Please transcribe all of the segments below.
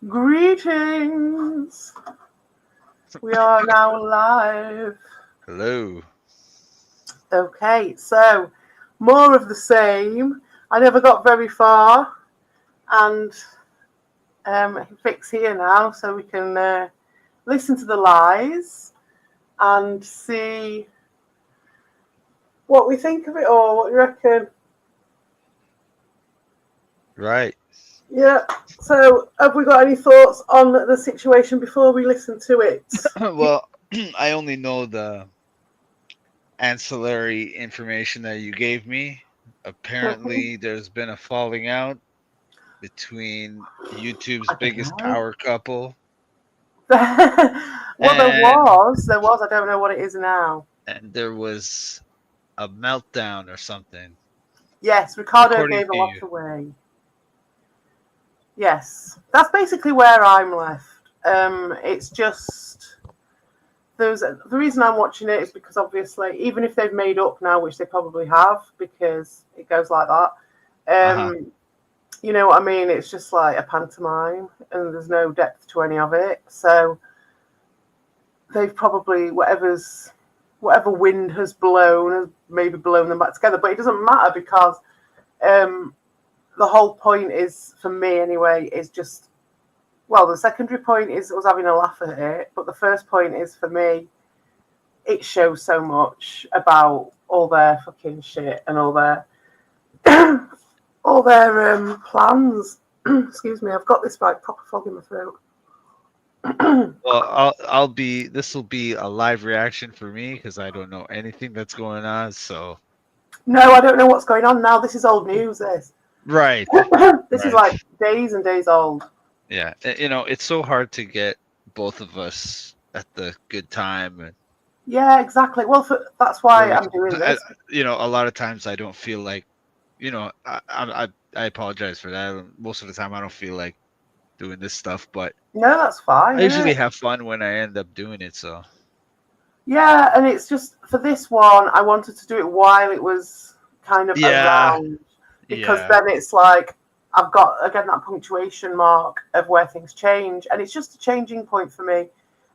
Greetings! We are now live. Hello. Okay, so more of the same. I never got very far, and Vic's here now, so we can listen to the lies and see what we think of it all. What do you reckon? Right. Yeah. So, have we got any thoughts on the situation before we listen to it? Well, I only know the ancillary information that you gave me. Apparently, there's been a falling out between YouTube's I don't biggest know. power couple Well, there and was. There was. I don't know what it is now. and there was a meltdown or something, Yes, Ricardo according gave a to lot you. away. Yes, that's basically where I'm left. It's just the reason I'm watching it is because obviously, even if they've made up now, which they probably have, because it goes like that. Uh-huh. You know what I mean? It's just like a pantomime, and there's no depth to any of it. So they've probably whatever wind has blown has maybe blown them back together. But it doesn't matter because um, the whole point is, for me anyway, is just, well, the secondary point is us having a laugh at it, but the first point is, for me, it shows so much about all their fucking shit and all their plans. Excuse me, I've got this like proper fog in my throat. Well, I'll be this will be a live reaction for me because I don't know anything that's going on. So No, I don't know what's going on now. This is old news. right, This is right. like days and days old. Yeah, it's so hard to get both of us at the good time and Yeah, exactly. Well, that's where why we I'm can, doing this. a lot of times I don't feel like, I apologize for that. Most of the time I don't feel like doing this stuff, but No, that's I fine, isn't usually it? have fun when I end up doing it. So Yeah, and it's just for this one, I wanted to do it while it was kind of yeah, around, because yeah, then it's like I've got again that punctuation mark of where things change, and it's just a changing point for me.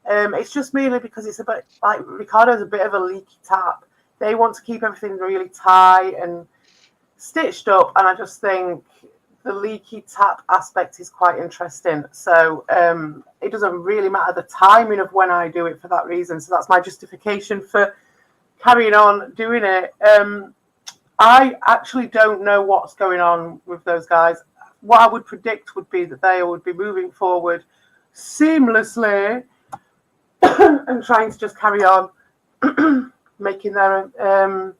It's just merely because it's a bit like Ricardo's a bit of a leaky tap. They want to keep everything really tight and stitched up, and I just think the leaky tap aspect is quite interesting. So it doesn't really matter the timing of when I do it for that reason. So that's my justification for carrying on doing it. I actually don't know what's going on with those guys. What I would predict would be that they would be moving forward seamlessly and trying to just carry on making their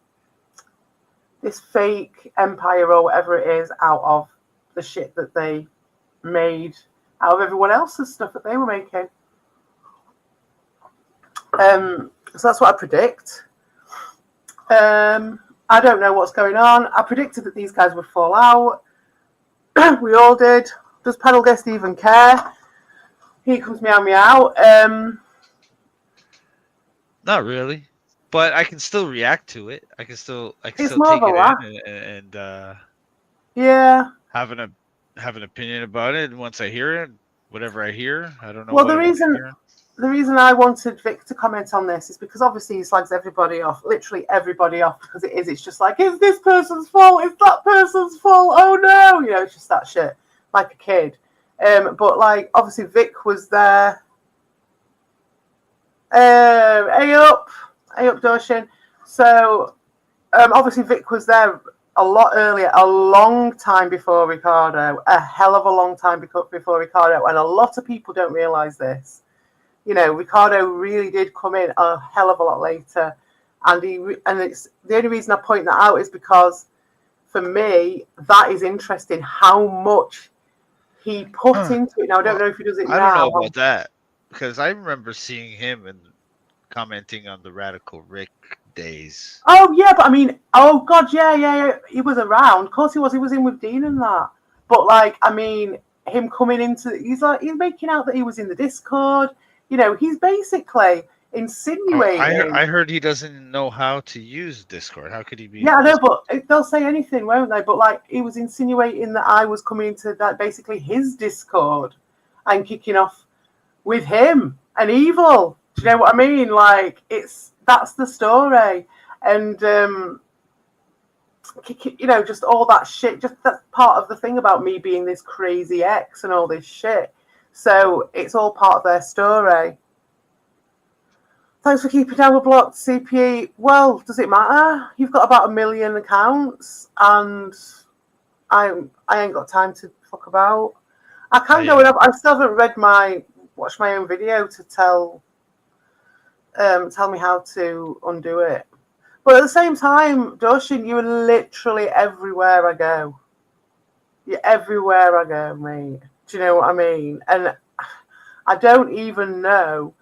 this fake empire or whatever it is out of the shit that they made out of everyone else's stuff that they were making. So that's what I predict. I don't know what's going on. I predicted that these guys would fall out. We all did. Does Pedalguest even care? He comes meow meow. not really, but I can still react to it. I can It's still more of take a it in laugh. and Yeah. have an opinion about it. And once I hear it, whatever I hear, I don't know Well, what I'm hearing. the reason I wanted Vic to comment on this is because obviously he slags everybody off, literally everybody off, because it is. It's just like, it's this person's fault, it's that person's fault, oh no, it's just that shit, like a kid. But like, obviously Vic was there. Hey up, Doshin. So obviously Vic was there a lot earlier, a long time before Ricardo, a hell of a long time before Ricardo, and a lot of people don't realise this. Ricardo really did come in a hell of a lot later, and it's the only reason I point that out is because for me that is interesting how much he put into it. Now I don't Well, know if he does it I don't know now. about that because I remember seeing him and commenting on the Radical Rick days. Oh yeah, but I mean, oh god, yeah. He was around. Of course he was. He was in with Dean and that. But like, I mean, him coming into he's making out that he was in the Discord. He's basically Oh, insinuating. I heard he doesn't know how to use Discord. How could he be in Yeah, the I know, Discord? but they'll say anything, won't they? But like, he was insinuating that I was coming into that basically his Discord, and kicking off with him and evil. Do you know what I mean? Like, that's the story. And, you know, just all that shit, just that's part of the thing about me being this crazy ex and all this shit. So it's all part of their story. Thanks for keeping down with blocked CPE. Well, does it matter? You've got about 1 million accounts, and I ain't got time to fuck about. I can go and I still haven't watched my own video to tell me how to undo it. But at the same time, Doshin, you're literally everywhere I go. You're everywhere I go, mate. Do you know what I mean? And I don't even know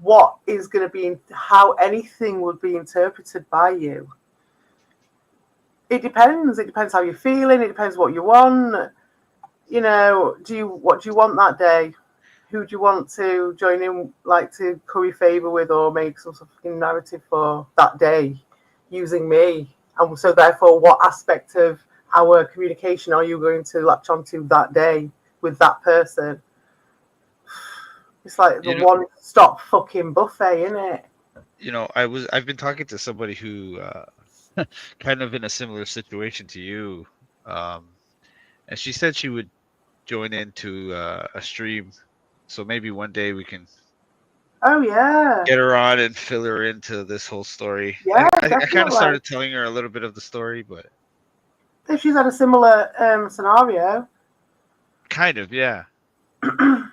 what is going to be, how anything would be interpreted by you. It depends. It depends how you're feeling. It depends what you want. You know, what do you want that day? Who do you want to join in, like to curry favour with or make some sort of narrative for that day using me? And so therefore, what aspect of our communication are you going to latch onto that day with that person? It's like the one-stop fucking buffet, isn't it? You know, I've been talking to somebody who kind of in a similar situation to you, and she said she would join into a stream, so maybe one day we can get her on and fill her into this whole story. Yeah, I kind of started telling her a little bit of the story, but if she's had a similar scenario, kind of, yeah.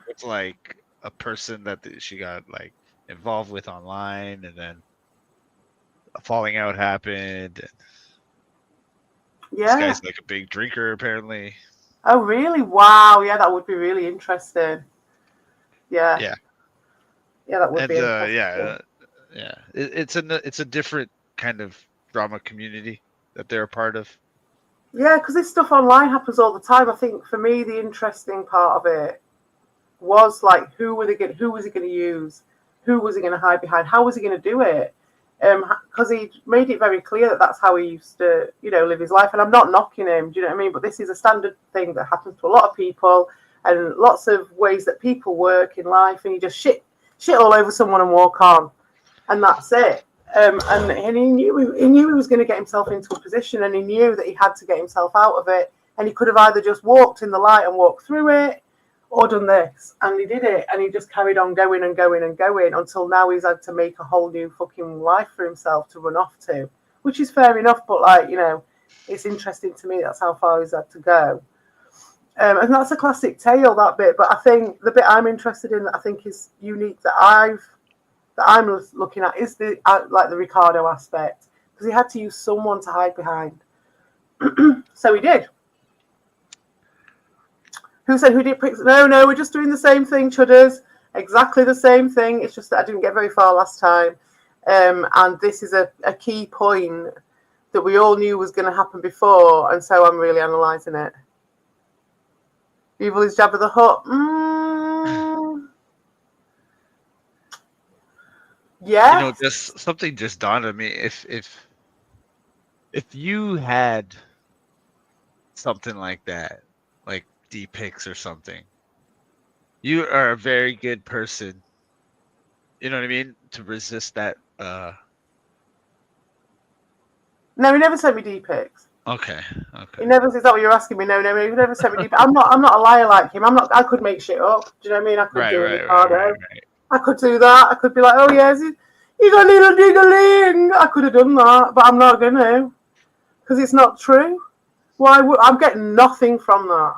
It's like a person that she got like involved with online, and then a falling out happened. And this guy's like a big drinker, apparently. Oh, really? Wow. Yeah, that would be really interesting. Yeah. Yeah. Yeah, that would be interesting. It's a different kind of drama community that they're a part of. Yeah, because this stuff online happens all the time. I think for me, the interesting part of it was like, who was he going to use? Who was he going to hide behind? How was he going to do it? Because he made it very clear that that's how he used to, you know, live his life. And I'm not knocking him, do you know what I mean? But this is a standard thing that happens to a lot of people, and lots of ways that people work in life. And you just shit all over someone and walk on, and that's it. And he knew he was going to get himself into a position, and he knew that he had to get himself out of it. And he could have either just walked in the light and walked through it, or done this, and he did it, and he just carried on going and going and going until now he's had to make a whole new fucking life for himself to run off to, which is fair enough, but like, you know, it's interesting to me that's how far he's had to go. And that's a classic tale, that bit, but I think the bit I'm interested in that I think is unique that I'm looking at is the like the Ricardo aspect, because he had to use someone to hide behind. So he did. Who said who did pricks? No, we're just doing the same thing, Chudders. Exactly the same thing. It's just that I didn't get very far last time. And this is a key point that we all knew was going to happen before, and so I'm really analysing it. Evil is Jabba the Hutt. Yeah. You know, just something just dawned on me. If you had something like that, like D-Pix or something, you are a very good person, you know what I mean, to resist that. No, he never sent me D-Pics. Okay. He never. Is that what you're asking me? No, he never sent me D-Pics. I'm not a liar like him. I could make shit up. Do you know what I mean? I could do it, Ricardo. Right. I could do that. I could be like, oh yes, you got a little diggling. I could have done that, but I'm not gonna, because it's not true. Why would I'm getting nothing from that?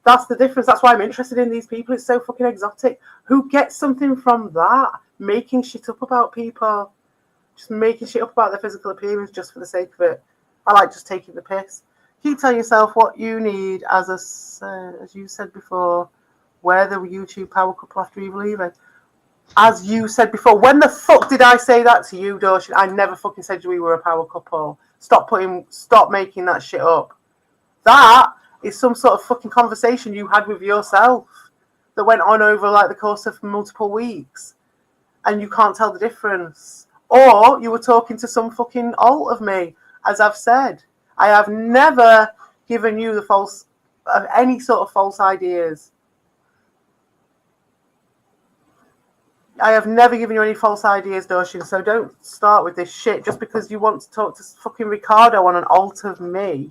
That's the difference. That's why I'm interested in these people. It's so fucking exotic. Who gets something from that? Making shit up about people. Just making shit up about their physical appearance just for the sake of it. I like just taking the piss. Keep telling yourself what you need, as you said before. Wear the YouTube power couple after you leave it. As you said before. When the fuck did I say that to you, Doshin? I never fucking said we were a power couple. Stop making that shit up. That is some sort of fucking conversation you had with yourself that went on over like the course of multiple weeks, and you can't tell the difference. Or you were talking to some fucking alt of me, as I've said. I have never given you the any sort of false ideas. I have never given you any false ideas, Doshin, so don't start with this shit just because you want to talk to fucking Ricardo on an alt of me.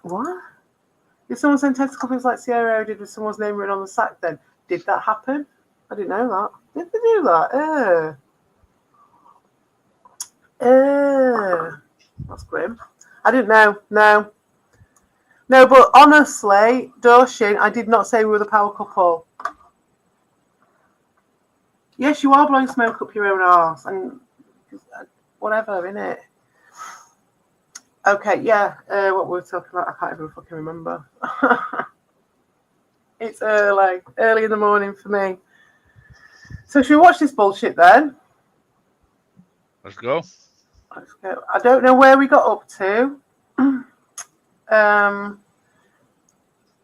What? If someone sent testicle things like Sierra did with someone's name written on the sack, then did that happen? I didn't know that. Did they do that? That's grim. I didn't know. No, but honestly, Doshin, I did not say we were the power couple. Yes, you are blowing smoke up your own arse, and whatever, innit? Okay, yeah. What we were talking about, I can't even fucking remember. It's early in the morning for me. So should we watch this bullshit then? Let's go. Let's go. I don't know where we got up to.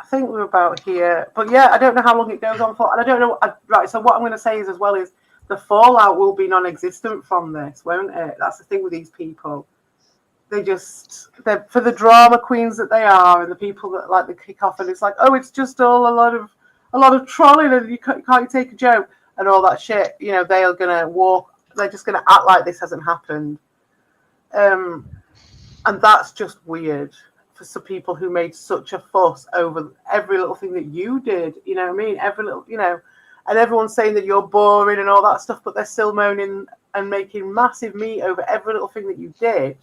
I think we were about here, but yeah, I don't know how long it goes on for, and I don't know. Right, so what I'm going to say is, as well, is the fallout will be non-existent from this, won't it? That's the thing with these people. They're for the drama queens that they are, and the people that like the kick off, and it's like, oh, it's just all a lot of trolling, and you can't take a joke and all that shit. You know, they're gonna walk. They're just gonna act like this hasn't happened, and that's just weird for some people who made such a fuss over every little thing that you did. You know what I mean? Every little, and everyone's saying that you're boring and all that stuff, but they're still moaning and making massive meat over every little thing that you did.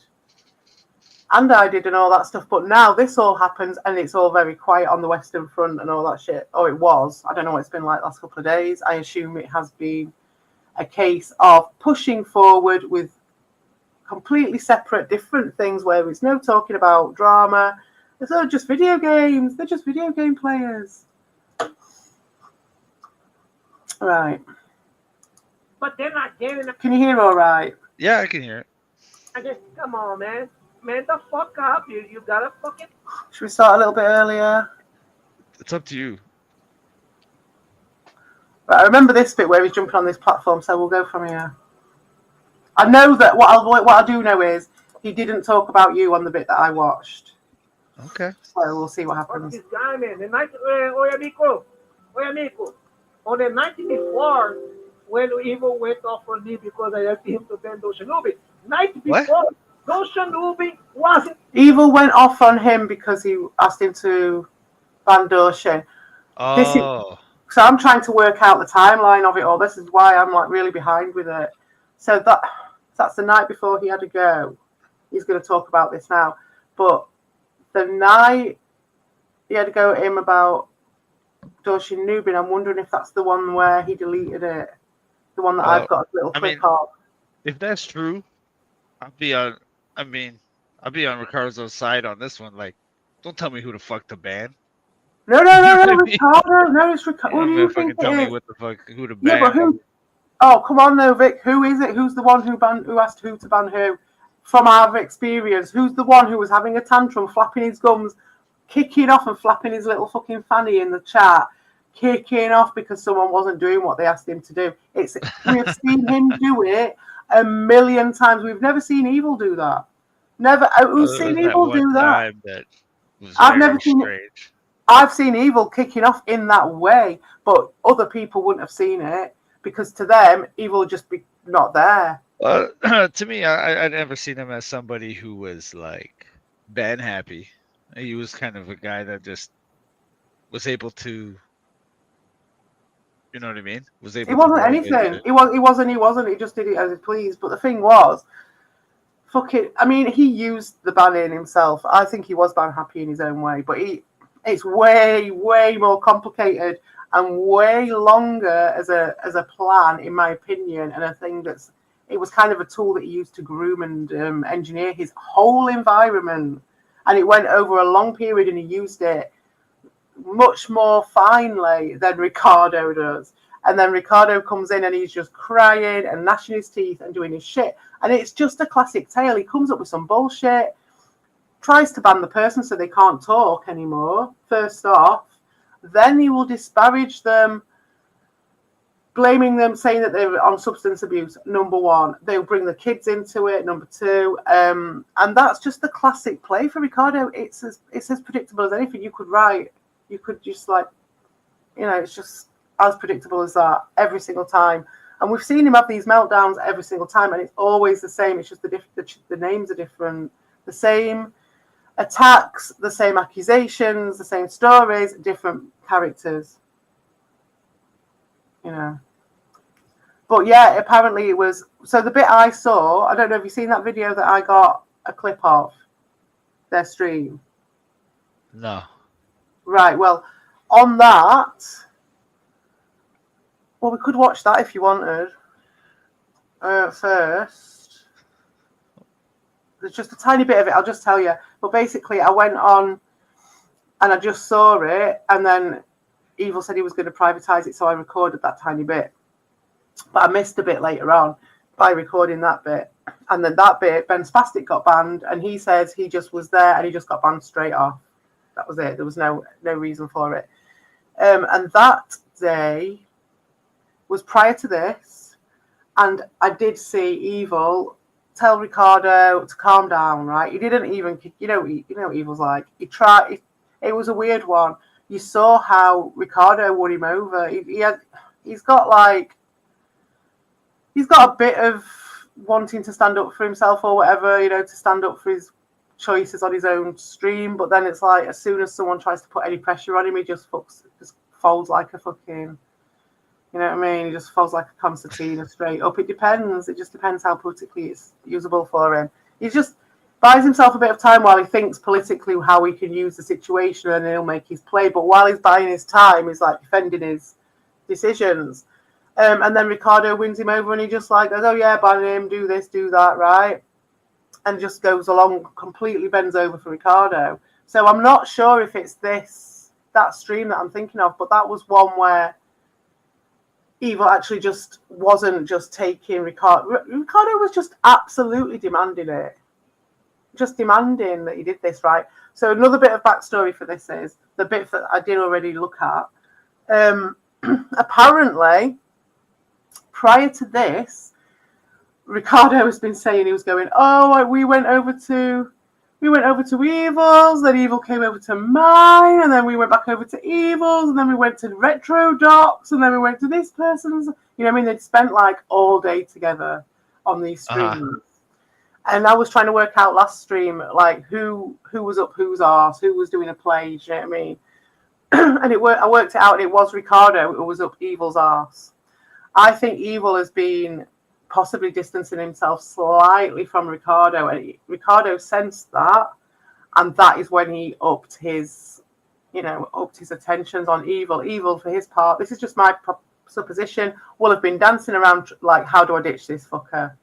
And I did and all that stuff, but now this all happens and it's all very quiet on the Western Front and all that shit. Oh, it was. I don't know what it's been like the last couple of days. I assume it has been a case of pushing forward with completely separate, different things where it's no talking about drama. It's all just video games. They're just video game players. Right. But they're not getting it. Can you hear all right? Yeah, I can hear it. I just, come on, man. Man the fuck up. You gotta fucking. Should we start a little bit earlier? It's up to you. Right, I remember this bit where he's jumping on this platform, so we'll go from here. I know that what I do know is he didn't talk about you on the bit that I watched. Okay. So we'll see what happens. This guy, man. The night, Oye amigo. On the night before, when Evil went off on me because I asked him to ban Doshinubi. Night before, Doshinubi wasn't. Evil went off on him because he asked him to ban Doshin. Oh. So I'm trying to work out the timeline of it all. This is why I'm like really behind with it. So that's the night before he had to go. He's going to talk about this now. But the night he had to go at him about Doshin Nubin, I'm wondering if that's the one where he deleted it. The one that I've got a little clip of. If that's true, I'll be on Ricardo's side on this one. Like, don't tell me who the fuck to ban. No, Ricardo. No, it's Ricardo. What do you think tell it me is? what the fuck who to ban. Yeah, but who? Oh, come on, no, Vic. Who is it? Who's the one who asked who to ban who? From our experience, who's the one who was having a tantrum, flapping his gums, kicking off and flapping his little fucking fanny in the chat, kicking off because someone wasn't doing what they asked him to do? We've seen him do it a million times. We've never seen Evil do that. Never. Who's seen Evil do that? I've never seen it. I've seen Evil kicking off in that way, but other people wouldn't have seen it because to them, Evil would just be not there. To me, I never seen him as somebody who was like ban happy. He was kind of a guy that just was able to, you know what I mean? It wasn't anything. He wasn't. He just did it as he pleased. But the thing was, he used the banning himself. I think he was ban happy in his own way, but it's way, way more complicated and way longer as a plan, in my opinion, and a thing it was kind of a tool that he used to groom and engineer his whole environment. And it went over a long period and he used it much more finely than Ricardo does. And then Ricardo comes in and he's just crying and gnashing his teeth and doing his shit. And it's just a classic tale. He comes up with some bullshit, tries to ban the person so they can't talk anymore, first off. Then he will disparage them blaming them, saying that they're on substance abuse, number one. They'll bring the kids into it, number two. And that's just the classic play for Ricardo. It's as predictable as anything you could write. You could just it's just as predictable as that every single time. And we've seen him have these meltdowns every single time, and it's always the same. It's just the names are different. The same attacks, the same accusations, the same stories, different characters. But yeah, apparently it was. So the bit I saw, I don't know if you've seen that video that I got a clip of their stream. No. Right. Well, on that, well, we could watch that if you wanted. First, there's just a tiny bit of it. I'll just tell you. But basically, I went on and I just saw it, and then Evil said he was going to privatize it, so I recorded that tiny bit. But I missed a bit later on by recording that bit. And then that bit, Ben Spastic got banned, and he says he just was there and he just got banned straight off. That was it. There was no reason for it. And that day was prior to this, and I did see Evil tell Ricardo to calm down, right? He didn't even, what Evil's like. He tried. It was a weird one. You saw how Ricardo won him over. He's got a bit of wanting to stand up for himself or whatever, to stand up for his choices on his own stream. But then it's like, as soon as someone tries to put any pressure on him, he just folds like a fucking, you know what I mean? He just folds like a concertina straight up. It depends. It just depends how politically it's usable for him. He just buys himself a bit of time while he thinks politically how he can use the situation, and he'll make his play. But while he's buying his time, he's like defending his decisions. And then Ricardo wins him over, and he just goes, oh yeah, ban him, do this, do that, right? And just goes along, completely bends over for Ricardo. So I'm not sure if it's that stream that I'm thinking of, but that was one where Evil actually just wasn't just taking Ricardo. Ricardo was just absolutely demanding it. Just demanding that he did this, right? So another bit of backstory for this is the bit that I did already look at. Apparently, prior to this, Ricardo has been saying he was going, we went over to Evil's, then Evil came over to mine, and then we went back over to Evil's, and then we went to Retro Docs, and then we went to this person's. You know what I mean? They'd spent all day together on these streams. Uh-huh. And I was trying to work out last stream, who was up whose arse, who was doing a play, you know what I mean? And I worked it out, and it was Ricardo who was up Evil's arse. I think Evil has been possibly distancing himself slightly from Ricardo, and Ricardo sensed that, and that is when he upped his attentions on Evil. Evil, for his part, this is just my supposition, will have been dancing around how do I ditch this fucker?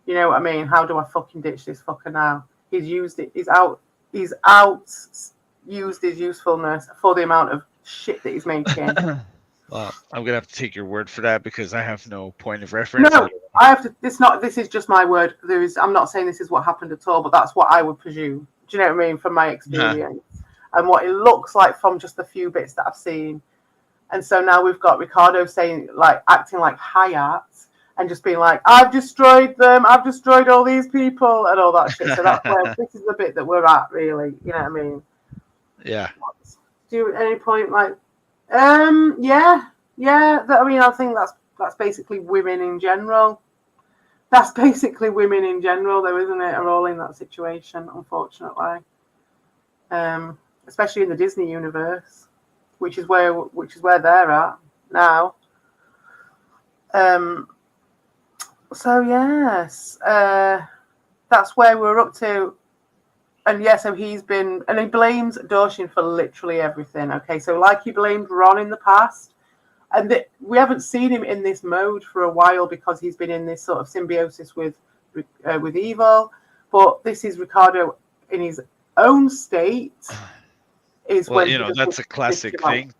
You know what I mean? How do I fucking ditch this fucker now? He's used it. He's used his usefulness for the amount of shit that he's making. Well, I'm gonna have to take your word for that because I have no point of reference. No, I have to. This is just my word. I'm not saying this is what happened at all, but that's what I would presume. Do you know what I mean? From my experience and what it looks like from just a few bits that I've seen. And so now we've got Ricardo saying, acting like Hayat and just being like, I've destroyed them. I've destroyed all these people and all that shit. So that's where this is the bit that we're at, really. You know what I mean? Yeah. Do you at any point yeah. I think that's basically women in general. That's basically women in general, though, isn't it? Are all in that situation, unfortunately. Especially in the Disney universe, which is where they're at now. So yes, that's where we're up to. And yeah, so he blames Doshin for literally everything. Okay, so he blamed Ron in the past, and we haven't seen him in this mode for a while because he's been in this sort of symbiosis with Evil. But this is Ricardo in his own state. That's a classic thing.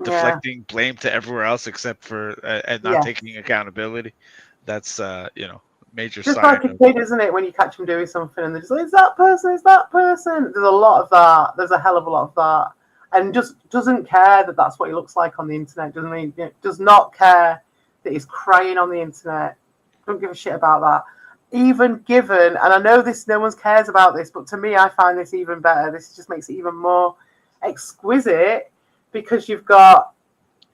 Deflecting blame to everywhere else except for and not taking accountability. That's major just sign. Like a kid, isn't it? When you catch them doing something and they're just like, "It's that person. It's that person." There's a lot of that. There's a hell of a lot of that, and just doesn't care that that's what he looks like on the internet. Does not care that is crying on the internet. Don't give a shit about that. Even given, and I know this, no one cares about this, but to me, I find this even better. This just makes it even more exquisite because you've got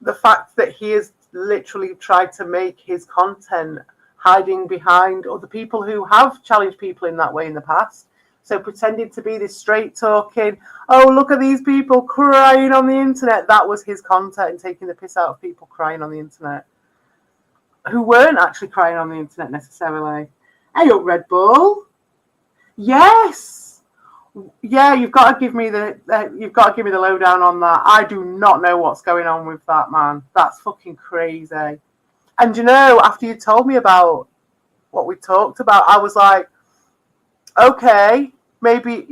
the fact that he has literally tried to make his content hiding behind other people who have challenged people in that way in the past. So pretending to be this straight talking, oh, look at these people crying on the internet. That was his content, and taking the piss out of people crying on the internet who weren't actually crying on the internet necessarily. Hey up, Red Bull. Yes. Yeah, you've got to give me the lowdown on that. I do not know what's going on with that, man. That's fucking crazy. And you know, after you told me about what we talked about, I was like, okay, maybe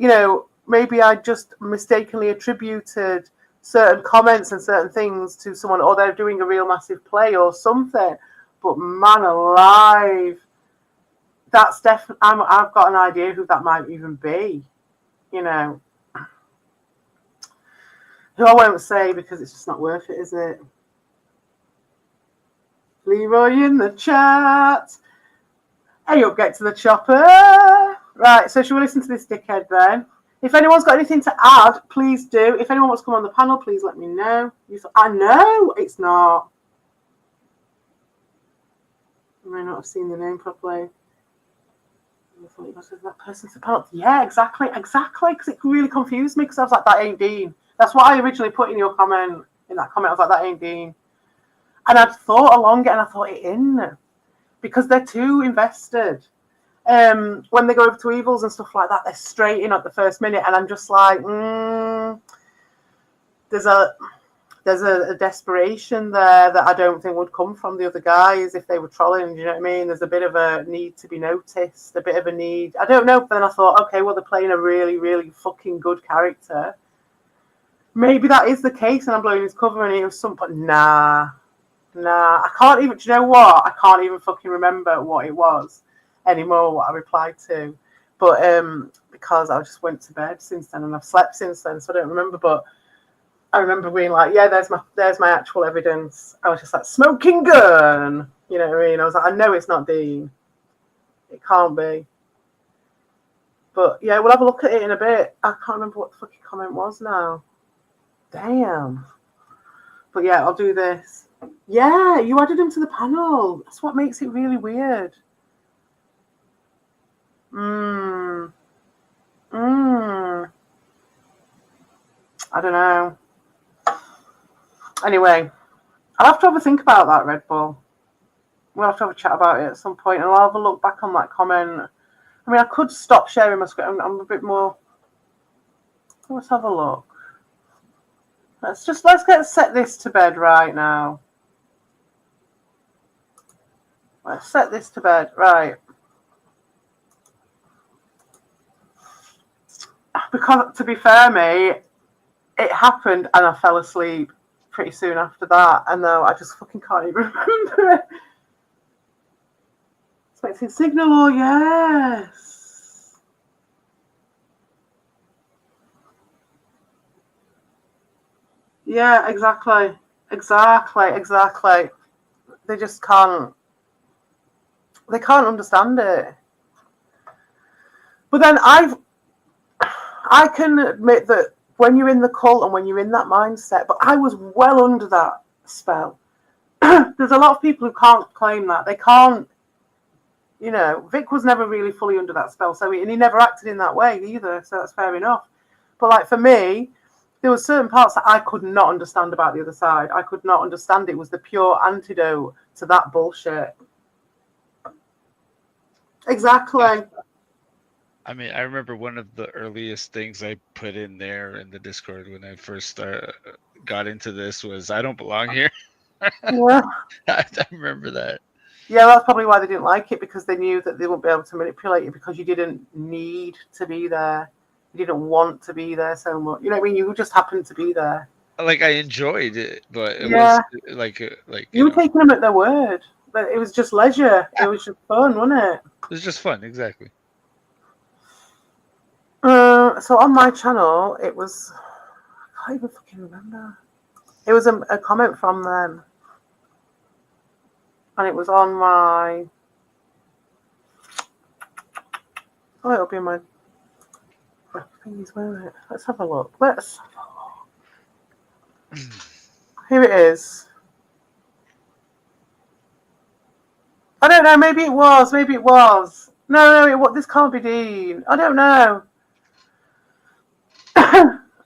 I just mistakenly attributed certain comments and certain things to someone, or they're doing a real massive play or something. But man alive, that's definitely. I've got an idea who that might even be. You know, who I won't say because it's just not worth it, is it? Leroy in the chat. Hey, up, get to the chopper. Right, so should we listen to this dickhead then? If anyone's got anything to add, please do. If anyone wants to come on the panel, please let me know. I know it's not. I may not have seen the name properly. I thought it was that person's panel. Yeah, exactly. Because it really confused me because I was like, that ain't Dean. That's what I originally put in your comment. In that comment, I was like, that ain't Dean. And I'd thought along it, and I thought it in. Because they're too invested. When they go over to Evils and stuff like that, they're straight in at the first minute, and I'm just like, there's a desperation there that I don't think would come from the other guys if they were trolling. You know what I mean? There's a bit of a need to be noticed, a bit of a need. I don't know. But then I thought, okay, well, they're playing a really, really fucking good character. Maybe that is the case, and I'm blowing his cover, and he was some. But nah. I can't even. Do you know what? I can't even fucking remember what it was anymore. What I replied to, but because I just went to bed since then, and I've slept since then, so I don't remember. But I remember being like, yeah, there's my actual evidence. I was just like, smoking gun. You know what I mean? I was like, I know it's not Dean. It can't be. But yeah, we'll have a look at it in a bit. I can't remember what the fucking comment was now. Damn. But yeah, I'll do this. Yeah, you added him to the panel. That's what makes it really weird. I don't know. Anyway, I'll have to have a think about that, Red Bull. We'll have to have a chat about it at some point, and I'll have a look back on that comment. I mean, I could stop sharing my screen. I'm a bit more. Let's have a look. Let's get set this to bed right now. Let's set this to bed. Right. Because, to be fair, mate, it happened and I fell asleep pretty soon after that. And now I just fucking can't even remember it. Expecting signal, or yes. Yeah, exactly. They just can't. They can't understand it. But then I can admit that when you're in the cult and when you're in that mindset, but I was well under that spell. There's a lot of people who can't claim that. They can't, you know, Vic was never really fully under that spell, and he never acted in that way either, so that's fair enough. But like for me, there were certain parts that I could not understand about the other side. I could not understand. It was the pure antidote to that bullshit. Exactly. I mean, I remember one of the earliest things I put in there in the Discord when I first got into this was, I don't belong here. Yeah. I remember that. Yeah, that's probably why they didn't like it, because they knew that they wouldn't be able to manipulate you because you didn't need to be there. You didn't want to be there so much. You know what I mean? You just happened to be there. Like, I enjoyed it, but it was like you were taking them at their word. But it was just leisure. It was just fun, wasn't it? It was just fun, exactly. So on my channel, it was, I can't even fucking remember. It was a comment from them. and it was on my. Oh, it'll be my thingies, won't it? Let's have a look. Here it is. I don't know. Maybe it was. Maybe it was. No. This can't be Dean. I don't know.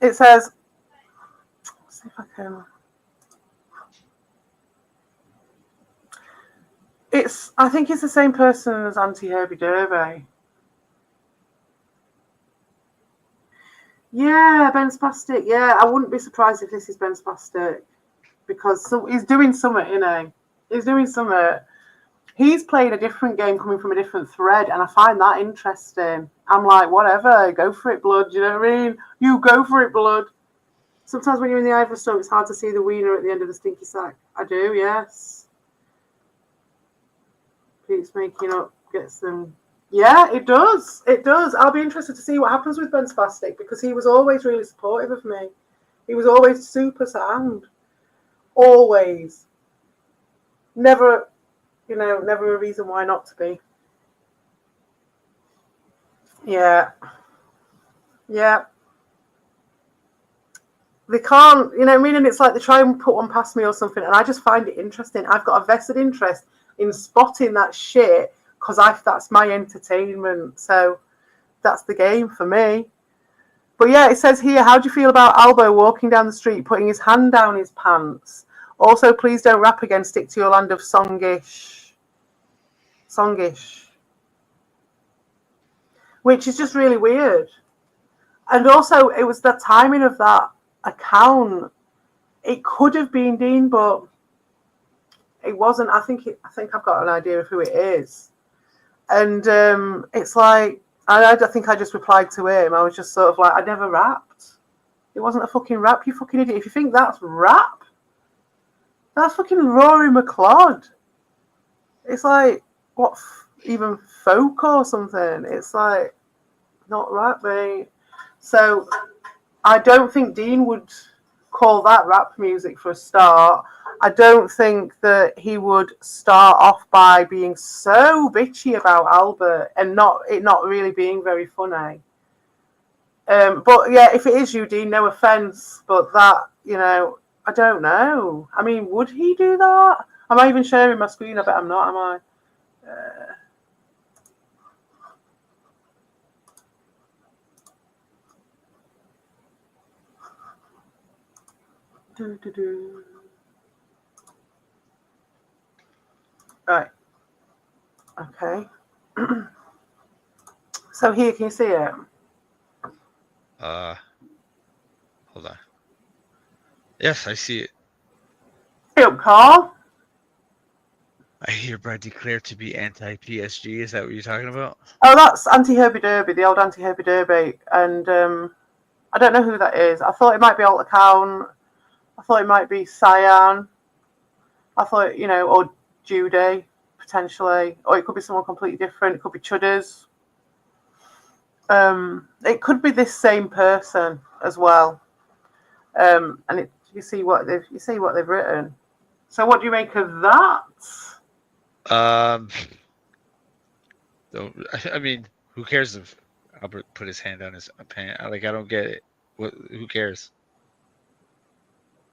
It says. Let's see if I can. I think it's the same person as Auntie Herbie Derby. Yeah, Ben Spastic. Yeah, I wouldn't be surprised if this is Ben Spastic because he's doing something, He's doing something. He's played a different game coming from a different thread, and I find that interesting. I'm like, whatever, go for it, blood. You know what I mean? You go for it, blood. Sometimes when you're in the Ivory Store, it's hard to see the wiener at the end of the stinky sack. I do, yes. Keeps making up, gets them. Yeah, it does. It does. I'll be interested to see what happens with Ben Spastic because he was always really supportive of me. He was always super sound. Always. Never, never a reason why not to be. Yeah. Yeah. They can't, and it's like they try and put one past me or something, and I just find it interesting. I've got a vested interest in spotting that shit because that's my entertainment. So that's the game for me. But yeah, it says here, how do you feel about Albo walking down the street, putting his hand down his pants? Also, please don't rap again. Stick to your land of songish. Which is just really weird. And also, it was the timing of that account. It could have been Dean, but it wasn't. I think I've got an idea of who it is. And it's like, I think I just replied to him. I was just sort of like, I never rapped. It wasn't a fucking rap, you fucking idiot. If you think that's rap, that's fucking Rory McLeod. It's like, what, even folk or something? It's like, not rap, mate. So, I don't think Dean would call that rap music for a start. I don't think that he would start off by being so bitchy about Albert and not really being very funny. But yeah, if it is you, Dean, no offence, but that, I don't know. I mean, would he do that? Am I even sharing my screen? I bet I'm not, am I? Right. Okay. So here, can you see it? Hold on. Yes, I see it. Hey up, Carl. I hereby declare to be anti-PSG. Is that what you're talking about? Oh, that's Auntie Herbie Derby, the old Auntie Herbie Derby. And I don't know who that is. I thought it might be Alt Account. I thought it might be Cyan. I thought, or Judy, potentially. Or it could be someone completely different. It could be Chudders. It could be this same person as well. And you see what they've written. So what do you make of that? I mean, who cares if Albert put his hand on his pants? Like, I don't get it. Who cares?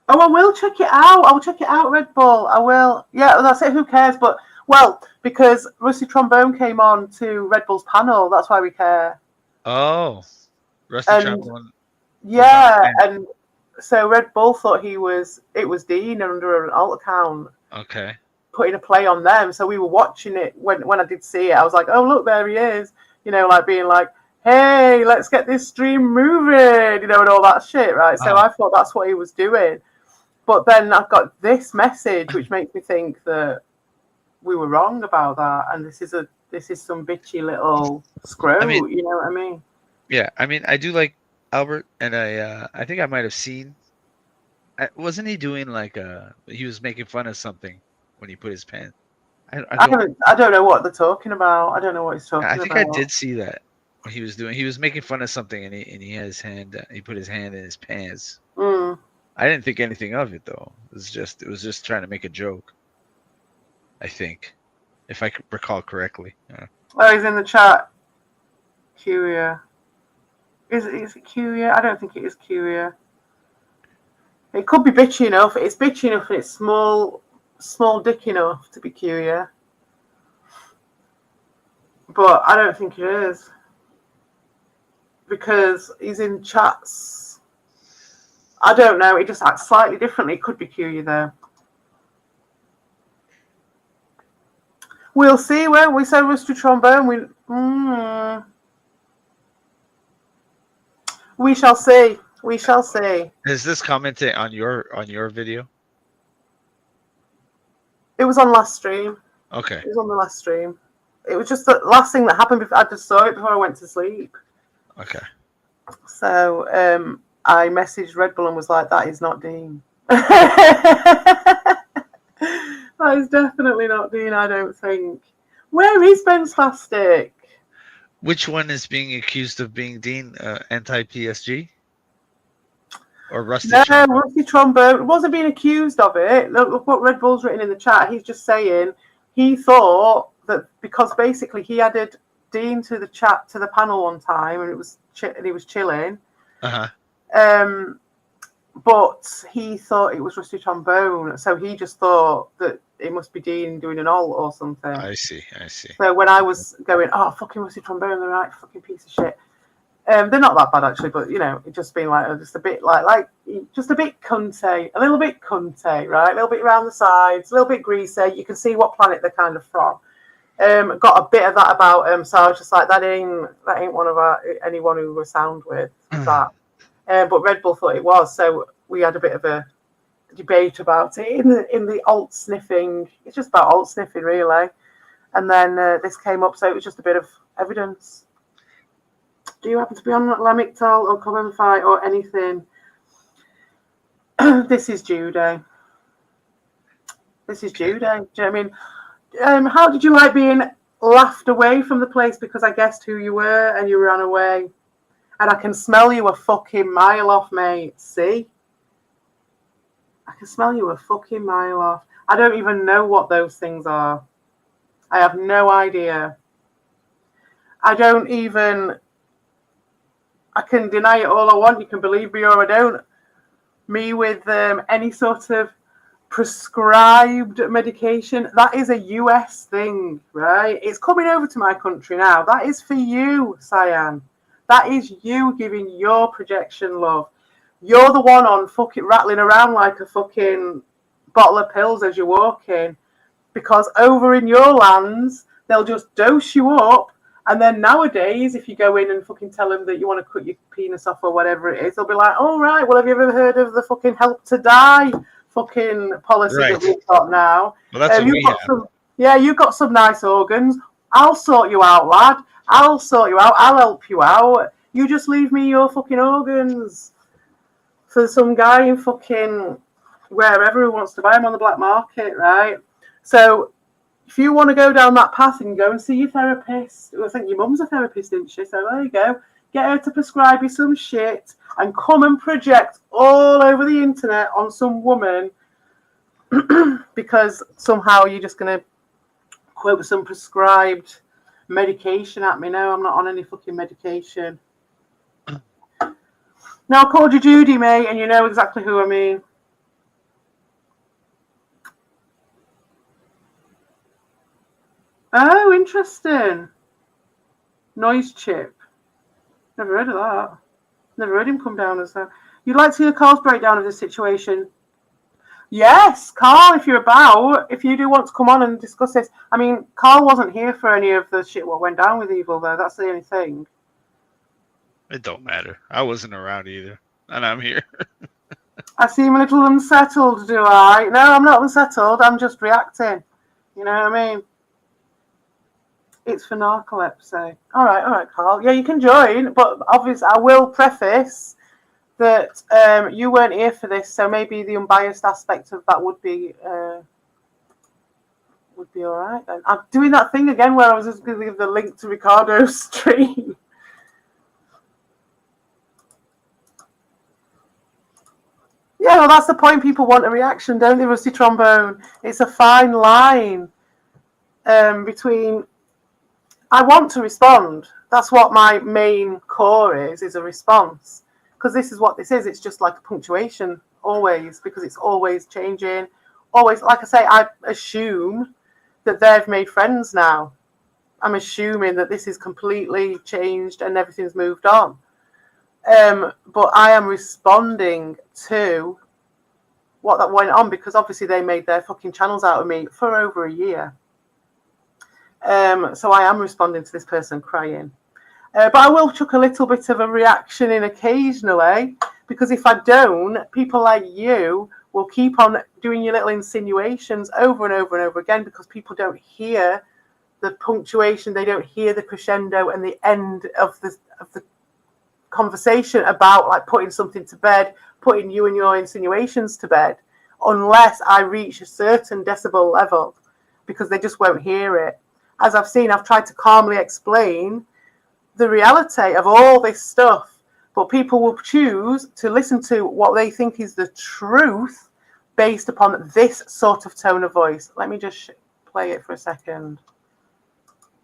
Oh, I will check it out. I will check it out, Red Bull. I will. Yeah, that's it. Who cares? But, because Rusty Trombone came on to Red Bull's panel. That's why we care. Oh, Rusty Trombone. Yeah, and so Red Bull thought it was Dean under an alt account. Okay. Putting a play on them. So we were watching it when I did see it. I was like, oh, look, there he is. Like being like, hey, let's get this stream moving, and all that shit, right? So I thought that's what he was doing. But then I've got this message, which makes me think that we were wrong about that, and this is some bitchy little screw. You know what I mean? Yeah, I mean, I do like Albert, and I think I might have seen. Wasn't he doing he was making fun of something when he put his pen? I don't know what they're talking about. I don't know what he's talking about. I think I did see that. What he was doing. He was making fun of something, and he had his hand. He put his hand in his pants. Mm. I didn't think anything of it though. It was just trying to make a joke. I think, if I could recall correctly. Oh, he's in the chat. Curia. Is it Curia? I don't think it is Curia. It could be bitchy enough. It's bitchy enough and it's small dick enough to be Curia. But I don't think it is. Because he's in chats. I don't know. It just acts slightly differently. It could be Curia though. We'll see, won't we? So Rusty Trombone. We shall see. We shall see. Is this commenting on your video? It was on last stream. Okay. It was on the last stream. It was just the last thing that happened. I just saw it before I went to sleep. Okay. So I messaged Red Bull and was like, "That is not Dean." That is definitely not Dean. I don't think. Where is Ben Spastic? Which one is being accused of being Dean? Anti-PSG? Or Rusty Trombone? Rusty Trombone wasn't being accused of it. Look what Red Bull's written in the chat. He's just saying he thought that because basically he added Dean to the panel one time and he was chilling. But he thought it was Rusty Trombone, so he just thought that it must be Dean doing an alt or something. I see. So when I was going, oh, fucking Rusty Trombone, they're right, fucking piece of shit. They're not that bad actually, but it just being like just a bit like just a bit cunty, a little bit cunty, right? A little bit around the sides, a little bit greasy. You can see what planet they're kind of from. Got a bit of that about so I was just like, that ain't one of anyone who we're sound with that. But Red Bull thought it was, so we had a bit of a debate about it in the alt sniffing. It's just about alt sniffing, really. And then this came up, so it was just a bit of evidence. Do you happen to be on Lamictal or Come and Fight or anything? This is Judy. This is Judy. Do you know what I mean? How did you like being laughed away from the place because I guessed who you were and you ran away? And I can smell you a fucking mile off, mate. See? I can smell you a fucking mile off. I don't even know what those things are. I have no idea. I can deny it all I want. You can believe me or I don't. Me with any sort of prescribed medication. That is a US thing, right? It's coming over to my country now. That is for you, Cyan. That is you giving your projection love. You're the one on fucking rattling around like a fucking bottle of pills as you're walking. Because over in your lands, they'll just dose you up. And then nowadays, if you go in and fucking tell them that you want to cut your penis off or whatever it is, they'll be like, all right, well, have you ever heard of the fucking help to die fucking policy that we've got now? Well, that's what we have. You've got some nice organs. I'll sort you out, lad. I'll sort you out. I'll help you out. You just leave me your fucking organs for some guy in fucking wherever who wants to buy them on the black market, right? So if you want to go down that path and go and see your therapist, I think your mum's a therapist, isn't she? So there you go. Get her to prescribe you some shit and come and project all over the internet on some woman because somehow you're just going to quote some prescribed medication at me. No, I'm not on any fucking medication. Now, I called you Judy, mate, and you know exactly who I mean. Oh, interesting. Noise chip. Never heard of that. Never heard him come down as that. You'd like to hear Carl's breakdown of this situation? Yes, Carl, if you're about, if you do want to come on and discuss this. I mean, Carl wasn't here for any of the shit what went down with Evil, though. That's the only thing. It don't matter. I wasn't around either, and I'm here. I seem a little unsettled, do I? No, I'm not unsettled. I'm just reacting. You know what I mean? It's for narcolepsy. All right, Carl. Yeah, you can join, but obviously I will preface that you weren't here for this, so maybe the unbiased aspect of that would be all right then. I'm doing that thing again where I was just going to give the link to Ricardo's stream. Yeah, well, that's the point. People want a reaction, don't they, Rusty Trombone? It's a fine line. between. I want to respond. That's what my main core is a response. Because this is what this is. It's just like a punctuation, always, because it's always changing. Always, like I say, I assume that they've made friends now. I'm assuming that this is completely changed and everything's moved on. But I am responding to what that went on because obviously they made their fucking channels out of me for over a year. So I am responding to this person crying. But I will chuck a little bit of a reaction in occasionally, because if I don't, people like you will keep on doing your little insinuations over and over and over again, because people don't hear the punctuation, they don't hear the crescendo and the end of the conversation about like putting something to bed, putting you and your insinuations to bed, unless I reach a certain decibel level, because they just won't hear it. As I've seen, I've tried to calmly explain the reality of all this stuff, but people will choose to listen to what they think is the truth based upon this sort of tone of voice. Let me just play it for a second.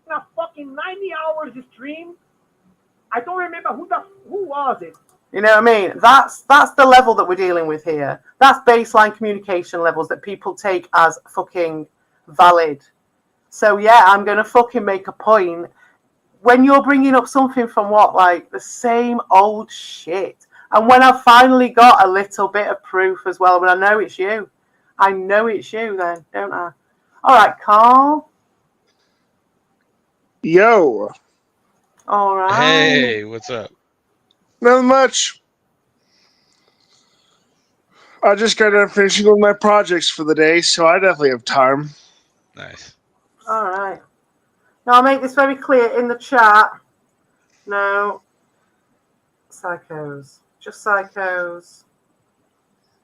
A fucking 90 hours stream. I don't remember who was it. You know what I mean? That's the level that we're dealing with here. That's baseline communication levels that people take as fucking valid. So yeah, I'm gonna fucking make a point. When you're bringing up something from like the same old shit, and when I've finally got a little bit of proof as well, when I know it's you then, don't I? All right, Carl. Yo. All right. Hey, what's up? Not much. I just got done finishing with my projects for the day, so I definitely have time. Nice. All right. Now, I'll make this very clear in the chat. No psychos. Just psychos.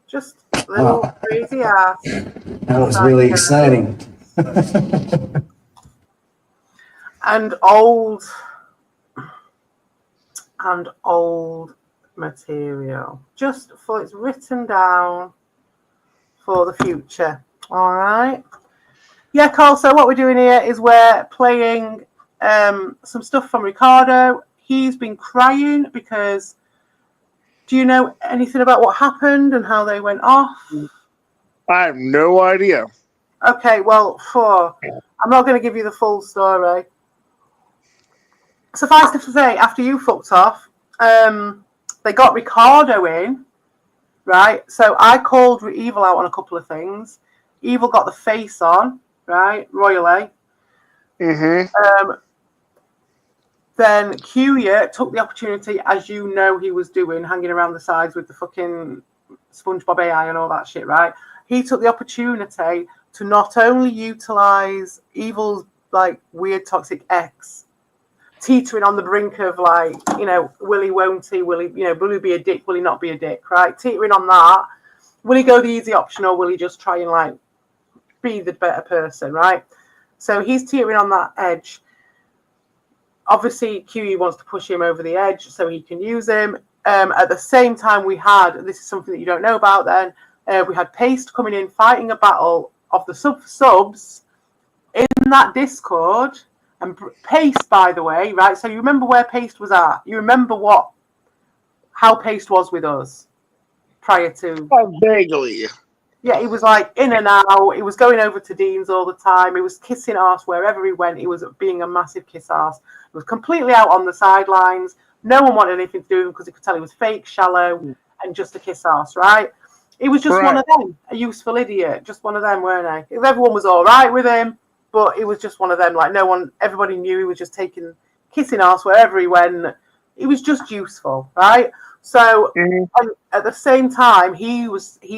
Just little crazy ass. That was really exciting. And old material. Just for it's written down for the future. All right. Yeah, Carl, so what we're doing here is we're playing some stuff from Ricardo. He's been crying because... Do you know anything about what happened and how they went off? I have no idea. Okay, well, I'm not going to give you the full story. Suffice it to say, after you fucked off, they got Ricardo in, right? So I called Evil out on a couple of things. Evil got the face on, right? Royally. Mm-hmm. Then Kuya took the opportunity, as you know he was doing, hanging around the sides with the fucking SpongeBob AI and all that shit, right? He took the opportunity to not only utilize Evil's like weird toxic ex, teetering on the brink of like, you know, will he, won't he, will he, you know, will he be a dick, will he not be a dick, right? Teetering on that. Will he go the easy option or will he just try and like be the better person, right? So he's teetering on that edge. Obviously, QE wants to push him over the edge so he can use him. At the same time, this is something that you don't know about then, we had Paste coming in, fighting a battle of the subs in that Discord. And Paste, by the way, right? So you remember where Paste was at? You remember how Paste was with us prior to... Vaguely. Yeah, he was like in and out. He was going over to Dean's all the time. He was kissing arse wherever he went. He was being a massive kiss arse. He was completely out on the sidelines. No one wanted anything to do with him because they could tell he was fake, shallow, and just a kiss arse, right? He was just one of them, a useful idiot. Just one of them, weren't they? Everyone was all right with him, but it was just one of them. Like everybody knew he was just kissing arse wherever he went. He was just useful, right? So at the same time, he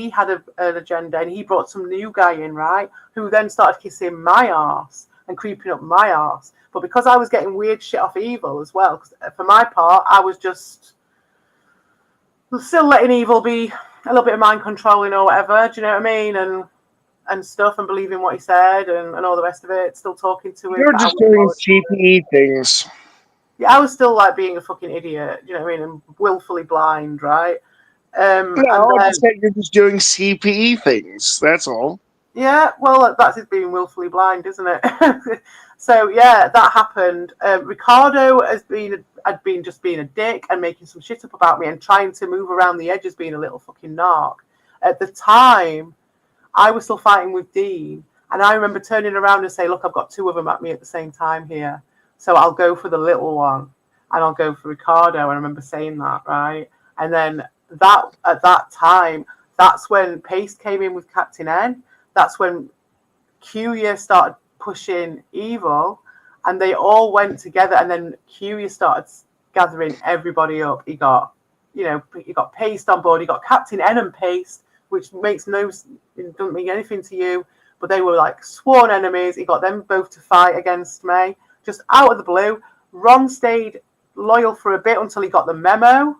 had an agenda, and he brought some new guy in, right, who then started kissing my arse and creeping up my arse. But because I was getting weird shit off Evil as well, because for my part, I was just still letting Evil be a little bit of mind controlling or whatever. Do you know what I mean? And stuff, and believing what he said, and all the rest of it. Still talking to him. You're just doing CPE things. Yeah, I was still like being a fucking idiot, you know what I mean, and willfully blind, right? No, I just said you're just doing CPE things. That's all. Yeah, well, that's it being willfully blind, isn't it? So yeah, that happened. Ricardo had been just being a dick and making some shit up about me and trying to move around the edges, being a little fucking narc. At the time, I was still fighting with Dean, and I remember turning around and saying, "Look, I've got two of them at me at the same time here, so I'll go for the little one, and I'll go for Ricardo." And I remember saying that, right? And then at that time, that's when Paste came in with Captain N. That's when Cuya started pushing Evil, and they all went together. And then Cuya started gathering everybody up. He got Paste on board. He got Captain N and Paste, which doesn't mean anything to you, but they were like sworn enemies. He got them both to fight against me, just out of the blue. Ron stayed loyal for a bit until he got the memo,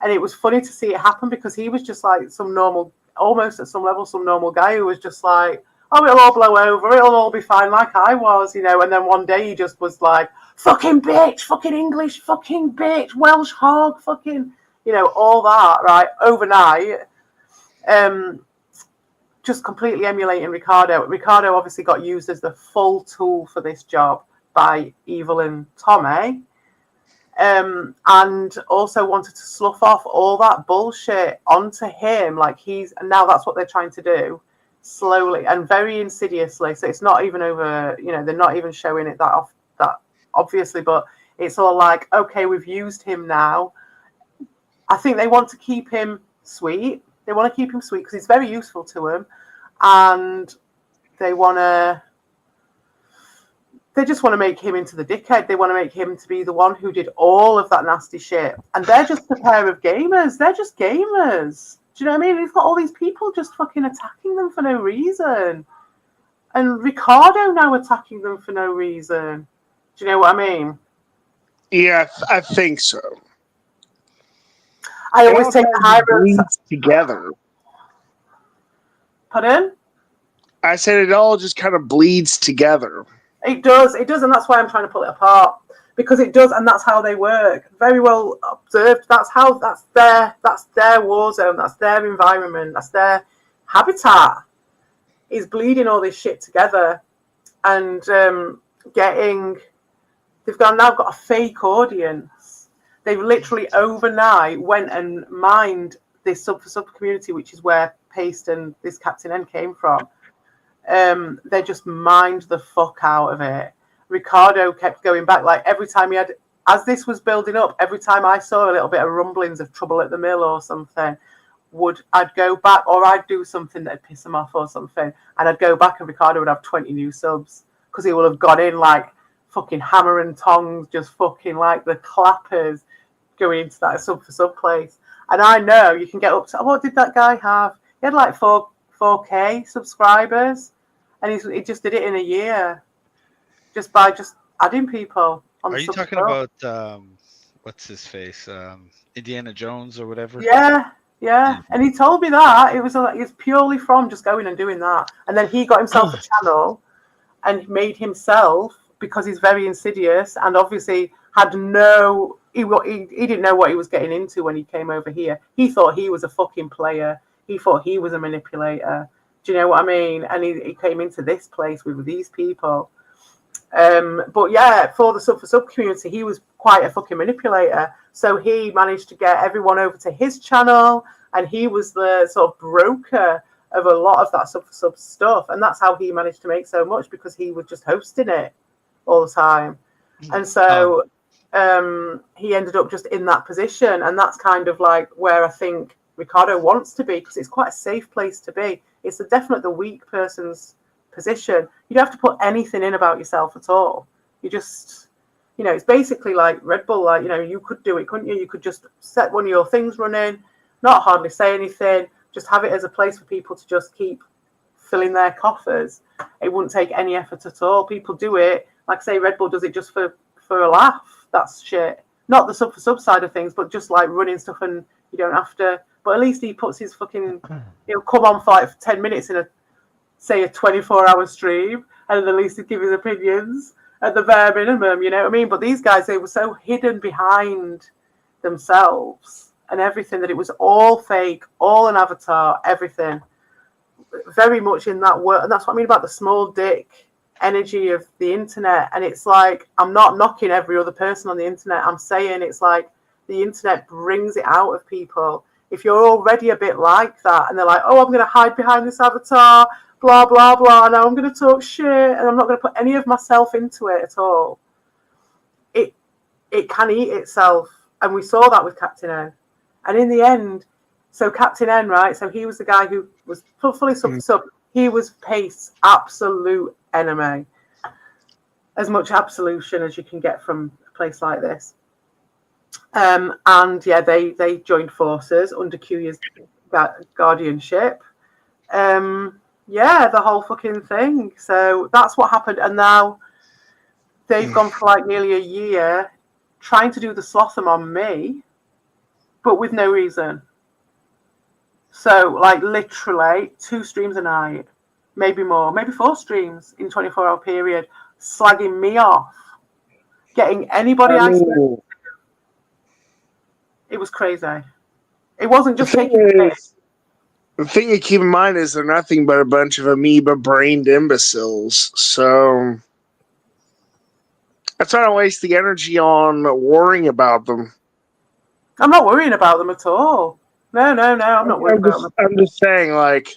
and it was funny to see it happen because he was just like some normal, almost at some level, some normal guy who was just like, oh, it'll all blow over, it'll all be fine, like I was, and then one day he just was like, fucking bitch, fucking English, fucking bitch, Welsh hog, fucking, all that, right, overnight. Just completely emulating Ricardo. Ricardo obviously got used as the full tool for this job by Evil and Tommy, and also wanted to slough off all that bullshit onto him. And now that's what they're trying to do, slowly and very insidiously. So it's not even over. They're not even showing it that obviously, but it's all like, okay, we've used him now. I think they want to keep him sweet. They want to keep him sweet because he's very useful to them, and they just want to make him into the dickhead. They want to make him to be the one who did all of that nasty shit. And they're just a pair of gamers. They're just gamers. Do you know what I mean? We've got all these people just fucking attacking them for no reason, and Ricardo now attacking them for no reason. Do you know what I mean? Yeah, I think so. I always take the high road together. Pardon? I said it all just kind of bleeds together. It does, and that's why I'm trying to pull it apart, because it does, and that's how they work. Very well observed. That's their war zone. That's their environment. That's their habitat. Is bleeding all this shit together, and they've now got a fake audience. They've literally overnight went and mined this sub community, which is where Paste and this Captain N came from. They just mined the fuck out of it. Ricardo kept going back, like every time as this was building up, every time I saw a little bit of rumblings of trouble at the mill or something, I'd go back, or I'd do something that'd piss him off or something, and I'd go back and Ricardo would have 20 new subs because he would have gone in like fucking hammer and tongs, just fucking like the clappers going into that sub for sub place. And I know you can get up to, what did that guy have? He had like 4K subscribers, and he just did it in a year, just by just adding people on the Are you talking about what's his face, Indiana Jones or whatever? Yeah. And he told me that it was purely from just going and doing that, and then he got himself a channel and made himself, because he's very insidious and obviously had he didn't know what he was getting into when he came over here. He thought he was a fucking player. He thought he was a manipulator. Do you know what I mean? And he came into this place with these people. But yeah, for the sub community, he was quite a fucking manipulator. So he managed to get everyone over to his channel, and he was the sort of broker of a lot of that sub stuff. And that's how he managed to make so much, because he was just hosting it all the time. And so he ended up just in that position, and that's kind of like where I think Ricardo wants to be, because it's quite a safe place to be. It's definitely the weak person's position. You don't have to put anything in about yourself at all. You just, it's basically like Red Bull. Like, you could do it, couldn't you? You could just set one of your things running, not hardly say anything, just have it as a place for people to just keep filling their coffers. It wouldn't take any effort at all. People do it, like say Red Bull does it just for a laugh. That's shit. Not the sub for sub side of things, but just like running stuff, and you don't have to. But at least he puts his fucking, he'll come on for like 10 minutes in a 24-hour stream, and at least he'd give his opinions at the bare minimum, you know what I mean? But these guys, they were so hidden behind themselves and everything that it was all fake, all an avatar, everything. very much in that world, and that's what I mean about the small dick energy of the internet. And it's like, I'm not knocking every other person on the internet. I'm saying it's like the internet brings it out of people. If you're already a bit like that, and they're like, oh, I'm going to hide behind this avatar, blah, blah, blah, now I'm going to talk shit, and I'm not going to put any of myself into it at all, it can eat itself. And we saw that with Captain N. And in the end, so Captain N, right, so he was the guy who was fully sub. He was Pace's absolute enemy. As much absolution as you can get from a place like this. And yeah, they joined forces under Qya's guardianship. Yeah, the whole fucking thing. So that's what happened. And now they've gone for like nearly a year trying to do the Slotham on me, but with no reason. So like literally 2 streams a night, maybe more, maybe 4 streams in 24-hour period, slagging me off, getting anybody I spoke. It was crazy. It wasn't just taking the piss. The thing you keep in mind is they're nothing but a bunch of amoeba-brained imbeciles. So that's why I waste the energy on worrying about them. I'm not worrying about them at all. No, I'm not worried about them. I'm just saying, like,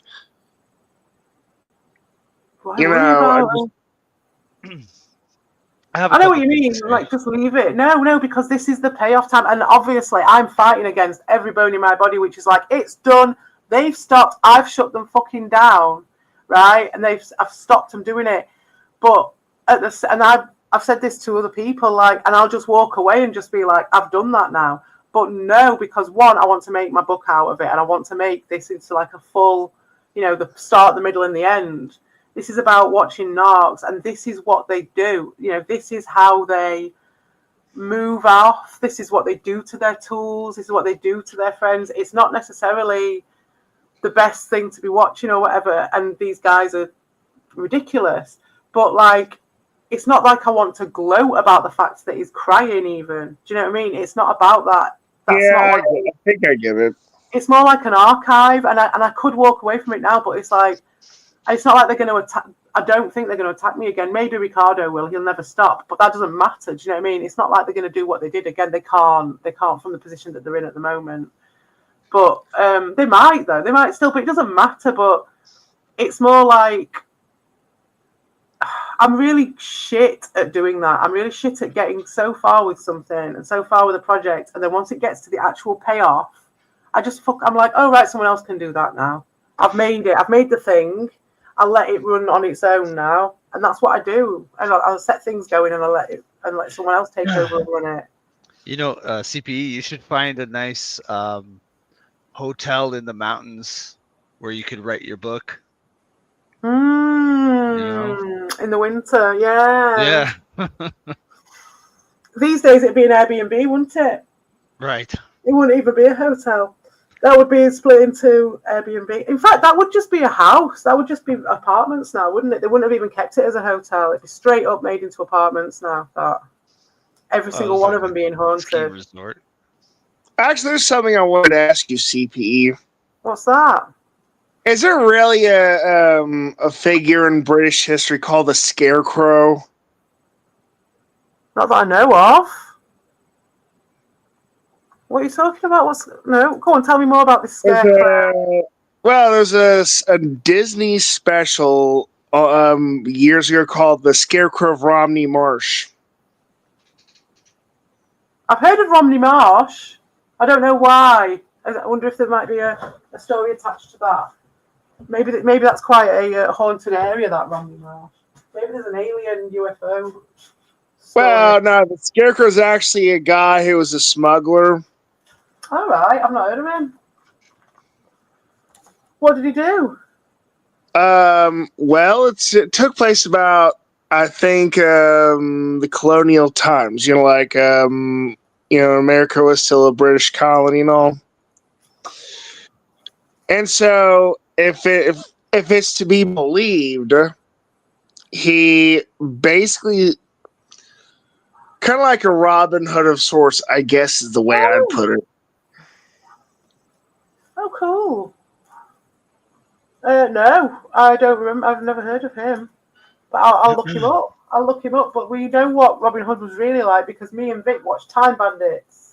I know what you mean. Like, just leave it. No, because this is the payoff time. And obviously, I'm fighting against every bone in my body, which is like, it's done. They've stopped. I've shut them fucking down, right? And I've stopped them doing it. But I've said this to other people, like, and I'll just walk away and just be like, I've done that now. But no, because one, I want to make my book out of it, and I want to make this into like a full, the start, the middle, and the end. This is about watching narcs, and this is what they do. This is how they move off. This is what they do to their tools. This is what they do to their friends. It's not necessarily the best thing to be watching or whatever, and these guys are ridiculous. But like, it's not like I want to gloat about the fact that he's crying even. Do you know what I mean? It's not about that. I think I get it. It's more like an archive, and I could walk away from it now, but it's like, it's not like they're going to attack. I don't think they're going to attack me again. Maybe Ricardo will. He'll never stop, but that doesn't matter. Do you know what I mean? It's not like they're going to do what they did again. They can't from the position that they're in at the moment. But they might, though. They might still, but it doesn't matter. But it's more like, I'm really shit at doing that. I'm really shit at getting so far with something and so far with a project, and then once it gets to the actual payoff, I'm like, oh right, someone else can do that now. I've made it. I've made the thing. I'll let it run on its own now, and that's what I do. And I'll set things going, and I'll let someone else take over and run it. CPE, you should find a nice hotel in the mountains where you could write your book. In the winter, yeah. Yeah. These days it'd be an Airbnb, wouldn't it? Right. It wouldn't even be a hotel. That would be split into Airbnb. In fact, that would just be a house. That would just be apartments now, wouldn't it? They wouldn't have even kept it as a hotel. It'd be straight up made into apartments now. Every single one of them being haunted. Ski resort. Actually, there's something I wanted to ask you, CPE. What's that? Is there really a figure in British history called the Scarecrow? Not that I know of. What are you talking about? Go on, tell me more about this Scarecrow. There's a Disney special years ago called The Scarecrow of Romney Marsh. I've heard of Romney Marsh. I don't know why. I wonder if there might be a story attached to that. Maybe that's quite a haunted area, that Romney Marsh. Maybe there's an alien UFO story. Well, no, the Scarecrow's actually a guy who was a smuggler. All right, I've not heard of him. What did he do? It took place about, I think, the colonial times. America was still a British colony and all. And so, if it's to be believed, he basically, kind of like a Robin Hood of sorts, I guess is the way I'd put it. Oh, cool. No, I don't remember. I've never heard of him. But I'll look him up. I'll look him up. But we know what Robin Hood was really like because me and Vic watched Time Bandits.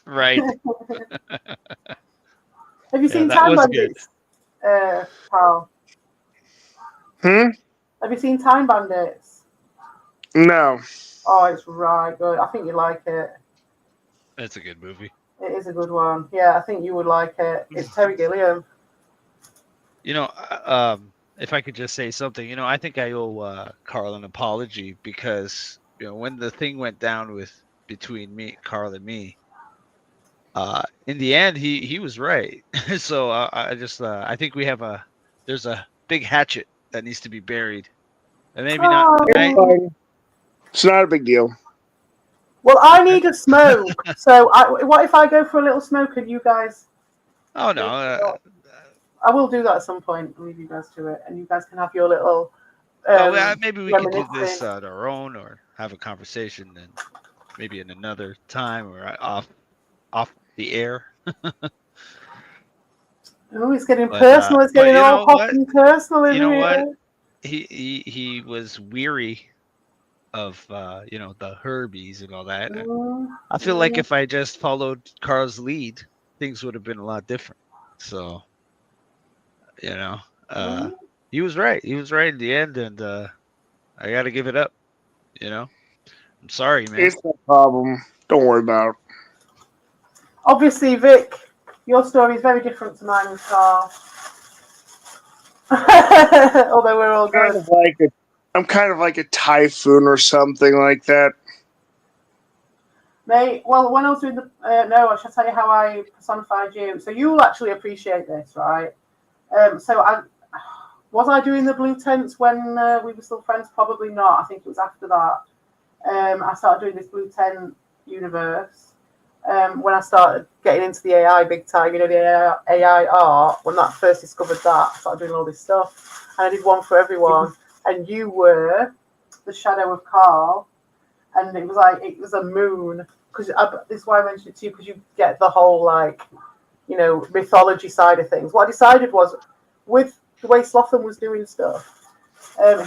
Right. Have you Yeah, seen that Time was good. Bandits, Carl? Hmm? Have you seen Time Bandits? No. Oh, it's right good. I think you like it. It's a good movie. It is a good one. Yeah, I think you would like it. It's Terry Gilliam. You know, if I could just say something, I think I owe Carl an apology because when the thing went down between Carl and me, in the end he was right. So I think there's a big hatchet that needs to be buried, and maybe not tonight. Oh. Fine. It's not a big deal. Well, I need a smoke. So what if I go for a little smoke and you guys? Oh no. I will do that at some point and leave you guys to it, and you guys can have your little. Maybe we can do this reminiscing. on our own or have a conversation and maybe in another time or off the air. Oh, it's getting But, personal. It's but getting you all know hot what? and personal in You know here. what? He was weary of the Herbies and all that. I feel like if I just followed Carl's lead, things would have been a lot different. So, he was right. He was right in the end, and I got to give it up. I'm sorry, man. It's no problem. Don't worry about it. Obviously, Vic, your story is very different to mine with Carl. Although we're all good. I'm kind of like a typhoon or something like that. Mate, well, when I was doing the no, I shall tell you how I personified you. So you'll actually appreciate this, right? So was I doing the blue tents when we were still friends? Probably not. I think it was after that. I started doing this blue tent universe when I started getting into the AI big time. The AI art. When I first discovered that, I started doing all this stuff, and I did one for everyone. And you were the shadow of Carl, and it was a moon. Because this is why I mentioned it to you, because you get the whole mythology side of things. What I decided was, with the way Slothan was doing stuff,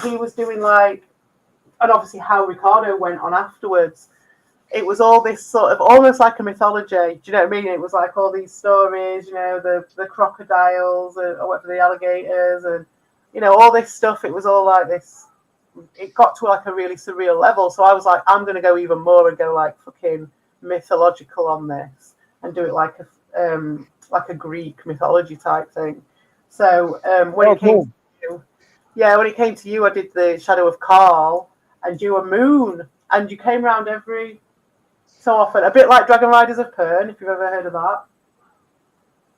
he was doing and obviously how Ricardo went on afterwards. It was all this sort of almost like a mythology. Do you know what I mean? It was like all these stories, the crocodiles or whatever, the alligators, and all this stuff. It was all like this. It got to a really surreal level. So I was like, I'm going to go even more and go fucking mythological on this and do it like a Greek mythology type thing. So when it came to you, when it came to you, I did the Shadow of Carl and you were Moon, and you came around every so often, a bit like Dragon Riders of Pern, if you've ever heard of that.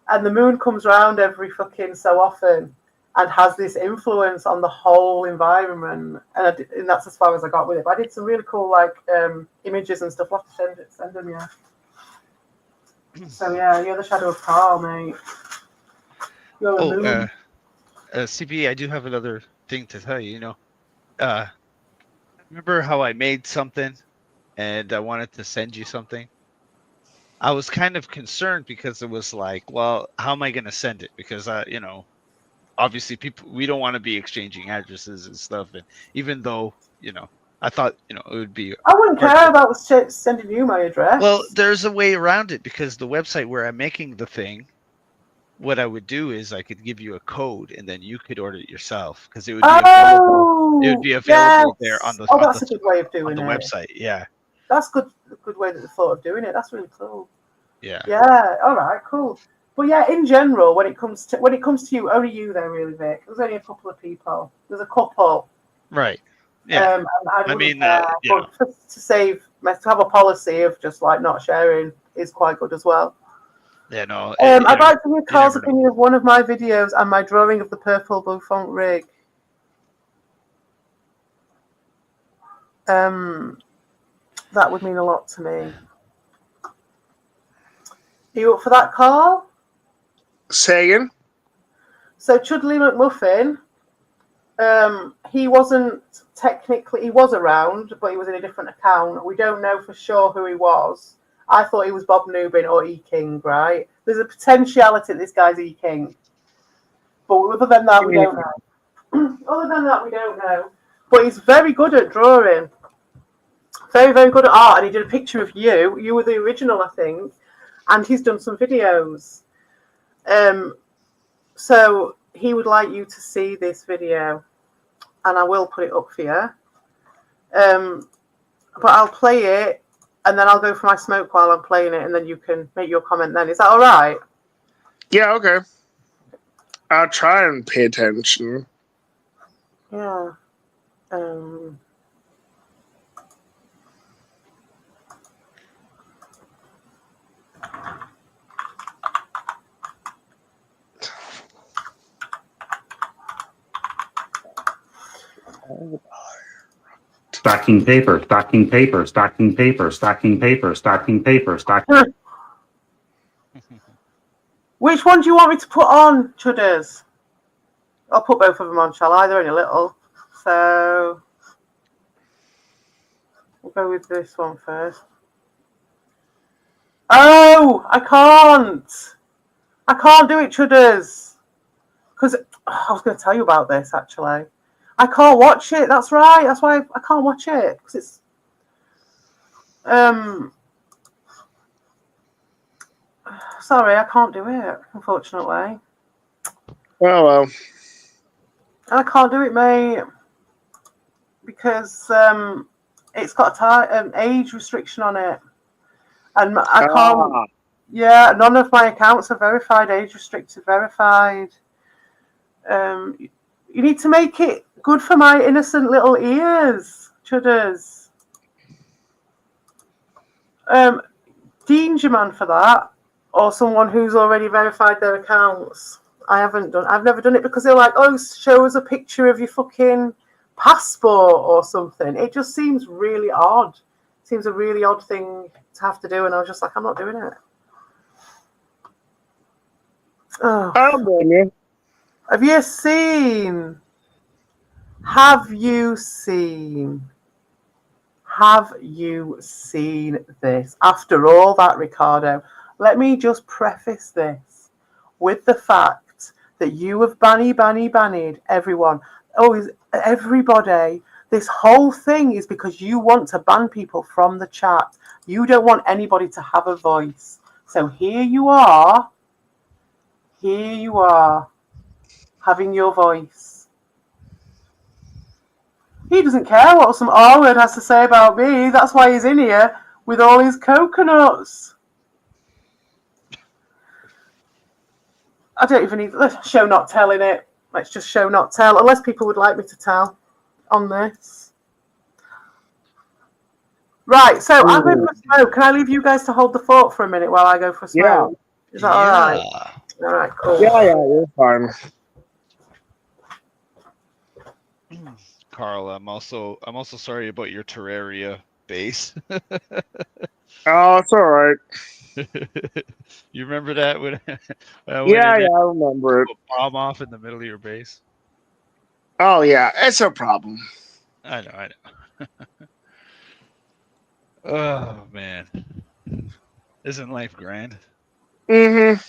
And the Moon comes around every fucking so often and has this influence on the whole environment, and that's as far as I got with it. But I did some really cool images and stuff. I'll have to send them, yeah. So yeah, you're the Shadow of Carl, mate. You're a moon. CP, I do have another thing to tell you. Remember how I made something and I wanted to send you something? I was kind of concerned because it was like, well, how am I going to send it? Because obviously we don't want to be exchanging addresses and stuff, and even though I thought it would be, I wouldn't care about sending you my address. Well, there's a way around it, because the website where I'm making the thing, what I would do is I could give you a code and then you could order it yourself, because it would be available there on the that's a good way of doing the website. Yeah, that's good. A good way that they thought of doing it. That's really cool. Yeah. All right, cool. But yeah, in general, when it comes to you, only you there, really, Vic. There's only a couple of people. There's a couple. Right. Yeah. I mean, to have a policy of just not sharing is quite good as well. Yeah, no. I'd like to hear Carl's opinion of one of my videos and my drawing of the purple bouffant rig. That would mean a lot to me. Are you up for that, Carl? Say again? So Chudley McMuffin, he wasn't technically, he was around, but he was in a different account. We don't know for sure who he was. I thought he was Bob Newbin or E. King, right? There's a potentiality that this guy's E. King. But other than that, we don't know. Other than that, we don't know. But he's very good at drawing. Very, very good at art. And he did a picture of you. You were the original, I think. And he's done some videos. So he would like you to see this video. And I will put it up for you. But I'll play it. And then I'll go for my smoke while I'm playing it. And then you can make your comment then. Is that all right? Yeah, okay. I'll try and pay attention. Yeah. Stacking paper, stacking paper, stacking paper, stacking paper, stacking paper, stacking. Which one do you want me to put on, Chudders? I'll put both of them on, shall I? They're only little. So we'll go with this one first. Oh, I can't. I can't do it, Chudders. Because I was going to tell you about this, actually. I can't watch it. That's right. That's why I can't watch it. Because it's... Sorry, I can't do it, unfortunately. Well. And I can't do it, mate. Because it's got an age restriction on it. And I can't... Yeah, none of my accounts are verified, age restricted, verified. You need to make it good for my innocent little ears, Chudders. Dean's your man for that, or someone who's already verified their accounts. I've never done it because they're like, oh, show us a picture of your fucking passport or something. It just seems really odd. It seems a really odd thing to have to do, and I was just like, I'm not doing it. Oh. I don't blame you. Have you seen this? After all that, Ricardo, let me just preface this with the fact that you have banned everyone. Oh, everybody. This whole thing is because you want to ban people from the chat. You don't want anybody to have a voice. So here you are, having your voice. He doesn't care what some R-word has to say about me. That's why he's in here with all his coconuts. I don't even need... Let's show not tell in it. Let's just show not tell. Unless people would like me to tell on this. Right, so I'm going for smoke. Can I leave you guys to hold the fort for a minute while I go for smoke? Yeah. Is that all right? All right, cool. Yeah, you're fine. Carl, I'm also sorry about your Terraria base. Oh, it's all right. You remember that when? Yeah, I remember it. Bomb off in the middle of your base. Oh yeah, it's a problem. I know. Oh man, isn't life grand? I've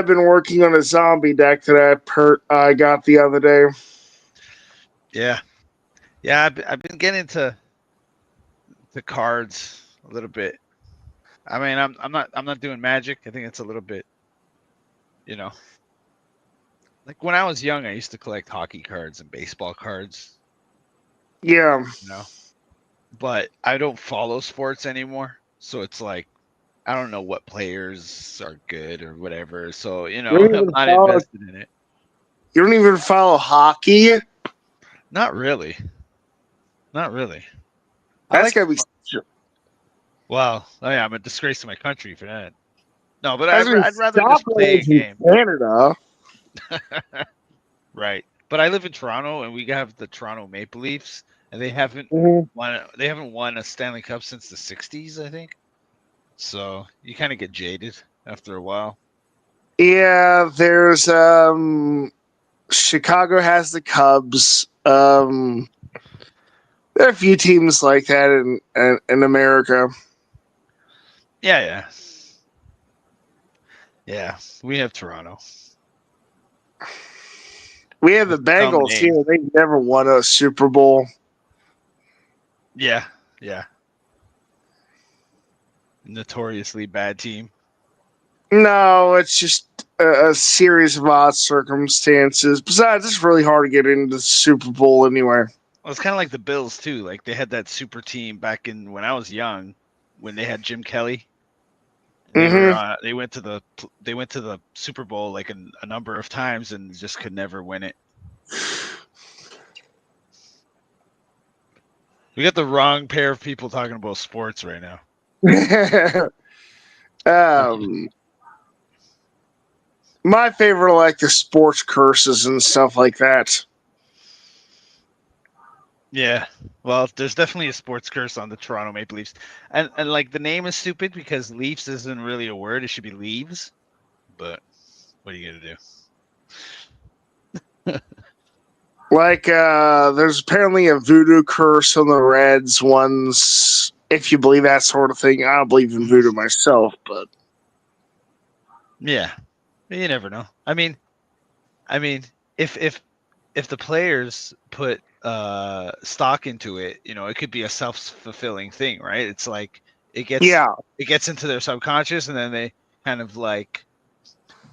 been working on a zombie deck that I got the other day. Yeah. I've been getting into cards a little bit. I mean, I'm not doing Magic. I think it's a little bit, like when I was young, I used to collect hockey cards and baseball cards. Yeah. But I don't follow sports anymore, so it's like I don't know what players are good or whatever. So I'm not invested in it. You don't even follow hockey? Not really. That's gotta be. Well, yeah, I'm a disgrace to my country for that. No, but I'd rather just play a game. Canada. Right, but I live in Toronto, and we have the Toronto Maple Leafs, and they haven't won a Stanley Cup since the '60s, I think. So you kind of get jaded after a while. Yeah, there's Chicago has the Cubs. There are a few teams like that in America. Yeah. We have Toronto. We have the Dumb Bengals name. here. They've never won a Super Bowl. Yeah. Notoriously bad team. No, it's just a series of odd circumstances. Besides, it's really hard to get into the Super Bowl anyway. Well, it's kind of like the Bills too. Like they had that super team back in when I was young, when they had Jim Kelly. They were they went to the Super Bowl like a number of times and just could never win it. We got the wrong pair of people talking about sports right now. My favorite are like the sports curses and stuff like that. Yeah. Well, there's definitely a sports curse on the Toronto Maple Leafs. And like the name is stupid because Leafs isn't really a word. It should be Leaves. But what are you going to do? Like, there's apparently a voodoo curse on the Reds ones, if you believe that sort of thing. I don't believe in voodoo myself, but Yeah. You never know. I mean, if the players put stock into it, it could be a self-fulfilling thing, right? It's like it gets into their subconscious, and then they kind of like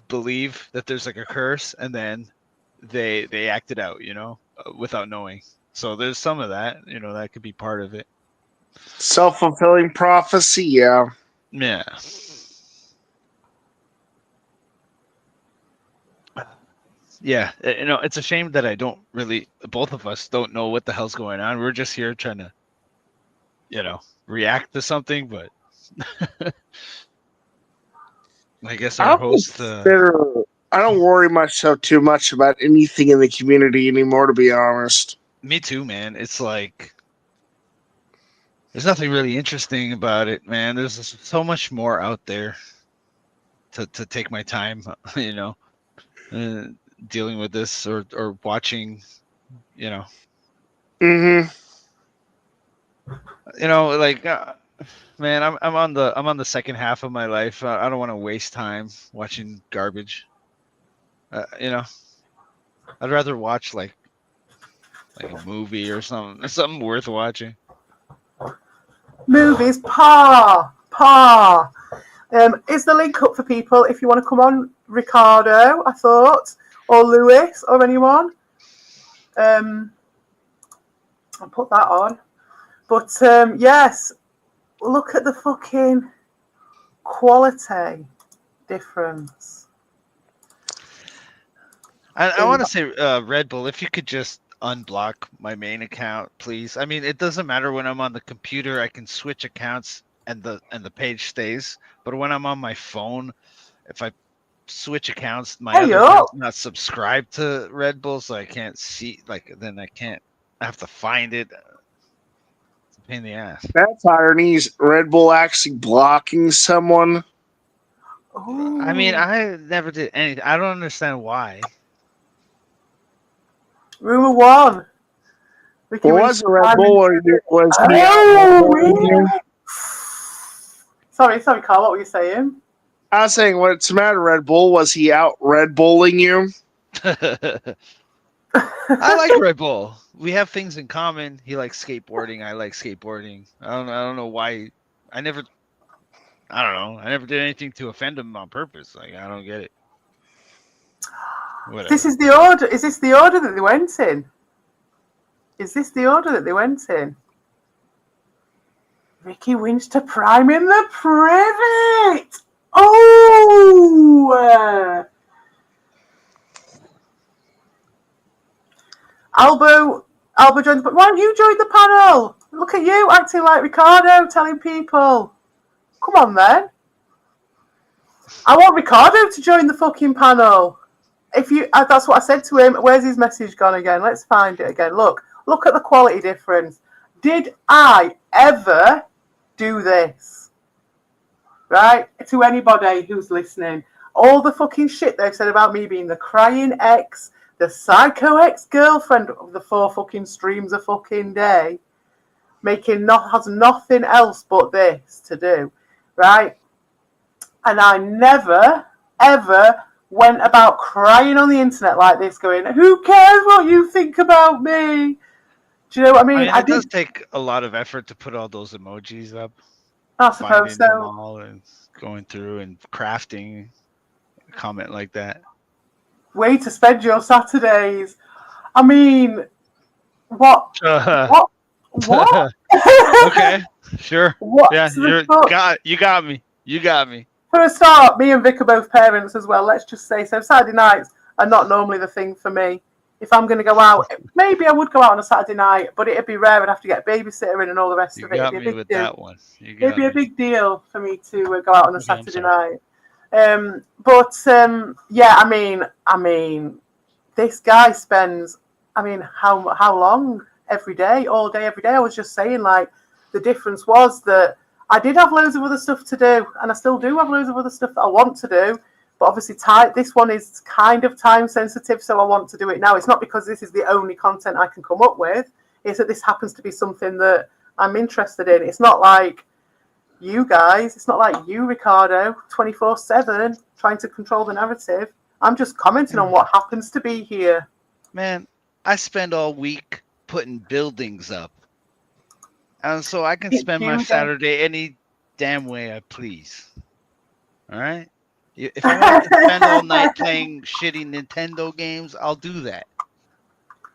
believe that there's like a curse, and then they act it out, without knowing. So there's some of that, that could be part of it. Self-fulfilling prophecy, yeah. Yeah. Yeah, it's a shame that both of us don't know what the hell's going on. We're just here trying to, react to something, but I guess our host. I don't worry myself too much about anything in the community anymore, to be honest. Me too, man. It's like there's nothing really interesting about it, man. There's so much more out there to take my time, dealing with this or watching, like man, I'm on the second half of my life. I don't want to waste time watching garbage. I'd rather watch like a movie or something worth watching. Movies, is the link up for people if you want to come on? Ricardo, I thought, or Lewis, or anyone. I'll put that on. But yes, look at the fucking quality difference. I want to say, Red Bull, if you could just unblock my main account, please. I mean, it doesn't matter when I'm on the computer. I can switch accounts and the page stays. But when I'm on my phone, if I switch accounts, my other account's not subscribed to Red Bull, so I can't see. Then I have to find it. It's a pain in the ass. That's ironies. Red Bull actually blocking someone. Ooh. I mean, I never did anything. I don't understand why. Rumor one. Was a Red Bull or was Sorry, Carl. What were you saying? I was saying, what's the matter, Red Bull? Was he out Red Bulling you? I like Red Bull. We have things in common. He likes skateboarding. I like skateboarding. I don't know why. I never did anything to offend him on purpose. Like, I don't get it. Whatever. This is the order. Is this the order that they went in? Ricky Winchester Prime in the Privet. Oh! Albo joins, but why don't you join the panel? Look at you acting like Ricardo, telling people. Come on, then. I want Ricardo to join the fucking panel. That's what I said to him. Where's his message gone again? Let's find it again. Look at the quality difference. Did I ever do this? Right? To anybody who's listening. All the fucking shit they've said about me being the crying ex, the psycho ex-girlfriend of the 4 fucking streams a fucking day, has nothing else but this to do. Right? And I never, ever went about crying on the internet like this, going, "Who cares what you think about me?" Do you know what I mean? it does take a lot of effort to put all those emojis up. I suppose Finding them so. all and going through and crafting a comment like that. Way to spend your Saturdays. I mean, what? What? Okay, sure. What? Yeah, you got me. You got me. For a start, me and Vic are both parents as well. Let's just say so. Saturday nights are not normally the thing for me. If I'm going to go out, maybe I would go out on a Saturday night, but it'd be rare. I'd have to get a babysitter in and all the rest of it. You got me with that one. It'd be a big deal for me to go out on a Saturday night. Yeah, I mean, this guy spends. I mean, how long? Every day, all day, every day. I was just saying, like, the difference was that I did have loads of other stuff to do, and I still do have loads of other stuff that I want to do. But obviously, this one is kind of time sensitive, so I want to do it now. It's not because this is the only content I can come up with. It's that this happens to be something that I'm interested in. It's not like you guys. It's not like you, Ricardo, 24/7 trying to control the narrative. I'm just commenting on what happens to be here. Man, I spend all week putting buildings up, and so I can spend my Saturday any damn way I please. All right. If I want to spend all night playing shitty Nintendo games, I'll do that.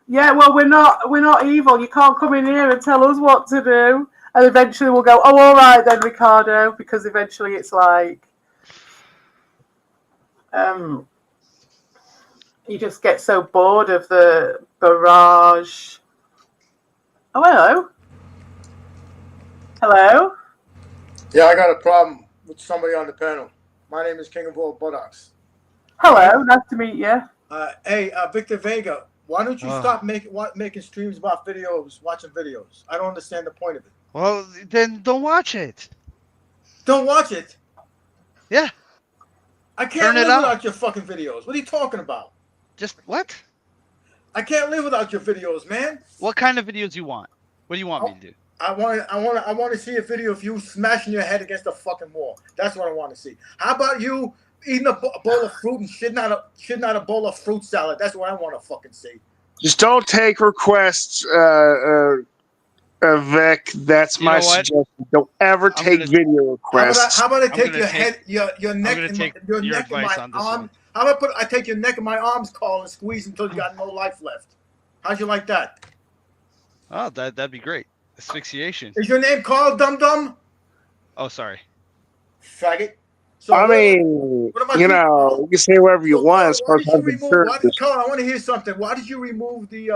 Yeah, well, we're not evil. You can't come in here and tell us what to do, and eventually we'll go, "Oh, all right then, Ricardo," because eventually it's like, you just get so bored of the barrage. Oh, hello. Hello. Yeah, I got a problem with somebody on the panel. My name is King of All Buttocks. Hello, nice to meet you. Hey, Victor Vega, why don't you stop making streams about videos, watching videos? I don't understand the point of it. Well, then don't watch it. Don't watch it? Yeah. I can't live without your fucking videos. What are you talking about? Just what? I can't live without your videos, man. What kind of videos you want? What do you want me to do? I want to see a video of you smashing your head against the fucking wall. That's what I want to see. How about you eating a bowl of fruit and shitting out a bowl of fruit salad? That's what I want to fucking see. Just don't take requests, Vic. That's my suggestion. Don't ever take video requests. How about I take your head, your neck, and my arm? How about I take your neck and my arms, Carl, and squeeze until you got no life left? How'd you like that? Oh, that'd be great. Asphyxiation. Is your name Carl Dum Dum? Oh, sorry. Faggot. So I mean, you can say whatever you want as far as I'm concerned. Carl, I want to hear something. Why did you remove the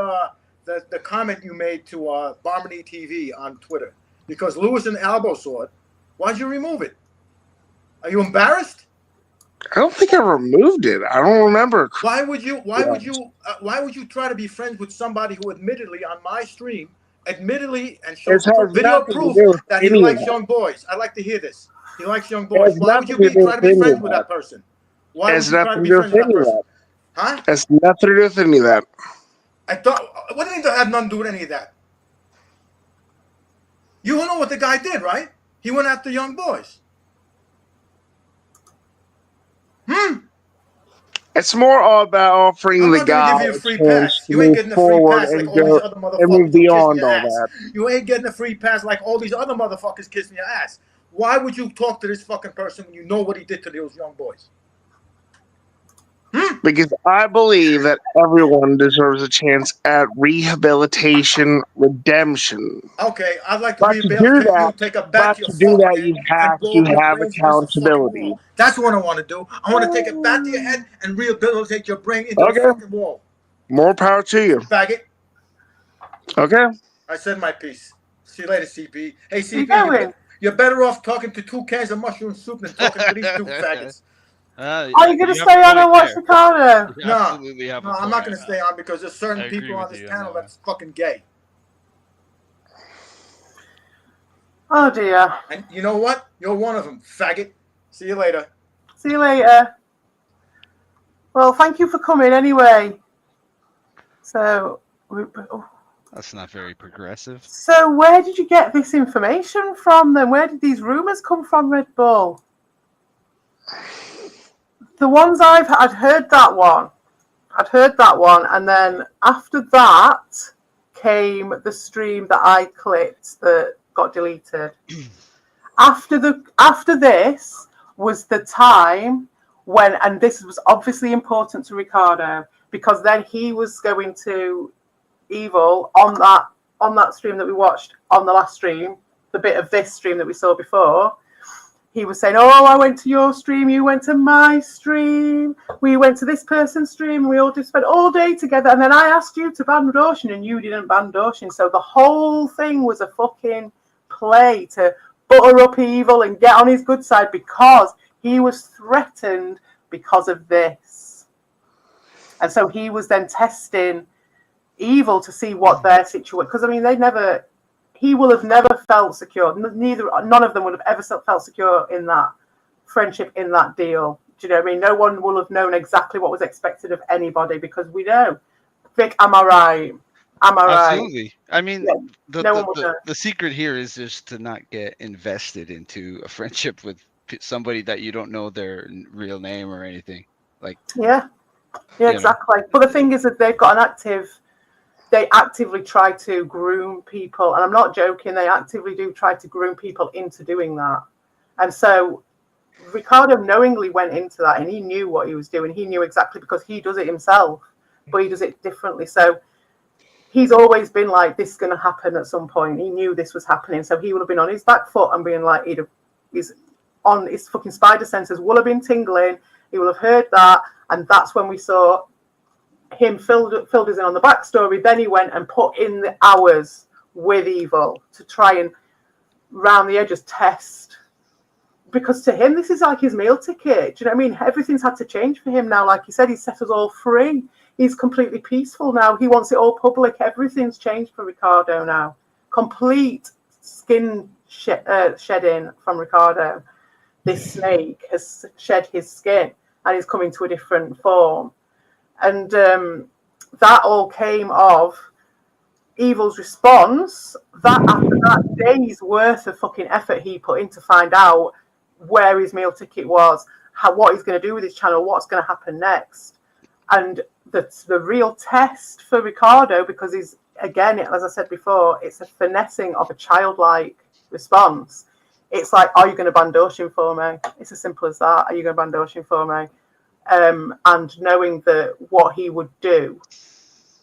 comment you made to Barmany TV on Twitter? Because Lewis and Albo saw it. Why did you remove it? Are you embarrassed? I don't think I removed it. I don't remember. Why would you try to be friends with somebody who admittedly on my stream and shows video proof that he likes young boys? I'd like to hear this. He likes young boys. Why would you try to be friends with that person? Why would you try to be friends with that person? Huh? Has nothing to do with any of that. I thought. What do you mean to have nothing to do with any of that? You know what the guy did, right? He went after young boys. It's more all about offering the guy a free pass. You ain't getting a free pass like all these other motherfuckers beyond all ass. that. You ain't getting a free pass like all these other motherfuckers kissing your ass. Why would you talk to this fucking person when you know what he did to those young boys? Because I believe that everyone deserves a chance at rehabilitation, redemption. Okay, I'd like to But to do that, you have to have accountability. That's what I want to do. I want to take it back to your head and rehabilitate your brain into the fucking wall. More power to you. Faggot. Okay. I said my piece. See you later, CP. Hey, CP, you're better off talking to 2 cans of mushroom soup than talking to these 2 faggots. Are you going to stay on and watch Ricardo? No, I'm not going to stay on because there's certain people on this panel that's fucking gay. Oh, dear. And you know what? You're one of them, faggot. See you later. See you later. Well, thank you for coming anyway. So, that's not very progressive. So, where did you get this information from then? Where did these rumors come from, Red Bull? The ones I'd heard that one. And then after that came the stream that I clipped that got deleted. After this was the time when, and this was obviously important to Ricardo, because then he was going to Evil on that stream that we watched on the last stream, the bit of this stream that we saw before. He was saying, oh, I went to your stream, you went to my stream, we went to this person's stream, we all just spent all day together, and then I asked you to ban Doshin and you didn't ban Doshin. So the whole thing was a fucking play to butter up Evil and get on his good side because he was threatened because of this. And so he was then testing Evil to see what their situation, because I mean he will have never felt secure. None of them would have ever felt secure in that friendship, in that deal. Do you know what I mean? No one will have known exactly what was expected of anybody because we know. Vic, am I right? Absolutely. I mean, yeah, the secret here is just to not get invested into a friendship with somebody that you don't know their real name or anything. Like, yeah, exactly. But the thing is that they've got they actively try to groom people, and I'm not joking, they actively do try to groom people into doing that. And so Ricardo knowingly went into that, and he knew what he was doing. He knew exactly, because he does it himself, but he does it differently. So he's always been like, this is going to happen at some point. He knew this was happening, so he would have been on his back foot and being like, he's on his fucking spider senses, will have been tingling. He will have heard that, and that's when we saw him filled us in on the backstory. Then he went and put in the hours with Evil to try and round the edges test, because to him this is like his meal ticket. Do you know what I mean? Everything's had to change for him now. Like he said, he's set us all free. He's completely peaceful now. He wants it all public. Everything's changed for Ricardo now. Complete skin shedding from Ricardo. This snake has shed his skin and is coming to a different form. And that all came of Evil's response. That after that day's worth of fucking effort he put in to find out where his meal ticket was, what he's going to do with his channel, what's going to happen next. And the real test for Ricardo, because he's, again, as I said before, it's a finessing of a childlike response. It's like, are you going to ban Doshin for me? It's as simple as that. Are you going to ban Doshin for me? And knowing that what he would do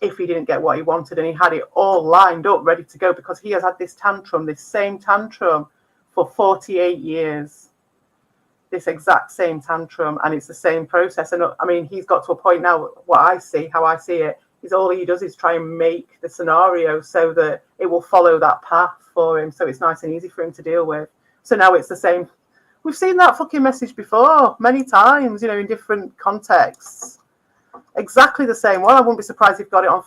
if he didn't get what he wanted, and he had it all lined up, ready to go, because he has had this same tantrum for 48 years. This exact same tantrum, and it's the same process. And I mean, he's got to a point now, how I see it, is all he does is try and make the scenario so that it will follow that path for him, so it's nice and easy for him to deal with. So now it's the same. We've seen that fucking message before many times, in different contexts. Exactly the same one. I wouldn't be surprised if he got it on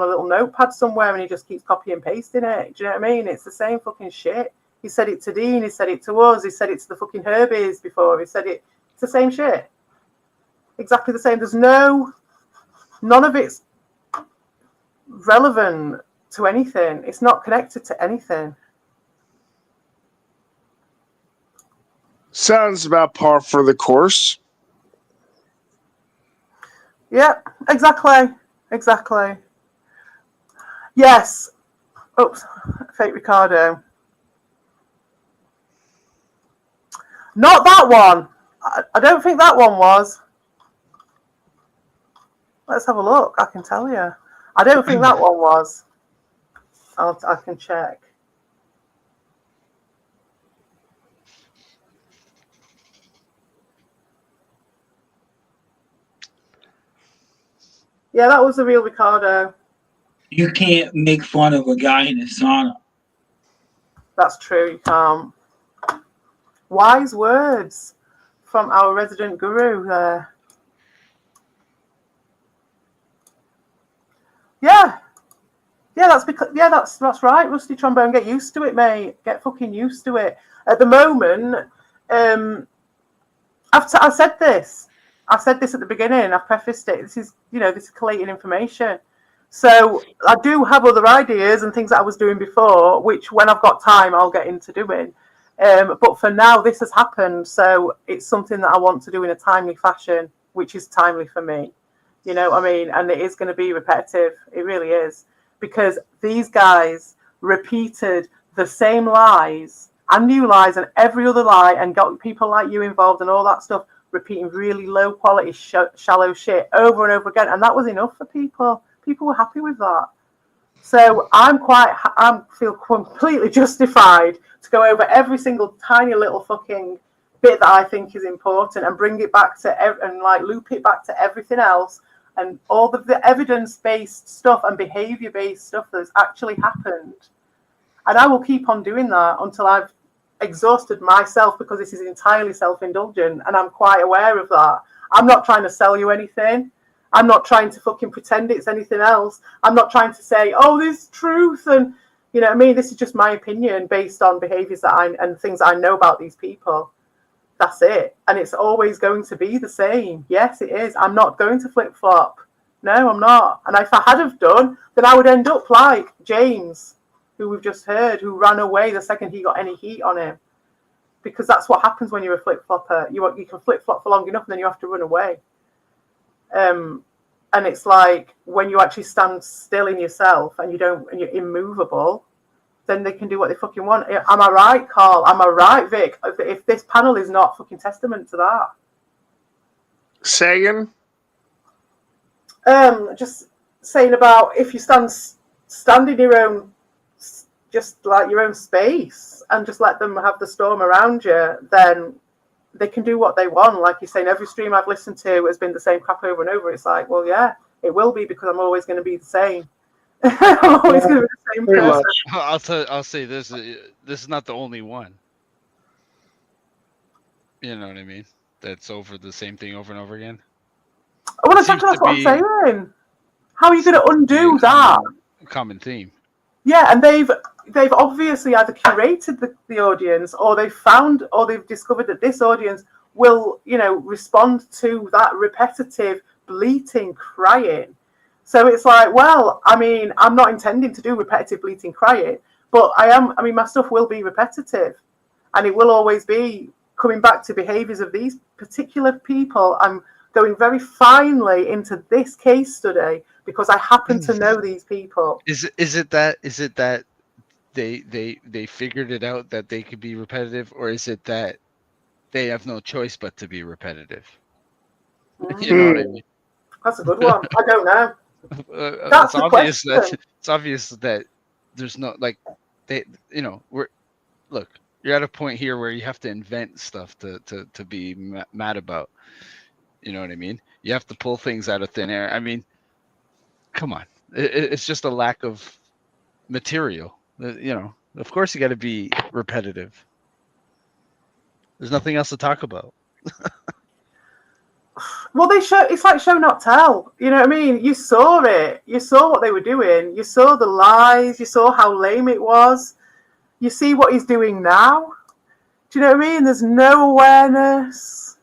a little notepad somewhere and he just keeps copying and pasting it. Do you know what I mean? It's the same fucking shit. He said it to Dean, he said it to us, he said it to the fucking Herbies before, it's the same shit. Exactly the same. None of it's relevant to anything. It's not connected to anything. Sounds about par for the course. Yeah, exactly. Yes. Oops, fake Ricardo. Not that one. I don't think that one was. Let's have a look. I can tell you. I don't think that one was. I can check. Yeah, that was the real Ricardo. You can't make fun of a guy in a sauna. That's true, you can't. Wise words from our resident guru there. Yeah, that's because that's right, Rusty Trombone. Get used to it, mate. Get fucking used to it. At the moment, I said this at the beginning. I prefaced it. This is collating information. So I do have other ideas and things that I was doing before, which when I've got time, I'll get into doing. But for now, this has happened, so it's something that I want to do in a timely fashion, which is timely for me. You know what I mean? And it is going to be repetitive. It really is. Because these guys repeated the same lies and new lies and every other lie and got people like you involved and all that stuff, repeating really low quality, shallow shit over and over again. And that was enough for people. People were happy with that. So I feel completely justified to go over every single tiny little fucking bit that I think is important and bring it back to and like loop it back to everything else and all the evidence-based stuff and behavior-based stuff that's actually happened. And I will keep on doing that until I've exhausted myself, because this is entirely self-indulgent and I'm quite aware of that. I'm not trying to sell you anything. I'm not trying to fucking pretend it's anything else. I'm not trying to say, oh, there's truth, and you know what I mean? This is just my opinion based on behaviours that and things I know about these people. That's it. And it's always going to be the same. Yes, it is. I'm not going to flip-flop. No, I'm not. And if I had have done, then I would end up like James, who we've just heard, who ran away the second he got any heat on him. Because that's what happens when you're a flip-flopper. You can flip-flop for long enough and then you have to run away. And it's like when you actually stand still in yourself and you're immovable, then they can do what they fucking want. Am I right, Carl? Am I right, Vic? If this panel is not fucking testament to that. Sagan? Just saying about if you stand in your own, just like your own space and just let them have the storm around you, then they can do what they want. Like you're saying, every stream I've listened to has been the same crap over and over. It's like, well, yeah, it will be, because I'm always going to be the same. I'm always going to be the same person. I'll say this. This is not the only one. You know what I mean? That's over the same thing over and over again. Well, exactly, that's what I'm saying. How are you going to undo that? Common theme. Yeah, and they've obviously either curated the audience, or they've discovered that this audience will, respond to that repetitive bleating, crying. So it's like, well, I mean, I'm not intending to do repetitive bleating, crying, but my stuff will be repetitive, and it will always be coming back to behaviours of these particular people. I'm going very finely into this case study because I happen to know these people. Is it that they figured it out that they could be repetitive, or is it that they have no choice but to be repetitive? You know what I mean? That's a good one. I don't know. It's obvious that there's no you're at a point here where you have to invent stuff to be mad about. You know what I mean? You have to pull things out of thin air. I mean, come on. It's just a lack of material. Of course you got to be repetitive. There's nothing else to talk about. Well, it's like show not tell. You know what I mean? You saw it. You saw what they were doing. You saw the lies. You saw how lame it was. You see what he's doing now. Do you know what I mean? There's no awareness.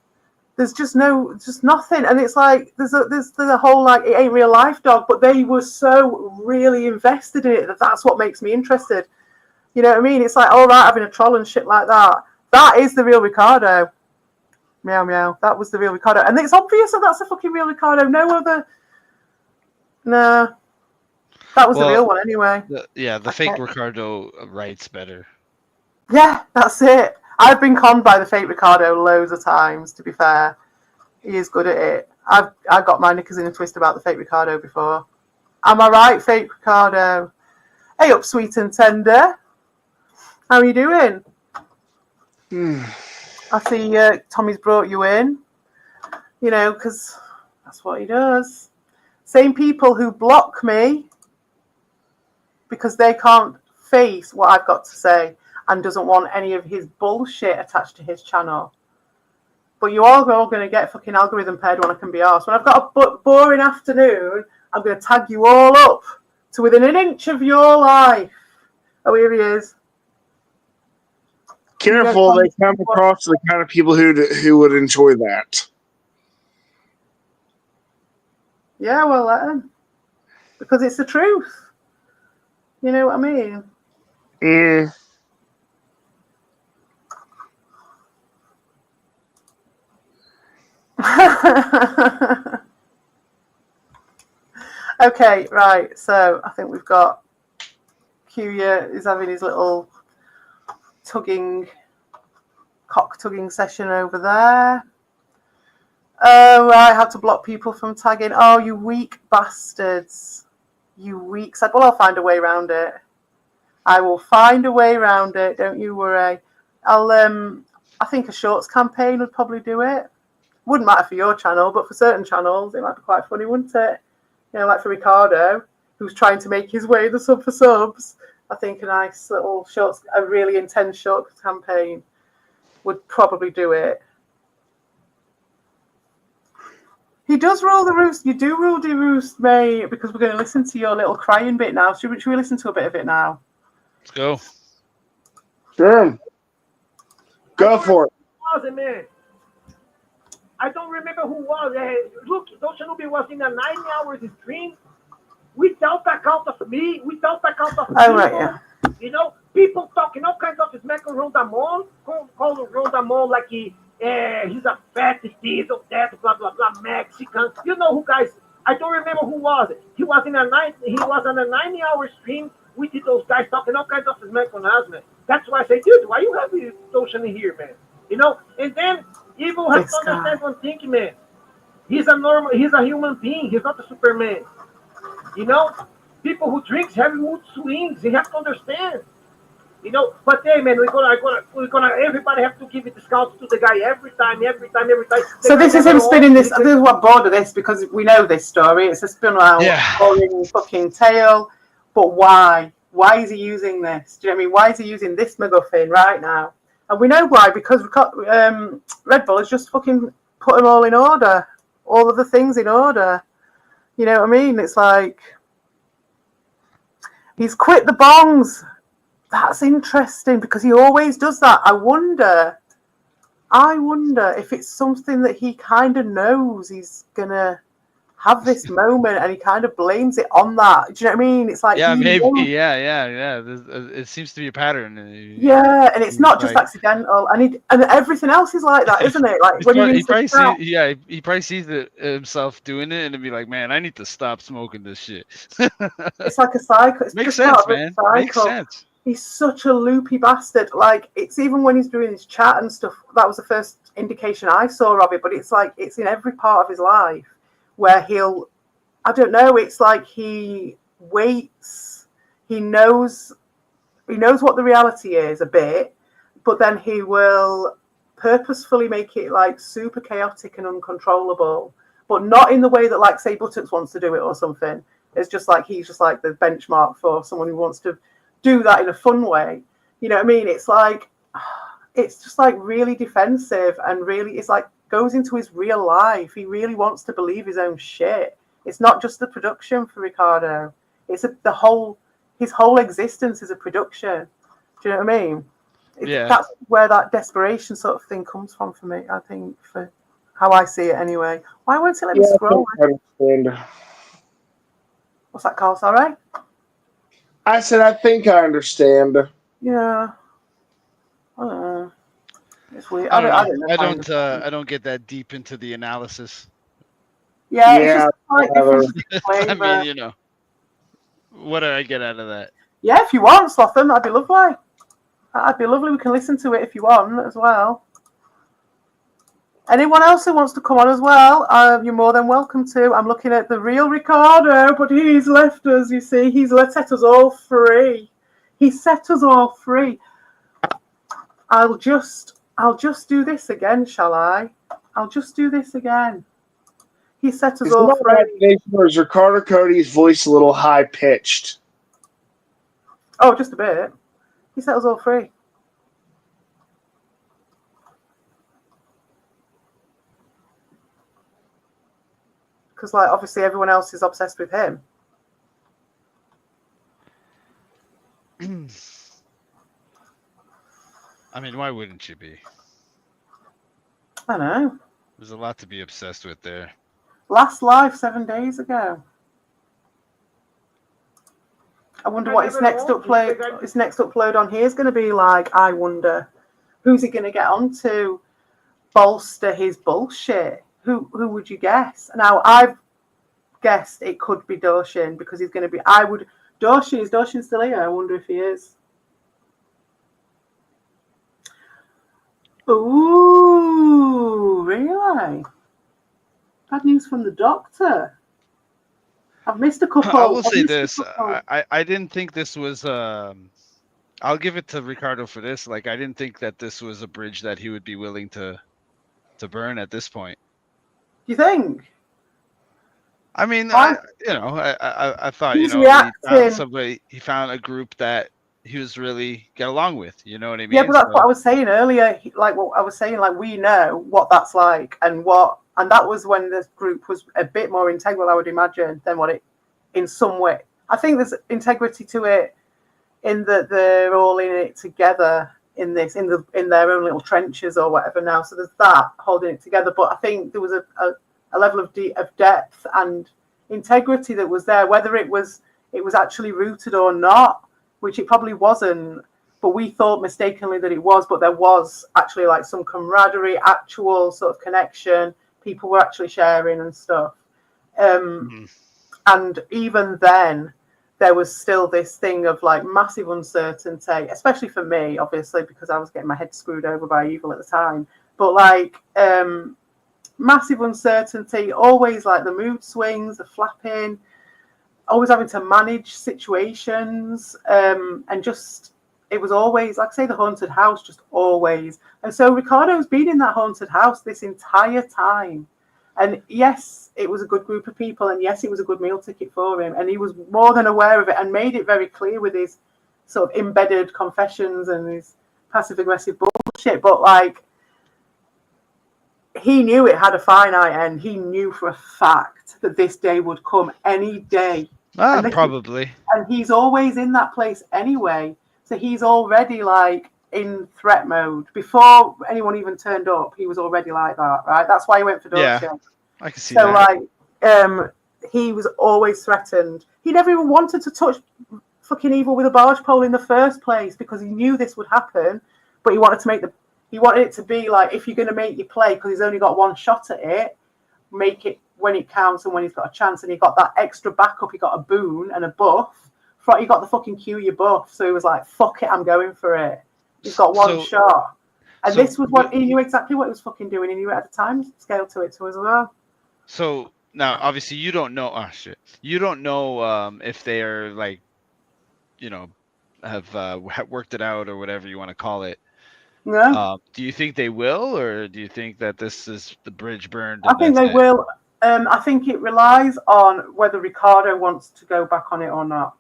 There's just nothing. And it's like there's a whole like it ain't real life dog, but they were so really invested in it that's what makes me interested. You know what I mean? It's like, all right, having a troll and shit like that. That is the real Ricardo. Meow meow. That was the real Ricardo, and it's obvious that that's a fucking real Ricardo. No other. No, that was the real one anyway. The fake Ricardo writes better. Yeah, that's it. I've been conned by the fake Ricardo loads of times. To be fair, he is good at it. I've got my knickers in a twist about the fake Ricardo before. Am I right, fake Ricardo? Hey up, sweet and tender. How are you doing? I see Tommy's brought you in, because that's what he does. Same people who block me because they can't face what I've got to say and doesn't want any of his bullshit attached to his channel. But you are all going to get fucking algorithm paired when I can be arsed. When I've got a boring afternoon, I'm going to tag you all up to within an inch of your life. Oh, here he is. Careful, they come across the kind of people who would enjoy that. Yeah, well, let them. Because it's the truth. You know what I mean? Okay, right. So I think we've got Qya is having his little cock tugging session over there. Oh, I had to block people from tagging. Oh, you weak bastards. You weak. Well, I'll find a way around it. I will find a way around it. Don't you worry. I think a shorts campaign would probably do it. Wouldn't matter for your channel, but for certain channels, it might be quite funny, wouldn't it? You know, like for Ricardo, who's trying to make his way the sub for subs. I think a nice little shorts, a really intense shorts campaign would probably do it. He does rule the roost. You do rule the roost, mate, because we're going to listen to your little crying bit now. Should we listen to a bit of it now? Let's go. Sure. Go for it. Was it, man? I don't remember who was. Look, Doshanubi was in a 9-hour stream without account of me, without account of people. Right, yeah. You know, people talking all kinds of smack on Rondamon, calling Rondamon like he's a fat diesel, that, blah, blah, blah, Mexican. You know who, guys? I don't remember who was it. He was on a 9-hour stream with those guys talking all kinds of smack on us, man. That's why I say, dude, why you have Doshan in here, man? You know, and then Evil has to understand one thing, man. He's a human being. He's not a Superman. You know, people who drink have mood swings. You have to understand. You know, but hey, man, we're gonna everybody have to give a discount to the guy every time. So this is him spinning this. This is what bored of this because we know this story. It's a spin around boring fucking tale. But why? Why is he using this? Do you know what I mean? Why is he using this MacGuffin right now? And we know why, because Red Bull has just fucking put them all in order. All of the things in order. You know what I mean? It's like, he's quit the bongs. That's interesting, because he always does that. I wonder if it's something that he kind of knows he's going to have this moment, and he kind of blames it on that. Do you know what I mean? It's like, yeah, maybe, yeah. It seems to be a pattern. Yeah, and it's not just accidental, and everything else is like that, isn't it? Like when he probably sees it himself doing it, and it'd be like, man, I need to stop smoking this shit. It's like a cycle. It's makes sense, man. Makes sense. He's such a loopy bastard. Like, it's even when he's doing his chat and stuff. That was the first indication I saw of it. But it's like it's in every part of his life. Where I don't know, it's like he waits, he knows what the reality is a bit, but then he will purposefully make it like super chaotic and uncontrollable, but not in the way that, like, say, Buttocks wants to do it or something. It's just like, he's just like the benchmark for someone who wants to do that in a fun way. You know what I mean? It's like, it's just like really defensive, and really, it's like, goes into his real life. He really wants to believe his own shit. It's not just the production for Ricardo. It's his whole existence is a production. Do you know what I mean? That's where that desperation sort of thing comes from for me, I think, for how I see it anyway. Why won't it let me scroll? What's that, Carl? Sorry? I said, I think I understand. Yeah. I don't know. It's weird. I don't get that deep into the analysis. Yeah. It's just like I mean, you know, what do I get out of that? Yeah, if you want, Slotham, that'd be lovely. That'd be lovely. We can listen to it if you want as well. Anyone else who wants to come on as well, you're more than welcome to. I'm looking at the real Ricardo, but he's left us, you see. He's set us all free. He set us all free. I'll just do this again, shall I? I'll just do this again. He set us all free. Is Ricardo Cody's voice a little high pitched? Oh, just a bit. He set us all free. Because, like, obviously everyone else is obsessed with him. I mean, why wouldn't you be? I know. There's a lot to be obsessed with there. Last live 7 days ago. I wonder what his next upload on here is going to be like. I wonder who's he going to get on to bolster his bullshit. who would you guess? Now I've guessed it could be Doshin because he's going to be. Is Doshin still here? I wonder if he is. Ooh, really? Bad news from the doctor. I've missed a couple. I will say this. I didn't think this was. I'll give it to Ricardo for this. Like, I didn't think that this was a bridge that he would be willing to burn at this point. You think? I mean, I thought, He's he found somebody. He found a group that he was really get along with. You know what I mean? Yeah, but that's what I was saying earlier. We know what that's like, and that was when the group was a bit more integral, I would imagine, than what it in some way. I think there's integrity to it in that they're all in it together in their own little trenches or whatever now. So there's that holding it together. But I think there was a level of depth and integrity that was there, whether it was actually rooted or not, which it probably wasn't. But we thought mistakenly that it was. But there was actually like some camaraderie, actual sort of connection. People were actually sharing and stuff. And even then, there was still this thing of like massive uncertainty, especially for me, obviously, because I was getting my head screwed over by evil at the time. But like massive uncertainty, always like the mood swings, the flapping, always having to manage situations. And just, it was always, like I say, the haunted house, just always. And so Ricardo's been in that haunted house this entire time. And yes, it was a good group of people, and yes, it was a good meal ticket for him, and he was more than aware of it and made it very clear with his sort of embedded confessions and his passive-aggressive bullshit. But like, he knew it had a finite end. He knew for a fact that this day would come any day. Probably. And he's always in that place anyway. So he's already like in threat mode. Before anyone even turned up, he was already like that, right? That's why he went for Doshin. Yeah, I can see that. So like, he was always threatened. He never even wanted to touch fucking evil with a barge pole in the first place because he knew this would happen. But he wanted it to be like, if you're going to make your play, because he's only got one shot at it, make it when it counts and when he's got a chance. And he got that extra backup. He got a boon and a buff. He got the fucking Q buff. So he was like, fuck it, I'm going for it. He's got one shot. And this was what he knew exactly what he was fucking doing. He knew it at the time scale to it too as well. So now, obviously, you don't know. Oh shit! You don't know if they are like, have worked it out or whatever you want to call it. No. Do you think they will, or do you think that this is the bridge burned? I think they will. I think it relies on whether Ricardo wants to go back on it or not,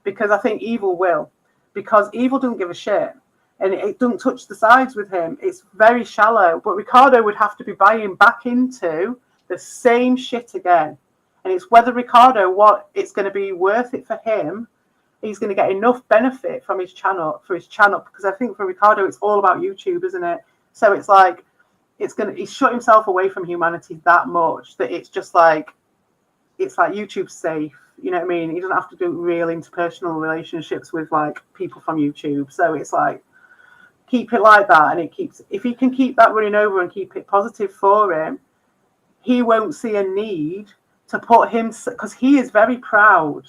because I think evil will, because evil doesn't give a shit. And it doesn't touch the sides with him. It's very shallow. But Ricardo would have to be buying back into the same shit again. And it's whether Ricardo, it's going to be worth it for him. He's going to get enough benefit from his channel, because I think for Ricardo, it's all about YouTube, isn't it? So it's like, he's shut himself away from humanity that much that it's just like, it's like YouTube's safe. You know what I mean? He doesn't have to do real interpersonal relationships with like people from YouTube. So it's like, keep it like that, and if he can keep that running over and keep it positive for him, he won't see a need to put him, because he is very proud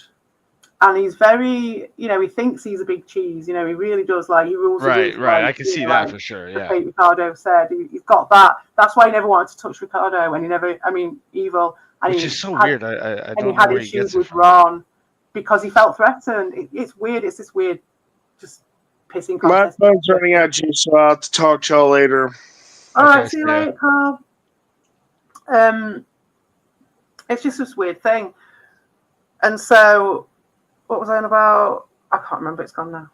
and he's very, he thinks he's a big cheese, he really does, like he rules. Right, I can see that for sure. Yeah, Ricardo said he's got that. That's why he never wanted to touch Ricardo, and evil, and which is so weird. I don't know he had where he issues gets it with from. Ron because he felt threatened. It's weird. It's this weird, just pissing My contest. phone's running out, you, so I'll have to talk to y'all later. All right, see you later, Carl. It's just this weird thing. And so, what was I on about? I can't remember. It's gone now.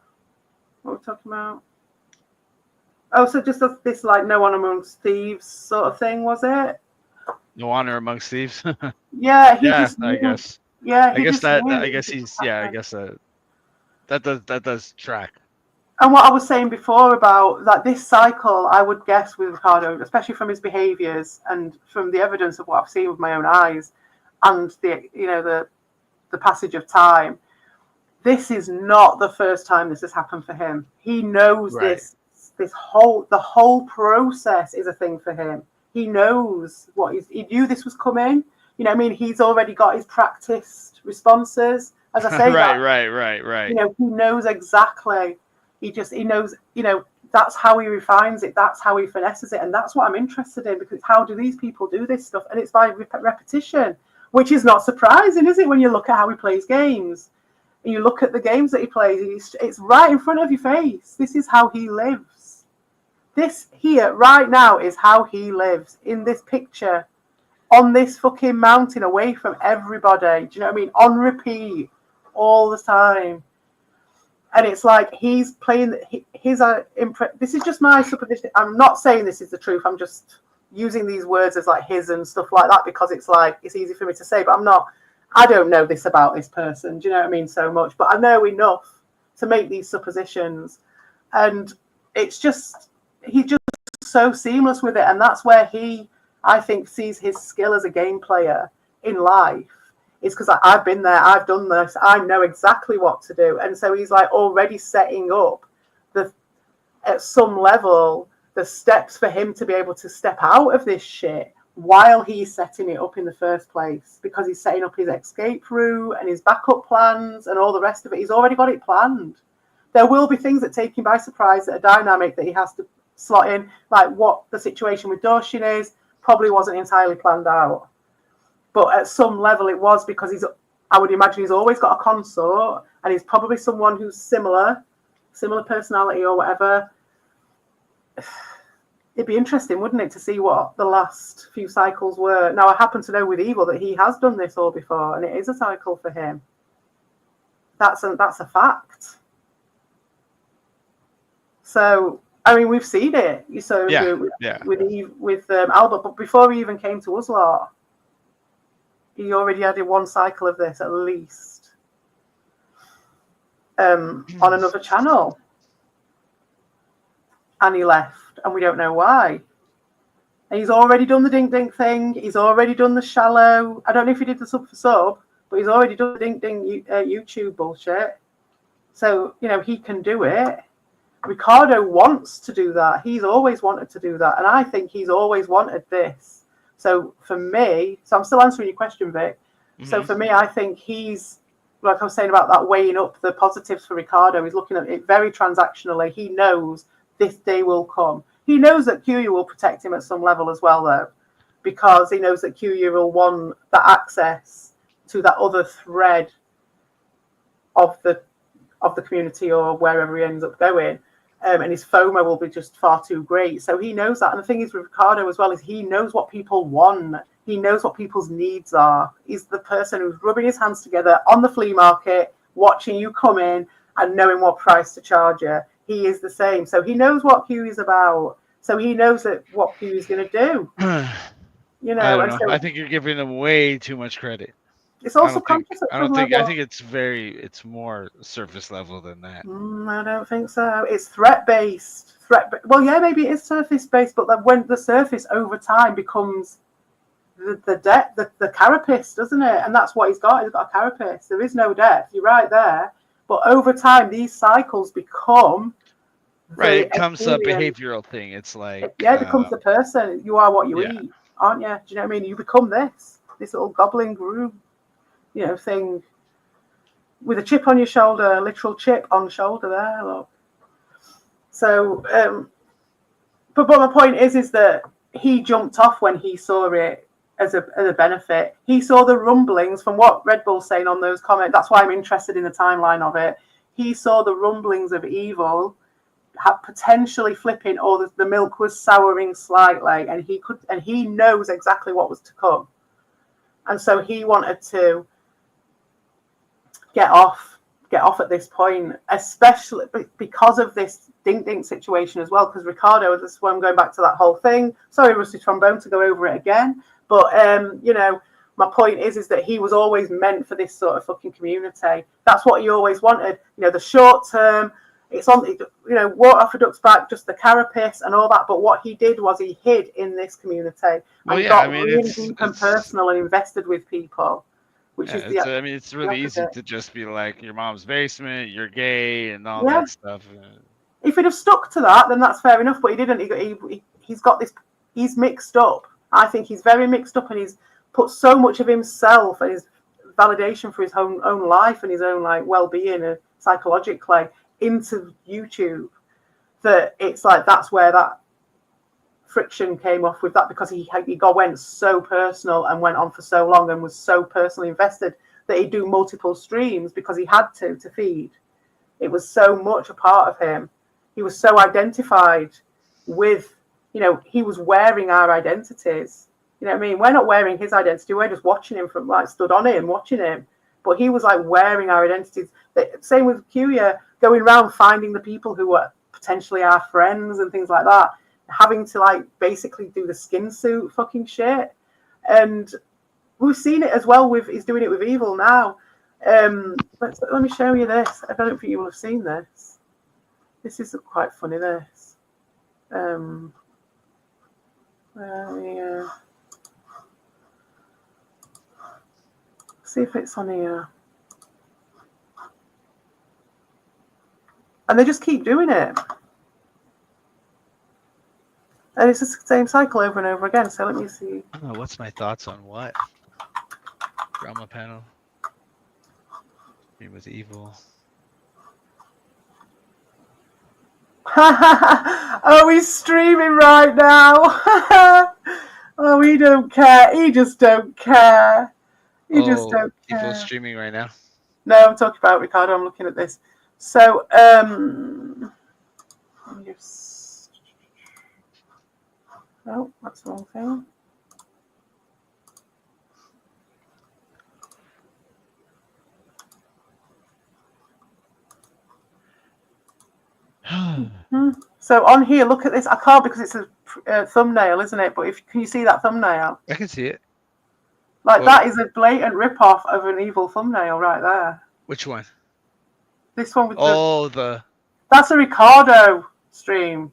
What were we talking about? Oh, so just this like no one amongst thieves sort of thing, was it? No honor amongst thieves. Yeah, I guess. Yeah, I guess that does track. And what I was saying before about like this cycle, I would guess with Ricardo, especially from his behaviours and from the evidence of what I've seen with my own eyes, and the passage of time, this is not the first time this has happened for him. He knows this. The whole process is a thing for him. he knows he knew this was coming. You know what I mean? He's already got his practiced responses. As I say, right. You know, he knows exactly. He knows, you know, that's how he refines it. That's how he finesses it. And that's what I'm interested in, because how do these people do this stuff? And it's by repetition, which is not surprising, is it? When you look at how he plays games and you look at the games that he plays, it's right in front of your face. This is how he lives. This here right now is how he lives in this picture on this fucking mountain away from everybody. Do you know what I mean? On repeat all the time. And it's like he's playing this is just my supposition. I'm not saying this is the truth. I'm just using these words as like his and stuff like that, because it's like it's easy for me to say, but I don't know this about this person. Do you know what I mean? So much, but I know enough to make these suppositions. And it's just, he's just so seamless with it. And that's where I think, sees his skill as a game player in life. It's because I've been there, I've done this, I know exactly what to do. And so he's like already setting up at some level the steps for him to be able to step out of this shit while he's setting it up in the first place, because he's setting up his escape route and his backup plans and all the rest of it. He's already got it planned. There will be things that take him by surprise, that are dynamic, that he has to slot in, like what the situation with Doshin is, probably wasn't entirely planned out. But at some level it was, because I would imagine he's always got a consort, and he's probably someone who's similar personality or whatever. It'd be interesting, wouldn't it, to see what the last few cycles were. Now, I happen to know with Evil that he has done this all before, and it is a cycle for him. That's a fact. So, I mean, we've seen it. So with Albert, but before he even came to us lot, he already had one cycle of this at least on another channel, and he left, and we don't know why. And he's already done the dink dink thing. He's already done the shallow. I don't know if he did the sub for sub, but he's already done the dink dink YouTube bullshit. So you know he can do it. Ricardo wants to do that. He's always wanted to do that, and I think he's always wanted this. So for me, I'm still answering your question, Vic. Mm-hmm. So for me, I think he's, like I was saying about that, weighing up the positives for Ricardo. He's looking at it very transactionally. He knows this day will come. He knows that Kyu will protect him at some level as well, though, because he knows that Kyu will want that access to that other thread of the community or wherever he ends up going. And his FOMO will be just far too great. So he knows that. And the thing is with Ricardo as well is he knows what people want. He knows what people's needs are. He's the person who's rubbing his hands together on the flea market, watching you come in and knowing what price to charge you. He is the same. So he knows what Q is about. So he knows that what Q is going to do. You know, I don't know. So I think you're giving him way too much credit. It's also conscious. I think it's more surface level than that. I don't think so. It's threat based. Well, yeah, maybe it is surface based, but when the surface over time becomes the carapace, doesn't it? And that's what he's got. He's got a carapace. There is no depth. You're right there. But over time, these cycles become right. It becomes a behavioral thing. It's like it becomes the person. You are what you eat, aren't you? Do you know what I mean? You become this little goblin group. You know, thing with a chip on your shoulder, a literal chip on the shoulder there. Look. So, but my point is that he jumped off when he saw it as a benefit. He saw the rumblings from what Red Bull's saying on those comments. That's why I'm interested in the timeline of it. He saw the rumblings of evil potentially flipping, or the milk was souring slightly, and he knows exactly what was to come, and so he wanted to get off at this point, especially because of this dink situation as well. Because Ricardo, this is why I'm going back to that whole thing. Sorry, Rusty Trombone, to go over it again. But you know, my point is that he was always meant for this sort of fucking community. That's what he always wanted. You know, the short term, it's on. You know, water off a duck's back, just the carapace and all that. But what he did was he hid in this community and got really deep and personal and invested with people. It's really easy to just be like your mom's basement, you're gay, and all that stuff. If he'd have stuck to that, then that's fair enough. But he didn't. He's got this he's mixed up. I think he's very mixed up, and he's put so much of himself and his validation for his own life and his own like well-being psychologically into YouTube that it's like that's where that friction came off with that, because he went so personal and went on for so long and was so personally invested that he'd do multiple streams because he had to feed. It was so much a part of him. He was so identified with, he was wearing our identities. You know what I mean? We're not wearing his identity. We're just watching him from like stood on him, watching him. But he was like wearing our identities. Same with Kuya, going around finding the people who were potentially our friends and things like that, having to like basically do the skin suit fucking shit. And we've seen it as well he's doing it with Evil now. Let me show you this. I don't think you will have seen this. This is quite funny, this. See if it's on here. And they just keep doing it. And it's the same cycle over and over again. So let me see. I don't know, what's my thoughts on what? Drama panel. Stream with Evil. Oh, he's streaming right now. Oh, he don't care. He just don't care. He just don't care. Evil's streaming right now? No, I'm talking about Ricardo. I'm looking at this. So, oh, that's the wrong thing. So on here, look at this. I can't because it's a thumbnail, isn't it? But can you see that thumbnail? I can see it. Like that is a blatant rip-off of an Evil thumbnail right there. Which one? This one with that's a Ricardo stream.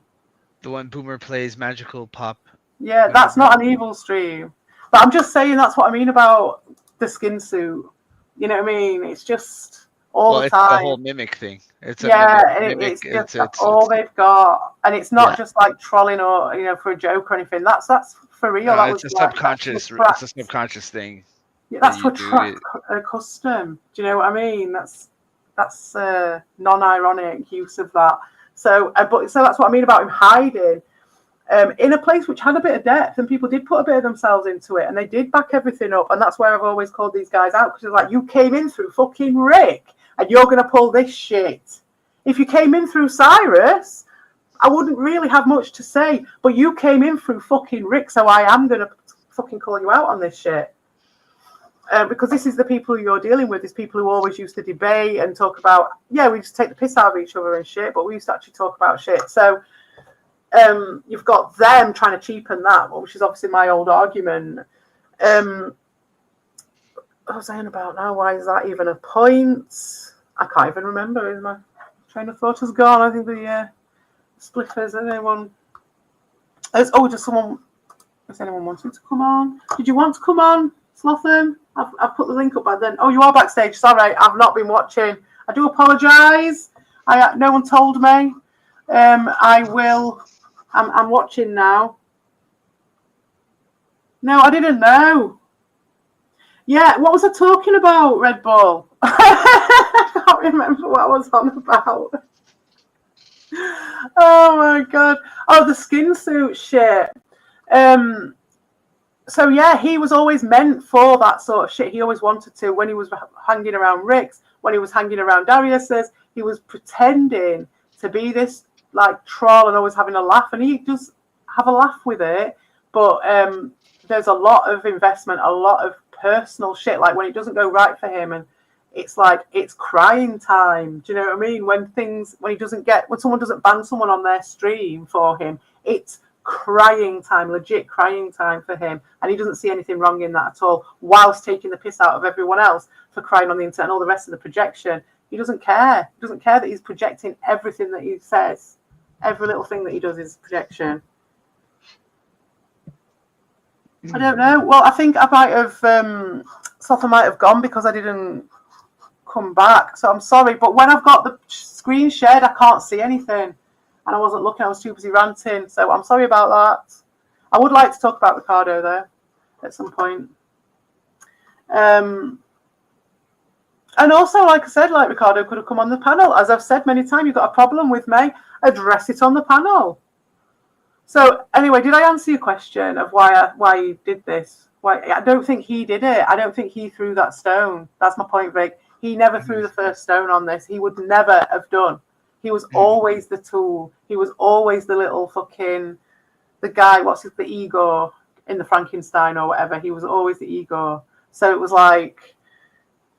The one Boomer plays Magical Pop. Yeah, that's not an Evil stream. But I'm just saying that's what I mean about the skin suit. You know what I mean? It's just all the time. It's the whole mimic thing. It's it's just all they've got, and it's not just like trolling or for a joke or anything. That's for real. No, it's a subconscious. It's a subconscious thing. Yeah, that's for custom. Do you know what I mean? That's non-ironic use of that. So that's what I mean about him hiding in a place which had a bit of depth, and people did put a bit of themselves into it, and they did back everything up, and that's where I've always called these guys out, because it's like, you came in through fucking Rick, and you're gonna pull this shit. If you came in through Cyrus, I wouldn't really have much to say, but you came in through fucking Rick, so I am gonna fucking call you out on this shit. Because this is the people you're dealing with, these people who always used to debate and talk about, we just take the piss out of each other and shit, but we used to actually talk about shit. So you've got them trying to cheapen that, which is obviously my old argument. What was I on about now? Why is that even a point? I can't even remember. My train of thought has gone. I think the spliffers, anyone... Does anyone wanting to come on? Did you want to come on, Slotham? I've put the link up by then. Oh, you are backstage. Sorry, I've not been watching. I do apologise. No one told me. I will. I'm watching now. No, I didn't know. Yeah, what was I talking about, Red Bull? I can't remember what I was on about. Oh my god. Oh, the skin suit shit. So yeah, he was always meant for that sort of shit. He always wanted to. When he was hanging around Rick's, when he was hanging around Darius's, he was pretending to be this like troll and always having a laugh, and he does have a laugh with it. But there's a lot of investment, a lot of personal shit. Like when it doesn't go right for him, and it's like it's crying time. Do you know what I mean? When someone doesn't ban someone on their stream for him, it's crying time, legit crying time for him, and he doesn't see anything wrong in that at all, whilst taking the piss out of everyone else for crying on the internet and all the rest of the projection. He doesn't care. He doesn't care that he's projecting everything that he says. Every little thing that he does is projection. I don't know. Well, I think I might have Sofa might have gone because I didn't come back, so I'm sorry, but when I've got the screen shared, I can't see anything. And I wasn't looking, I was too busy ranting, so I'm sorry about that. I would like to talk about Ricardo though at some point. And also, like I said, like Ricardo could have come on the panel. As I've said many times, you've got a problem with May, address it on the panel. So anyway, did I answer your question of why you did this? Why I don't think he did it. I don't think he threw that stone. That's my point, Vic. He never threw the first stone on this. He would never have done. He was always the tool. He was always the little fucking the guy. What's his the Igor in the Frankenstein or whatever? He was always the Igor. So it was like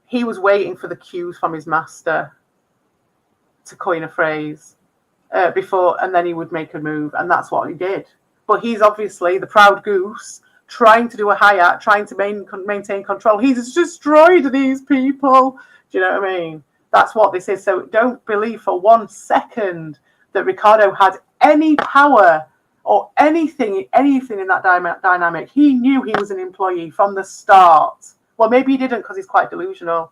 he was waiting for the cues from his master to coin a phrase before, and then he would make a move, and that's what he did. But he's obviously the proud goose, trying to do a hi-hat, trying to maintain control. He's destroyed these people. Do you know what I mean? That's what this is. So don't believe for 1 second that Ricardo had any power or anything in that dynamic. He knew he was an employee from the start. Well, maybe he didn't because he's quite delusional.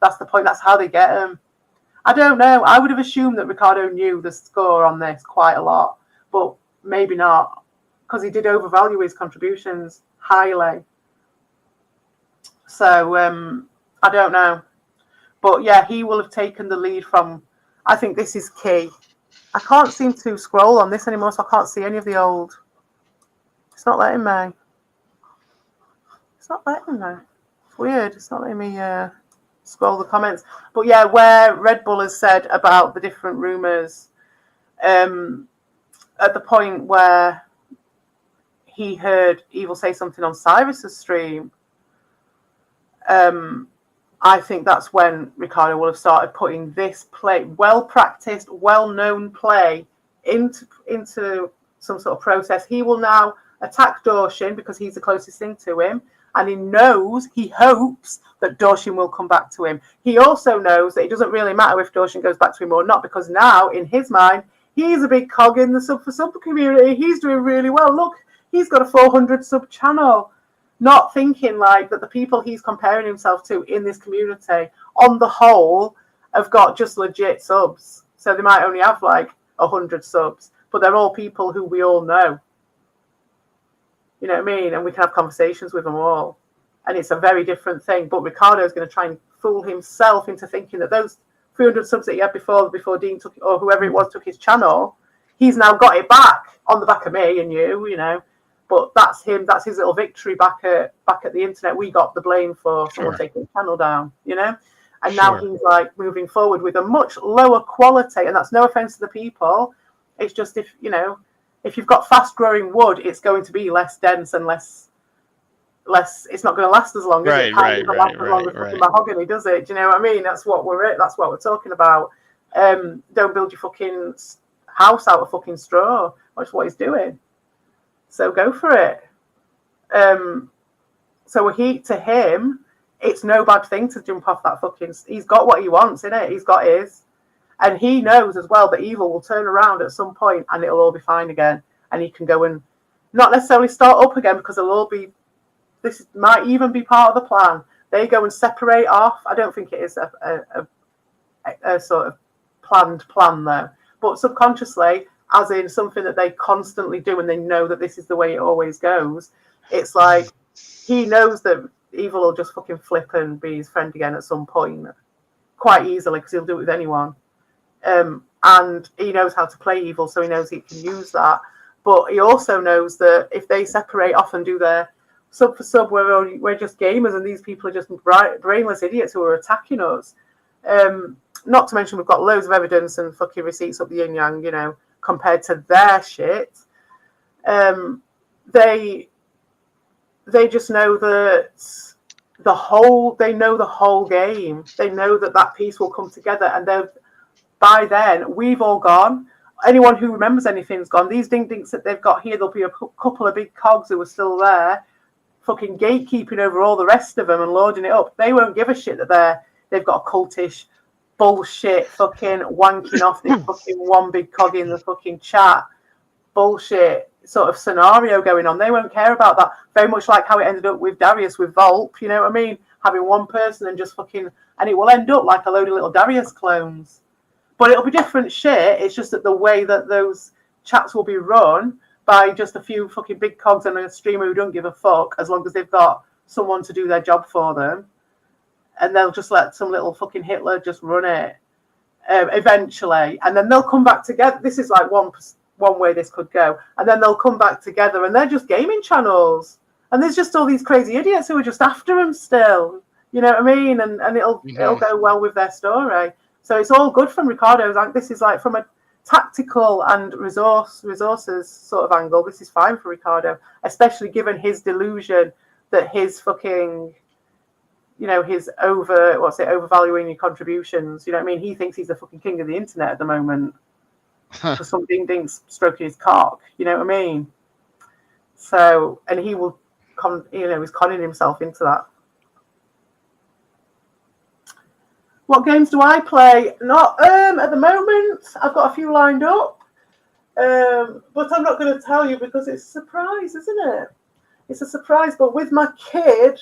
That's the point. That's how they get him. I don't know. I would have assumed that Ricardo knew the score on this quite a lot, but maybe not, because he did overvalue his contributions highly. So I don't know. But yeah, he will have taken the lead from, I think this is key. I can't seem to scroll on this anymore, so I can't see any of the old. It's not letting me. It's not letting me. It's weird. It's not letting me scroll the comments. But yeah, where Red Bull has said about the different rumours, at the point where he heard Evil say something on Cyrus's stream, I think that's when Ricardo will have started putting this play, well-practiced, well-known play, into some sort of process. He will now attack Dorshin because he's the closest thing to him, and he hopes that Dorshin will come back to him. He also knows that it doesn't really matter if Dorshin goes back to him or not, because now, in his mind, he's a big cog in the sub community. He's doing really well. Look, he's got a 400 sub channel. Not thinking like that the people he's comparing himself to in this community, on the whole, have got just legit subs. So they might only have like 100 subs, but they're all people who we all know. You know what I mean? And we can have conversations with them all. And it's a very different thing. But Ricardo's going to try and fool himself into thinking that those 300 subs that he had before Dean took, or whoever it was, took his channel, he's now got it back on the back of me and you know. But that's him. That's his little victory back at the internet. We got the blame for someone taking the channel down, you know. And now he's like moving forward with a much lower quality. And that's no offense to the people. It's just if you've got fast growing wood, it's going to be less dense and less. It's not going to last as long. Right. Mahogany, does it? Do you know what I mean? That's what we're talking about. Don't build your fucking house out of fucking straw. That's what he's doing. So go for it. So to him, it's no bad thing to jump off that fucking. He's got what he wants, innit? He's got his, and he knows as well that Evil will turn around at some point, and it'll all be fine again, and he can go and not necessarily start up again because it'll all be. This might even be part of the plan. They go and separate off. I don't think it is a sort of planned plan though, but subconsciously. As in something that they constantly do, and they know that this is the way it always goes. It's like he knows that Evil will just fucking flip and be his friend again at some point, quite easily, because he'll do it with anyone. And he knows how to play Evil, so he knows he can use that. But he also knows that if they separate off and do their sub for sub, we're just gamers, and these people are just brainless idiots who are attacking us. Not to mention we've got loads of evidence and fucking receipts up the yin yang, you know. Compared to their shit, they just know that they know the whole game. They know that piece will come together, and by then we've all gone. Anyone who remembers anything's gone. These ding-dinks that they've got here, there'll be a couple of big cogs who are still there, fucking gatekeeping over all the rest of them and loading it up. They won't give a shit that they've got a cultish bullshit fucking wanking off this fucking one big cog in the fucking chat bullshit sort of scenario going on. They won't care about that. Very much like how it ended up with Darius with Volp, you know what I mean? Having one person and just fucking, and it will end up like a load of little Darius clones. But it'll be different shit. It's just that the way that those chats will be run by just a few fucking big cogs and a streamer who don't give a fuck as long as they've got someone to do their job for them. And they'll just let some little fucking Hitler just run it eventually. And then they'll come back together. This is like one way this could go. And then they'll come back together and they're just gaming channels. And there's just all these crazy idiots who are just after them still. You know what I mean? And it'll go well with their story. So it's all good from Ricardo's. This is like from a tactical and resources sort of angle. This is fine for Ricardo, especially given his delusion that his fucking, you know, his overvaluing your contributions. You know what I mean? He thinks he's the fucking king of the internet at the moment for some ding-dings stroking his cock. You know what I mean? So, and he will, he's conning himself into that. What games do I play? Not at the moment. I've got a few lined up, but I'm not going to tell you because it's a surprise, isn't it? It's a surprise. But with my kid,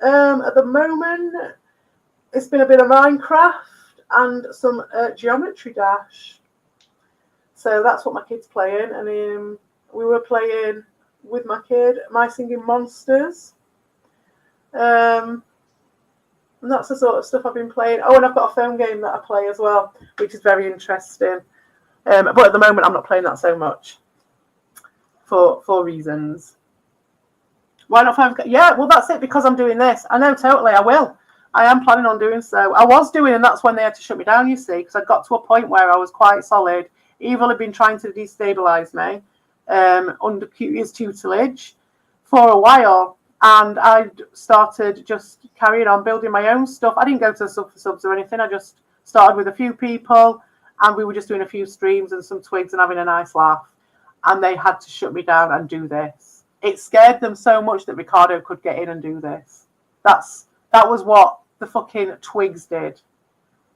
at the moment, it's been a bit of Minecraft and some Geometry Dash. So that's what my kid's playing, and we were playing with my kid My Singing Monsters. And that's the sort of stuff I've been playing. Oh, and I've got a phone game that I play as well, which is very interesting. But at the moment, I'm not playing that so much for reasons. Why not 5K? Yeah, well, that's it, because I'm doing this. I know, totally, I will. I am planning on doing so. I was doing, and that's when they had to shut me down, you see, because I got to a point where I was quite solid. Evil had been trying to destabilise me under QT's tutelage for a while. And I started just carrying on building my own stuff. I didn't go to Sub for Subs or anything. I just started with a few people, and we were just doing a few streams and some twigs and having a nice laugh. And they had to shut me down and do this. It scared them so much that Ricardo could get in and do this. That was what the fucking twigs did.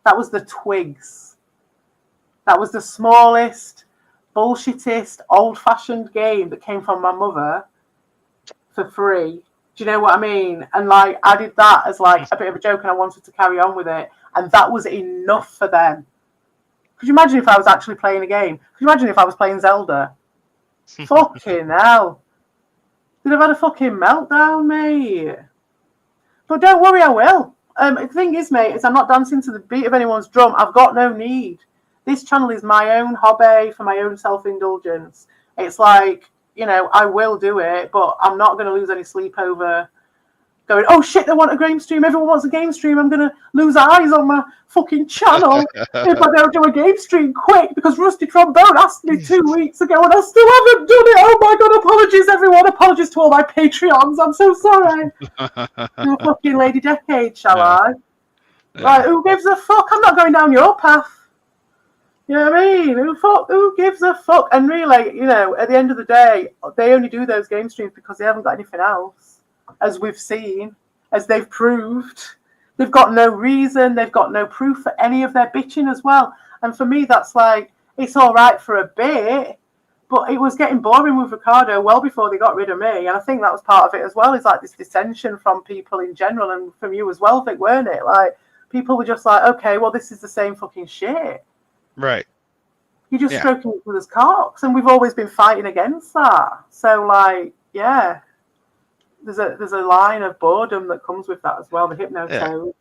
That was the twigs. That was the smallest, bullshittest, old-fashioned game that came from my mother for free. Do you know what I mean? And like, I did that as like a bit of a joke, and I wanted to carry on with it, and that was enough for them. Could you imagine if I was actually playing a game? Could you imagine if I was playing Zelda? Fucking hell. They'd have had a fucking meltdown, mate. But don't worry, I will. The thing is, mate, is I'm not dancing to the beat of anyone's drum. I've got no need. This channel is my own hobby for my own self-indulgence. It's like, you know, I will do it, but I'm not going to lose any sleep over going, oh shit, they want a game stream. Everyone wants a game stream. I'm going to lose eyes on my fucking channel if I don't do a game stream quick, because Rusty Trombone asked me 2 weeks ago and I still haven't done it. Oh my God, apologies, everyone. Apologies to all my Patreons. I'm so sorry. You fucking Lady Decade, shall I? Right, who gives a fuck? I'm not going down your path. You know what I mean? Who gives a fuck? And really, you know, at the end of the day, they only do those game streams because they haven't got anything else, as we've seen, as they've proved. They've got no reason. They've got no proof for any of their bitching as well. And for me, that's like, it's all right for a bit, but it was getting boring with Ricardo well before they got rid of me. And I think that was part of it as well, is like this dissension from people in general, and from you as well, Vic, weren't it? Like, people were just like, okay, well, this is the same fucking shit. Right. You're just stroking each other's cocks, and we've always been fighting against that. So, like, yeah, there's a line of boredom that comes with that as well. The hypnotoad.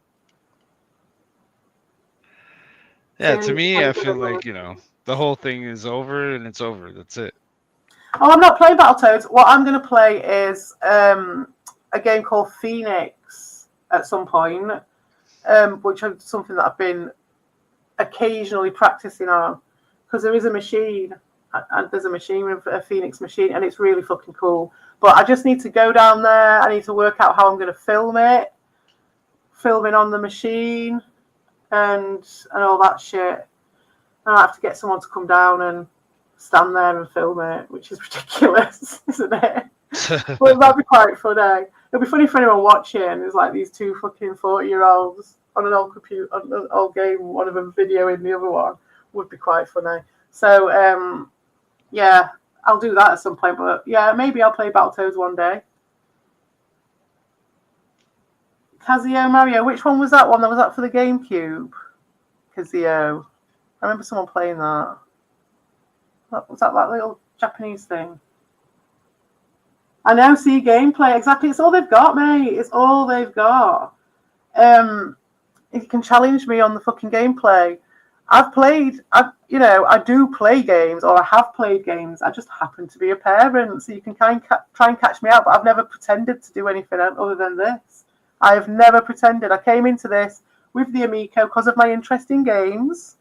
Yeah, to me, I feel like, you know, the whole thing is over, and it's over. That's it. Oh, I'm not playing Battletoads. What I'm going to play is a game called Phoenix at some point, which is something that I've been occasionally practicing on, because there is a machine, and there's a machine, a Phoenix machine, and it's really fucking cool. But I just need to go down there. I need to work out how I'm going to film it, filming on the machine, and all that shit. And I have to get someone to come down and stand there and film it, which is ridiculous, isn't it? But that'd be quite funny. It'll be funny for anyone watching. There's like these two fucking 40-year-olds on an old computer, on an old game, one of them videoing the other one. Would be quite funny. So, yeah, I'll do that at some point. But yeah, maybe I'll play Battletoads one day. Casio Mario, which one was that one? Was that for the GameCube? Casio. I remember someone playing that. Was that little Japanese thing? I now see gameplay. Exactly. It's all they've got, mate. It's all they've got. You can challenge me on the fucking gameplay. I do play games, or I have played games. I just happen to be a parent, so you can try and catch me out, but I've never pretended to do anything other than this. I have never pretended. I came into this with the Amico because of my interest in games.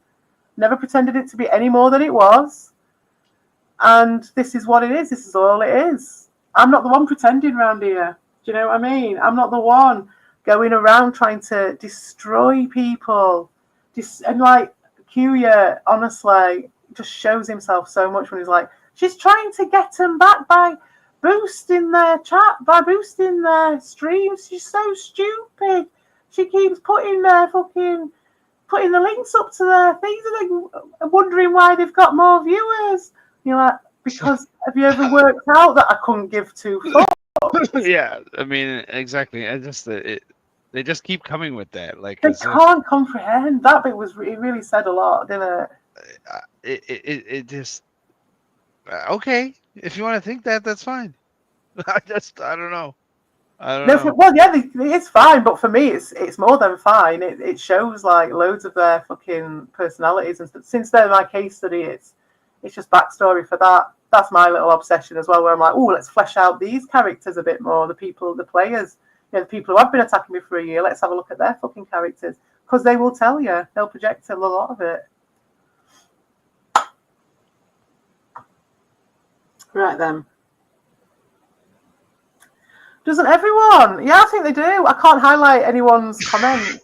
Never pretended it to be any more than it was. And this is what it is. This is all it is. I'm not the one pretending around here. Do you know what I mean? I'm not the one going around trying to destroy people. And like, Kuya, honestly, just shows himself so much when he's like, she's trying to get them back by boosting their chat, by boosting their streams. She's so stupid. She keeps putting the links up to their things and then wondering why they've got more viewers. You're like, because have you ever worked out that I couldn't give two fucks? Yeah, I mean, exactly. I just they just keep coming with that. Like, they can't comprehend. That bit was it really said a lot, didn't it? It just okay. If you want to think that, that's fine. I don't know. Well, yeah, it's fine, but for me, it's more than fine. It shows like loads of their fucking personalities, and since they're my case study, it's just backstory for that. That's my little obsession as well, where I'm like, oh, let's flesh out these characters a bit more. The players, the people who have been attacking me for a year. Let's have a look at their fucking characters, because they will tell you. They'll project a lot of it. Right then. Doesn't everyone? Yeah, I think they do. I can't highlight anyone's comment.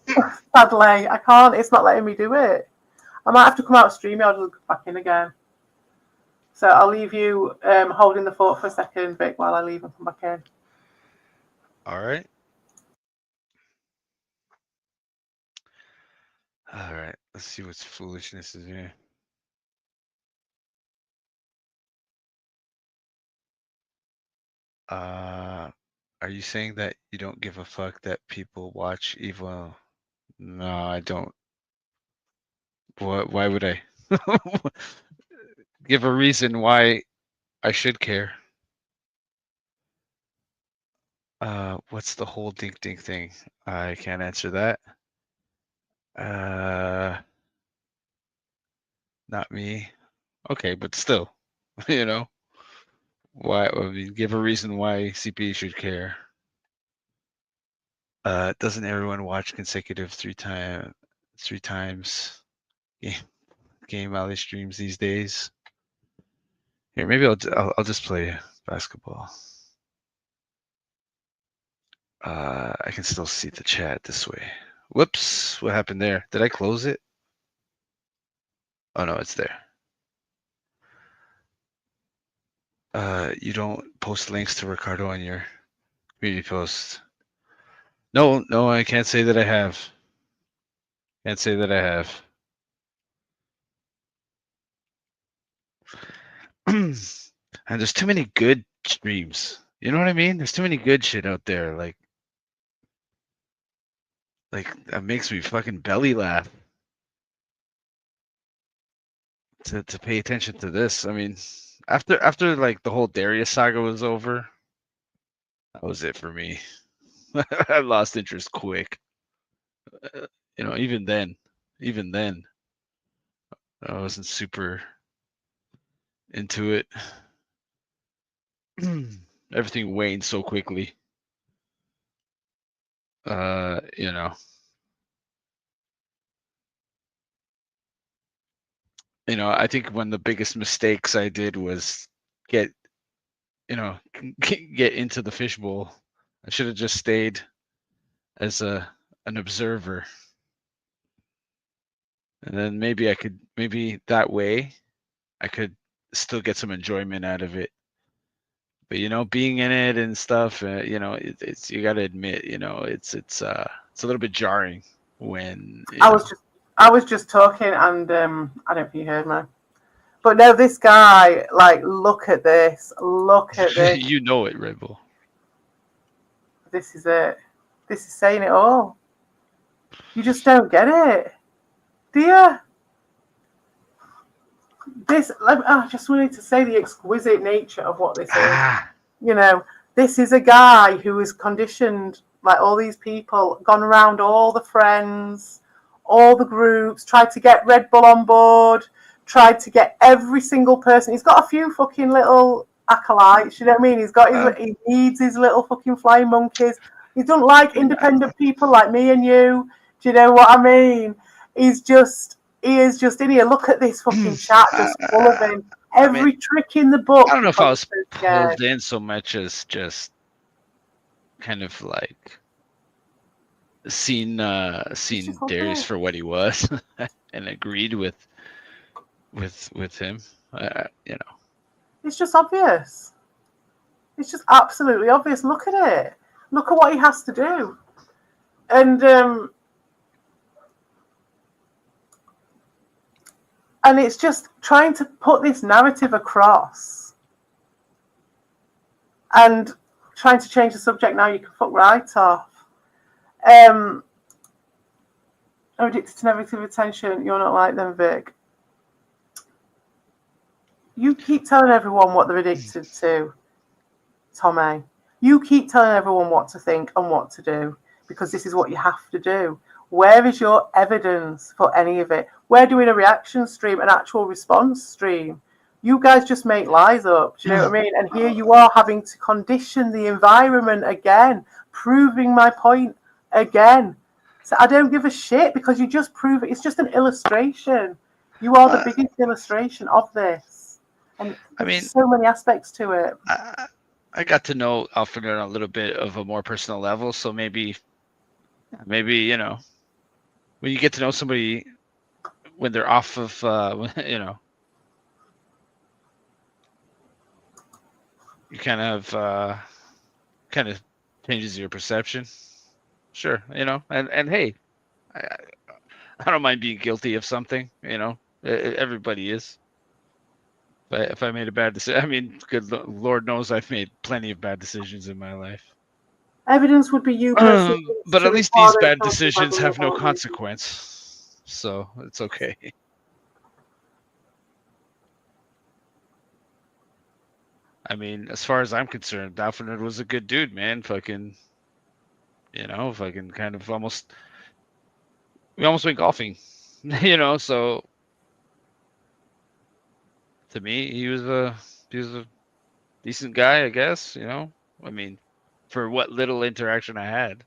Sadly, I can't. It's not letting me do it. I might have to come out of stream. I'll just go back in again. So I'll leave you holding the fort for a second, Vic, while I leave and come back in. All right. All right. Let's see what's foolishness is here. Are you saying that you don't give a fuck that people watch Evo? No, I don't. Why would I? Give a reason why I should care. What's the whole dink dink thing? I can't answer that. Not me. Okay, but still, why? I mean, give a reason why CP should care. Doesn't everyone watch consecutive three times game Alley streams these days? Here, maybe I'll just play basketball. I can still see the chat this way. Whoops, what happened there? Did I close it? Oh no, it's there. You don't post links to Ricardo on your community post. No, I can't say that I have. Can't say that I have. And there's too many good streams. You know what I mean? There's too many good shit out there. Like that makes me fucking belly laugh. To pay attention to this. I mean, after like the whole Darius saga was over, that was it for me. I lost interest quick. Even then, I wasn't super into it. Everything waned so quickly. I think one of the biggest mistakes I did was get into the fishbowl. I should have just stayed as an observer. And then maybe that way I could still get some enjoyment out of it. But being in it and stuff, it's you got to admit, it's a little bit jarring when I was just talking, and I don't know if you heard me. But no, this guy, like, look at this. You know it, Red Bull. This is it. This is saying it all. You just don't get it, do you? I just wanted to say the exquisite nature of what this is. This is a guy who is conditioned, like all these people, gone around all the friends, all the groups, tried to get Red Bull on board, tried to get every single person. He's got a few fucking little acolytes, you know what I mean? He's got he needs his little fucking flying monkeys. He doesn't like independent people like me and you. Do you know what I mean? He is just in here. Look at this fucking chat, just full of him. Every trick in the book. I don't know if I was pulled in so much as just kind of like seen Darius for what he was and agreed with him. You know, it's just obvious. It's just absolutely obvious. Look at it. Look at what he has to do, and it's just trying to put this narrative across, and trying to change the subject. Now you can fuck right off. Addicted to negative attention. You're not like them, Vic. You keep telling everyone what they're addicted to, Tommy. You keep telling everyone what to think and what to do because this is what you have to do. Where is your evidence for any of it? We're doing a reaction stream, an actual response stream. You guys just make lies up. Do you know what I mean? And here you are having to condition the environment again, proving my point again. So I don't give a shit because you just prove it. It's just an illustration. You are the biggest illustration of this. And I mean, so many aspects to it. I got to know Alfred on a little bit of a more personal level, so maybe you know, when you get to know somebody when they're off of you know, you kind of changes your perception. Sure, you know, and hey, I don't mind being guilty of something. You know, everybody is. But if I made a bad decision, I mean, good Lord knows I've made plenty of bad decisions in my life. Evidence would be you. But at least these bad decisions have no consequence, so it's okay. I mean, as far as I'm concerned, Alfred was a good dude, man. Fucking, you know, fucking kind of almost. We almost went golfing, you know. So to me, he was a decent guy, I guess. You know, I mean, for what little interaction I had.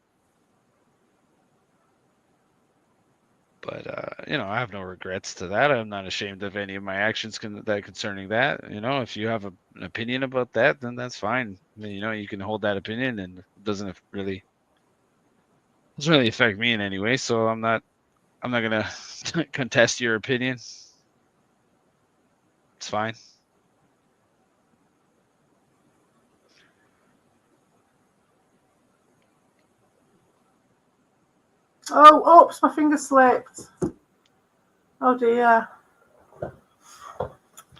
But you know, I have no regrets to that. I'm not ashamed of any of my actions concerning that. You know, if you have an opinion about that, then that's fine. I mean, you know, you can hold that opinion, and it doesn't really affect me in any way. So I'm not gonna contest your opinion. It's fine. Oh, oops, my finger slipped. Oh dear.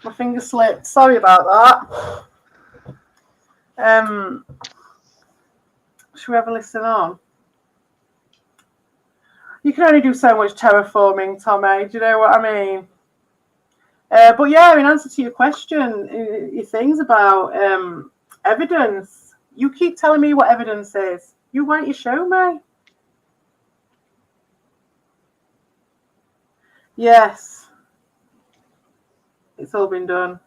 My finger slipped. Sorry about that. Should we have a listen on? You can only do so much terraforming, Tommy. Do you know what I mean? But yeah, in answer to your question, your things about evidence, you keep telling me what evidence is. Why don't you show me? Yes. It's all been done.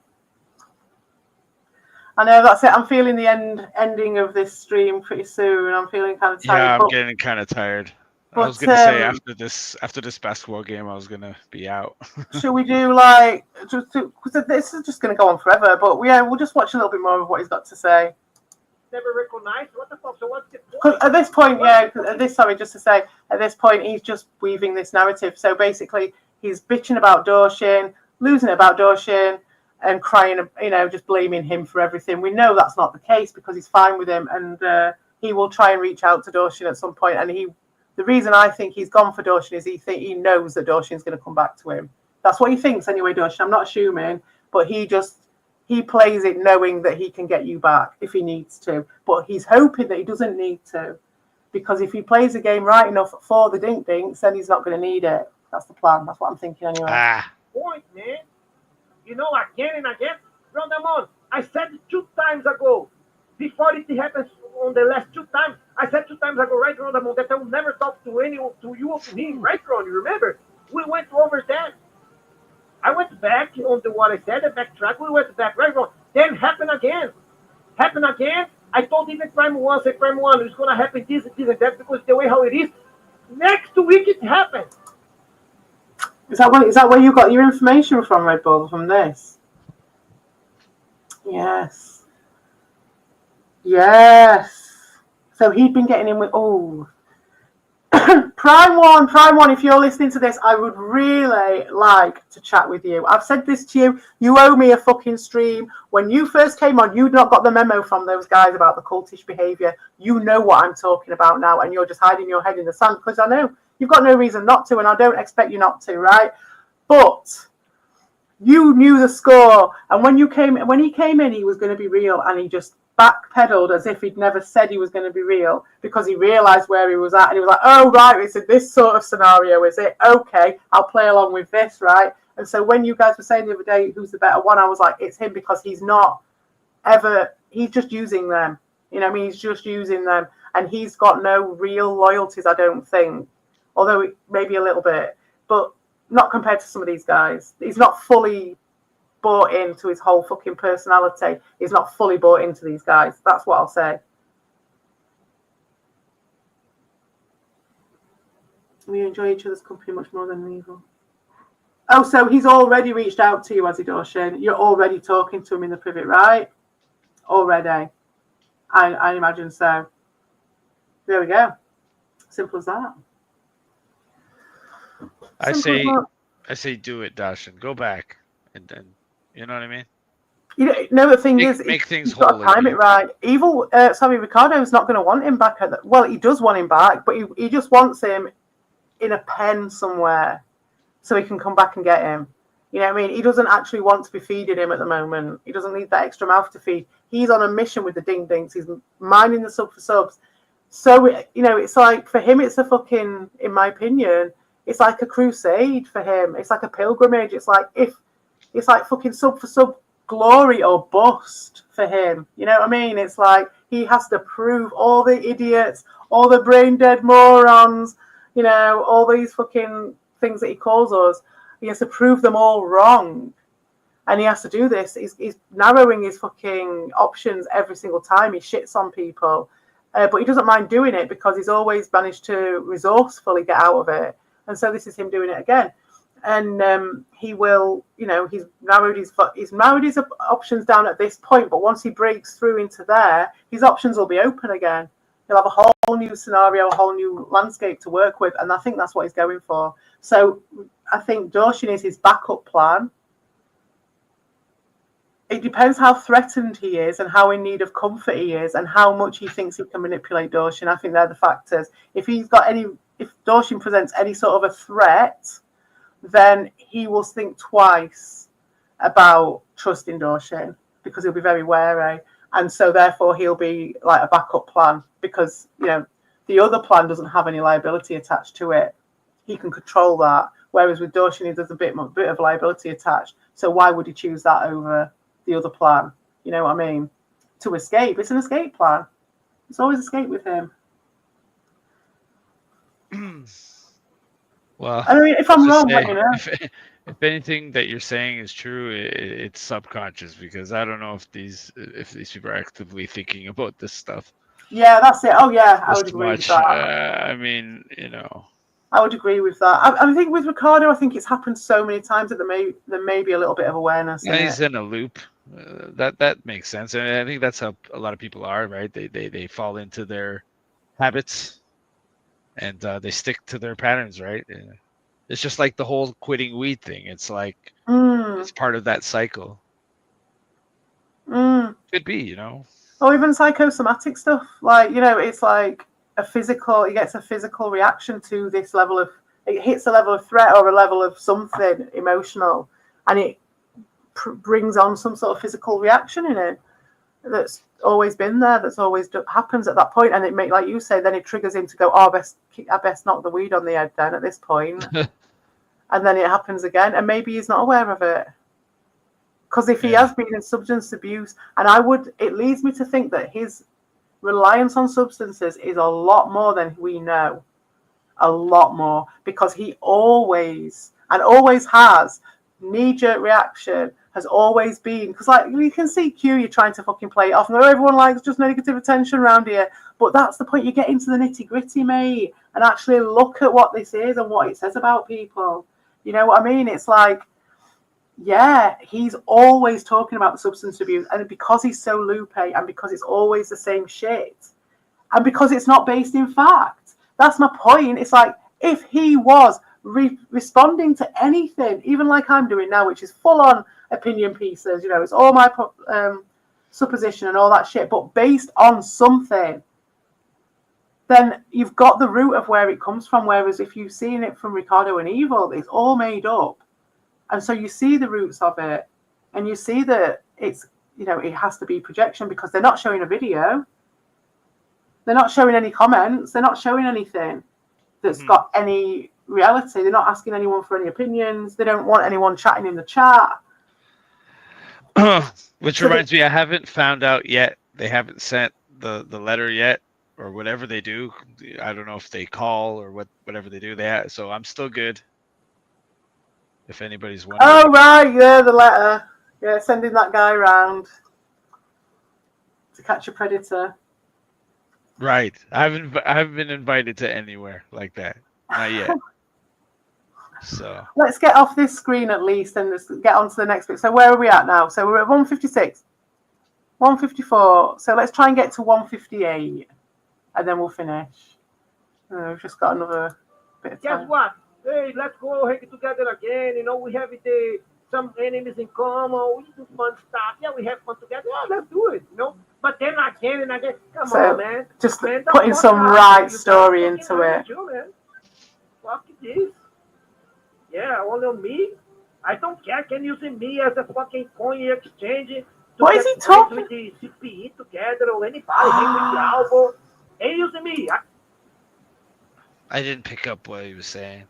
I know, that's it. I'm feeling the ending of this stream pretty soon. I'm feeling kind of tired. Yeah, I'm getting kind of tired. I was gonna say after this basketball game, I was gonna be out. Should we do like this is just gonna go on forever? But yeah, we'll just watch a little bit more of what he's got to say. Never recognized. What the fuck? So what's the point? At this point, yeah. Just to say, at this point, he's just weaving this narrative. So basically, he's bitching about Doshin, losing it about Doshin, and crying, you know, just blaming him for everything. We know that's not the case because he's fine with him, and he will try and reach out to Doshin at some point. And the reason I think he's gone for Doshin is he knows that Doshin's going to come back to him. That's what he thinks anyway, Doshin. I'm not assuming, but he plays it knowing that he can get you back if he needs to. But he's hoping that he doesn't need to, because if he plays the game right enough for the Dink Dinks, then he's not going to need it. That's the plan. That's what I'm thinking anyway. Point, man. You know, again and again, Rondamon, I said it 2 times ago. before it happens on the last 2 times. I said 2 times, I go, right, Ramon, that I will never talk to anyone, to you or to him, right, Ron? You remember? We went over that. I went back on the what I said, I backtrack, we went back, right, Ron? Then happened again. I told even Prime One, say Prime One, it's gonna happen this and that because the way how it is. Next week it happened. Is that where you got your information from, Red Bull, from this? Yes. So he'd been getting in with Prime One, if you're listening to this, I would really like to chat with you. I've said this to you. You owe me a fucking stream. When you first came on, you'd not got the memo from those guys about the cultish behaviour. You know what I'm talking about now, and you're just hiding your head in the sand because I know you've got no reason not to, and I don't expect you not to, right? But you knew the score, and when he came in, he was going to be real, and he just backpedaled as if he'd never said he was going to be real because he realised where he was at, and he was like, oh, right, it's in this sort of scenario, is it? Okay, I'll play along with this, right? And so when you guys were saying the other day, who's the better one, I was like, it's him because he's just using them. You know what I mean? He's just using them, and he's got no real loyalties, I don't think, although maybe a little bit, but not compared to some of these guys. He's not fully bought into his whole fucking personality. He's not fully bought into these guys. That's what I'll say. We enjoy each other's company much more than evil. Oh, so he's already reached out to you, has he, Dawson? You're already talking to him in the private, right? Already. I imagine so. There we go. Simple as that. I say do it, Dashin. Go back and then, you know what I mean? You know, the thing is, make things you've got to time it right. Ricardo's not going to want him back. Well, he does want him back, but he just wants him in a pen somewhere so he can come back and get him. You know what I mean? He doesn't actually want to be feeding him at the moment. He doesn't need that extra mouth to feed. He's on a mission with the ding dings. He's minding the sub for subs. So, you know, it's like, for him, it's a fucking, in my opinion, it's like a crusade for him. It's like a pilgrimage. It's like fucking sub for sub glory or bust for him. You know what I mean? It's like he has to prove all the idiots, all the brain dead morons, you know, all these fucking things that he calls us. He has to prove them all wrong. And he has to do this. He's narrowing his fucking options every single time he shits on people. But he doesn't mind doing it because he's always managed to resourcefully get out of it. And so this is him doing it again. And he will, you know, he's narrowed his options down at this point. But once he breaks through into there, his options will be open again. He'll have a whole new scenario, a whole new landscape to work with. And I think that's what he's going for. So I think Dawson is his backup plan. It depends how threatened he is and how in need of comfort he is and how much he thinks he can manipulate Dawson. I think they're the factors. If Dawson presents any sort of a threat, then he will think twice about trusting Dawson because he'll be very wary. And so therefore he'll be like a backup plan because, you know, the other plan doesn't have any liability attached to it. He can control that. Whereas with Dawson, there's a bit of liability attached. So why would he choose that over the other plan? You know what I mean? To escape. It's an escape plan. It's always escape with him. Well, I mean, if I'm wrong, let me know. If anything that you're saying is true, it's subconscious because I don't know if these people are actively thinking about this stuff. Yeah, that's it. Oh yeah, I would agree with that. I mean, you know, I would agree with that. I think with Ricardo, I think it's happened so many times that there may be a little bit of awareness. And he's in a loop. That makes sense, and I think that's how a lot of people are, right? They fall into their habits, and they stick to their patterns, right? It's just like the whole quitting weed thing. It's like it's part of that cycle. Could be, you know. Or even psychosomatic stuff. Like, you know, it's like he gets a physical reaction to this level of, it hits a level of threat or a level of something emotional, and it brings on some sort of physical reaction in it that's always been there, that's always happens at that point, and it may, like you say, then it triggers him to go, I best knock the weed on the head then at this point. And then it happens again, and maybe he's not aware of it. Because if he has been in substance abuse, and it leads me to think that his reliance on substances is a lot more than we know. A lot more. Because he always has, knee-jerk reaction has always been, because like you can see Q, you're trying to fucking play it off, and everyone likes just negative attention around here, but that's the point. You get into the nitty-gritty, mate, and actually look at what this is and what it says about people. You know what I mean? It's like, yeah, he's always talking about substance abuse, and because he's so Lupe, and because it's always the same shit, and because it's not based in fact. That's my point. It's like, if he was responding to anything, even like I'm doing now, which is full-on opinion pieces, you know, it's all my supposition and all that shit, but based on something, then you've got the root of where it comes from. Whereas if you've seen it from Ricardo and Evil, it's all made up. And so you see the roots of it, and you see that it's, you know, it has to be projection, because they're not showing a video. They're not showing any comments. They're not showing anything that's got any reality. They're not asking anyone for any opinions. They don't want anyone chatting in the chat. Which reminds me, I haven't found out yet. They haven't sent the letter yet, or whatever they do. I don't know if they call or whatever they do. So I'm still good. If anybody's wondering. Oh right, yeah, the letter. Yeah, sending that guy around to catch a predator. Right. I haven't been invited to anywhere like that. Not yet. So let's get off this screen at least and just get on to the next bit. So where are we at now? So we're at 156, 154. So let's try and get to 158, and then we'll finish. We've just got another bit of time. Guess what? Hey, let's go hang together again. You know, we have some enemies in common. We do fun stuff. Yeah, we have fun together. Yeah, let's do it. You know. But then again and again, come on, man. Just man, putting some right story into it. Fuck this. Yeah, only on me. I don't care. Can you see me as a fucking coin exchange? What is he talking? With the CPE together or anybody hang with the album? Ain't using me. I didn't pick up what he was saying.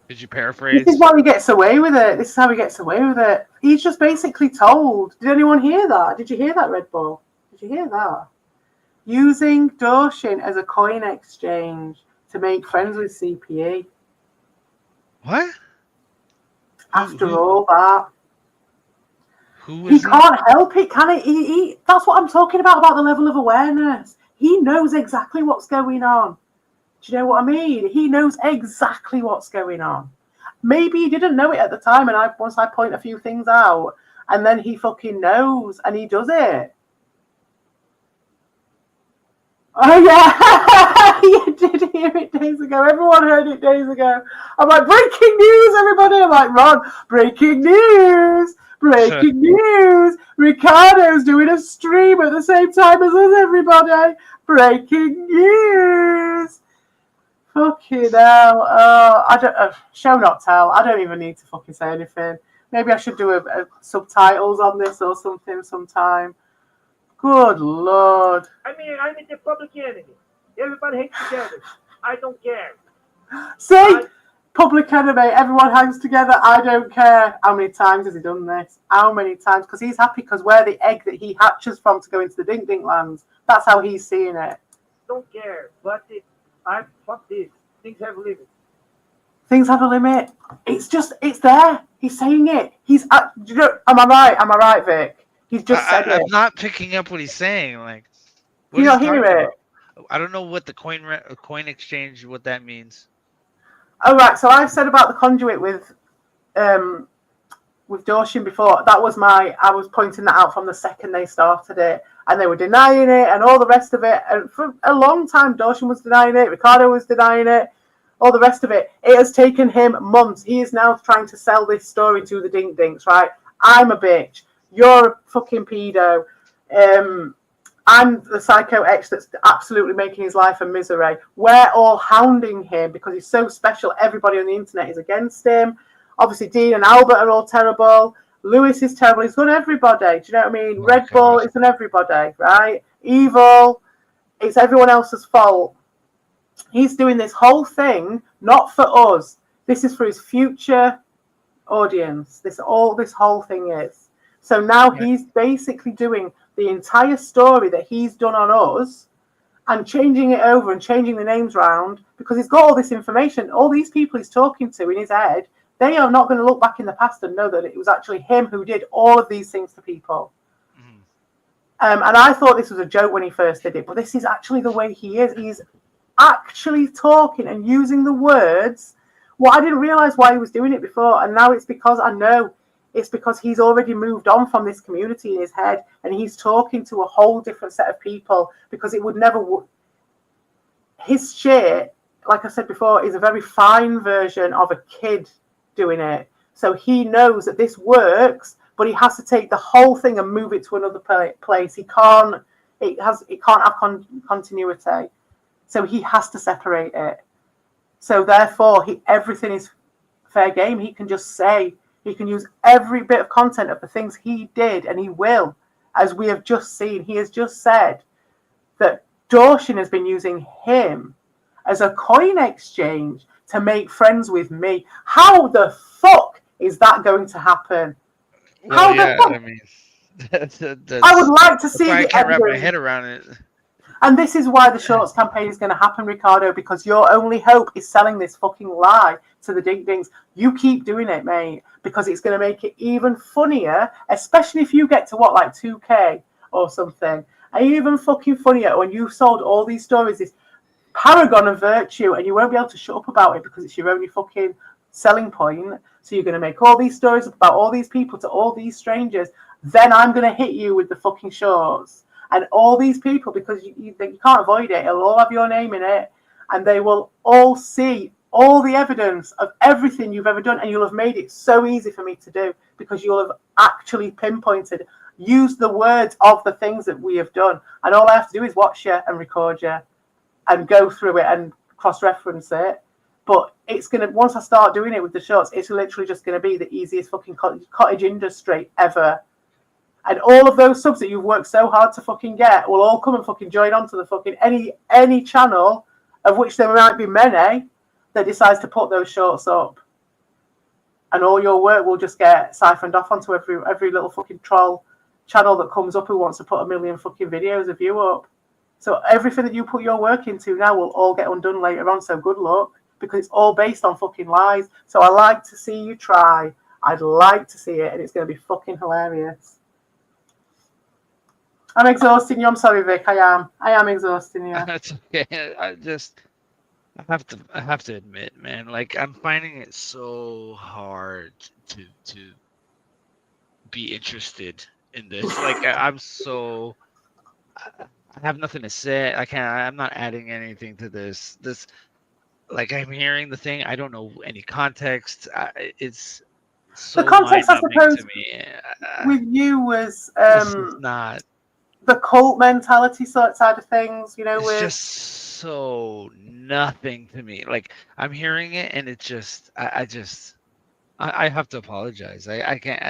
Did you paraphrase? This is how he gets away with it. This is how he gets away with it. He's just basically told. Did anyone hear that? Did you hear that, Red Bull? Did you hear that? Using Doshin as a coin exchange to make friends with CPE. What? After all that. Who he can't help it, can he? That's what I'm talking about the level of awareness. He knows exactly what's going on. Do you know what I mean? He knows exactly what's going on. Maybe he didn't know it at the time, and once I point a few things out, and then he fucking knows, and he does it. Oh yeah, you did hear it days ago. Everyone heard it days ago. I'm like, breaking news, everybody. I'm like, Ron, breaking news. Breaking news. Ricardo's doing a stream at the same time as us, everybody. Breaking news. Fucking hell. I don't show not tell. I don't even need to fucking say anything. Maybe I should do a subtitles on this or something sometime. Good Lord. I mean, I'm the public enemy. Everybody hangs together. I don't care. See? Public enemy. Everyone hangs together. I don't care. How many times has he done this? How many times? Because he's happy because we're the egg that he hatches from to go into the Dink Dink lands. That's how he's seeing it. Don't care. But fuck this. Things have a limit. Things have a limit. It's there. He's saying it. Am I right? Am I right, Vic? He's just said it. I'm not picking up what he's saying. Like, you don't hear it? I don't know what the coin exchange, what that means. Oh right, so I've said about the conduit with Doshin before. I was pointing that out from the second they started it, and they were denying it, and all the rest of it. And for a long time, Doshin was denying it. Ricardo was denying it. All the rest of it. It has taken him months. He is now trying to sell this story to the Dink Dinks. Right? I'm a bitch. You're a fucking pedo. I'm the psycho X that's absolutely making his life a misery. We're all hounding him because he's so special. Everybody on the internet is against him. Obviously, Dean and Albert are all terrible. Lewis is terrible. He's done everybody. Do you know what I mean? Red Bull is done everybody, right? Evil. It's everyone else's fault. He's doing this whole thing not for us. This is for his future audience. This whole thing is. So now he's basically doing the entire story that he's done on us and changing it over and changing the names round because he's got all this information. All these people he's talking to in his head, they are not going to look back in the past and know that it was actually him who did all of these things to people. And I thought this was a joke when he first did it, but this is actually the way he is. He's actually talking and using the words. Well, I didn't realize why he was doing it before, and now it's because I know it's because he's already moved on from this community in his head, and he's talking to a whole different set of people because it would never. His shit, like I said before, is a very fine version of a kid doing it. So he knows that this works, but he has to take the whole thing and move it to another place. He can't. It can't have continuity. So he has to separate it. So therefore, everything is fair game. He can just say, he can use every bit of content of the things he did, and he will, as we have just seen. He has just said that Dawson has been using him as a coin exchange to make friends with me. How the fuck is that going to happen? Well, yeah, I mean, I would like to see. I can't wrap my head around it. And this is why the shorts campaign is going to happen, Ricardo, because your only hope is selling this fucking lie to the ding-dings. You keep doing it, mate, because it's going to make it even funnier, especially if you get to, what, like 2K or something. And even fucking funnier when you've sold all these stories, this paragon of virtue, and you won't be able to shut up about it because it's your only fucking selling point. So you're going to make all these stories about all these people to all these strangers. Then I'm going to hit you with the fucking shorts. And all these people, because you can't avoid it, it'll all have your name in it, and they will all see all the evidence of everything you've ever done, and you'll have made it so easy for me to do because you'll have actually pinpointed, used the words of the things that we have done, and all I have to do is watch you and record you and go through it and cross-reference it. But it's going to, once I start doing it with the shorts, it's literally just going to be the easiest fucking cottage industry ever. And all of those subs that you've worked so hard to fucking get will all come and fucking join onto the fucking any channel, of which there might be many, that decides to put those shorts up. And all your work will just get siphoned off onto every little fucking troll channel that comes up who wants to put a million fucking videos of you up. So everything that you put your work into now will all get undone later on. So good luck, because it's all based on fucking lies. So I like to see you try. I'd like to see it, and it's going to be fucking hilarious. I'm exhausting you. I'm sorry, Vic. I am exhausting you. That's okay. I have to admit, man. Like, I'm finding it so hard to be interested in this. Like, I have nothing to say. I'm not adding anything to this. Like, I'm hearing the thing. I don't know any context. It's so the context, I suppose, to me. with you was not the cult mentality side of things, you know. It's just so nothing to me. Like, I'm hearing it, and it's just, I have to apologize. I can't,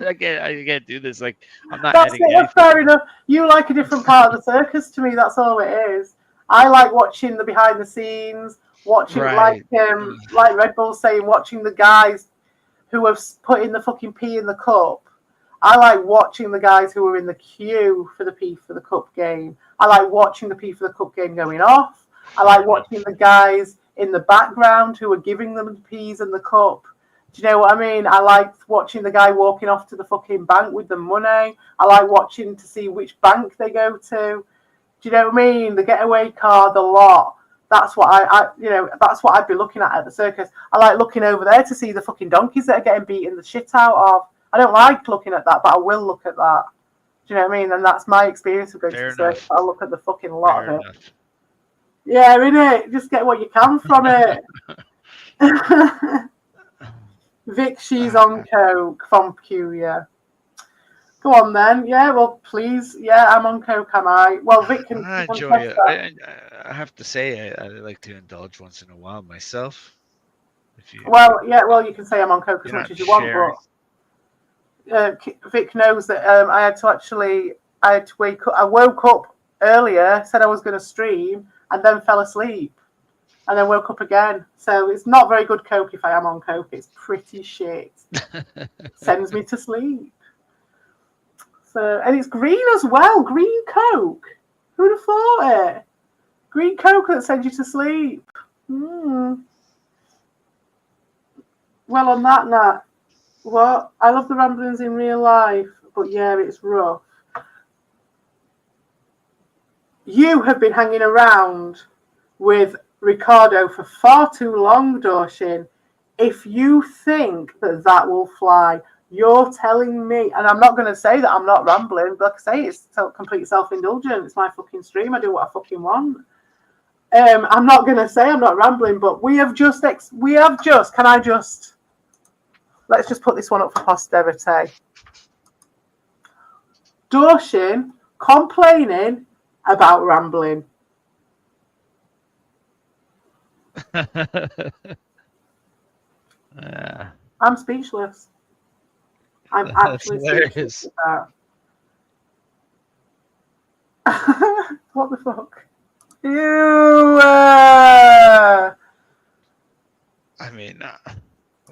I can't do this. Like, I'm not. That's it. Fair enough. You like a different part of the circus to me. That's all it is. I like watching the behind the scenes, watching like Red Bull saying, watching the guys who have put in the fucking pee in the cup. I like watching the guys who are in the queue for the P for the Cup game. I like watching the P for the Cup game going off. I like watching the guys in the background who are giving them the P's and the cup. Do you know what I mean? I like watching the guy walking off to the fucking bank with the money. I like watching to see which bank they go to. Do you know what I mean? The getaway car, the lot. That's what that's what I'd be looking at the circus. I like looking over there to see the fucking donkeys that are getting beaten the shit out of. I don't like looking at that, but I will look at that. Do you know what I mean? And that's my experience of going to the circus. I'll look at the fucking lot of it. Yeah, innit? Just get what you can from it. Vic, she's on coke from Q, yeah. Go on then. Yeah, well, please. Yeah, I'm on coke, am I? Well, Vic can... I enjoy it. I have to say, I like to indulge once in a while myself. You can say I'm on coke as much as you want, but... Vic knows that I had to wake up. I woke up earlier, said I was going to stream, and then fell asleep, and then woke up again. So it's not very good coke if I am on coke. It's pretty shit. Sends me to sleep. So, and it's green as well. Green Coke. Who'd have thought it? Green Coke that sends you to sleep. Well, on that note, what? I love the ramblings in real life, but yeah, it's rough. You have been hanging around with Ricardo for far too long, Dorshin. If you think that will fly, you're telling me, and I'm not going to say that I'm not rambling, but like I say, it's complete self-indulgent. It's my fucking stream. I do what I fucking want. I'm not going to say I'm not rambling, but let's just put this one up for posterity. Dorshin complaining about rambling. I'm speechless. I'm actually speechless. What the fuck? Ew! I mean,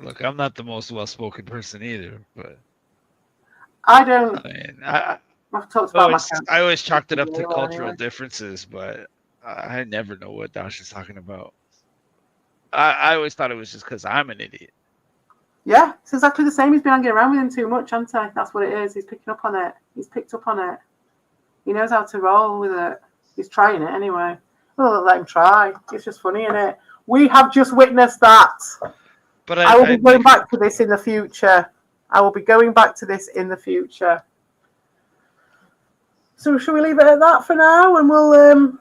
look, I'm not the most well-spoken person either, but I don't. I mean, I've talked about I always chalked it up to cultural differences, but I never know what Dash is talking about. I always thought it was just because I'm an idiot. Yeah, it's exactly the same. He's been hanging around with him too much, hasn't he? That's what it is. He's picking up on it. He's picked up on it. He knows how to roll with it. He's trying it anyway. Well, let him try. It's just funny, isn't it? We have just witnessed that. But I will be going back to this in the future. So should we leave it at that for now, and we'll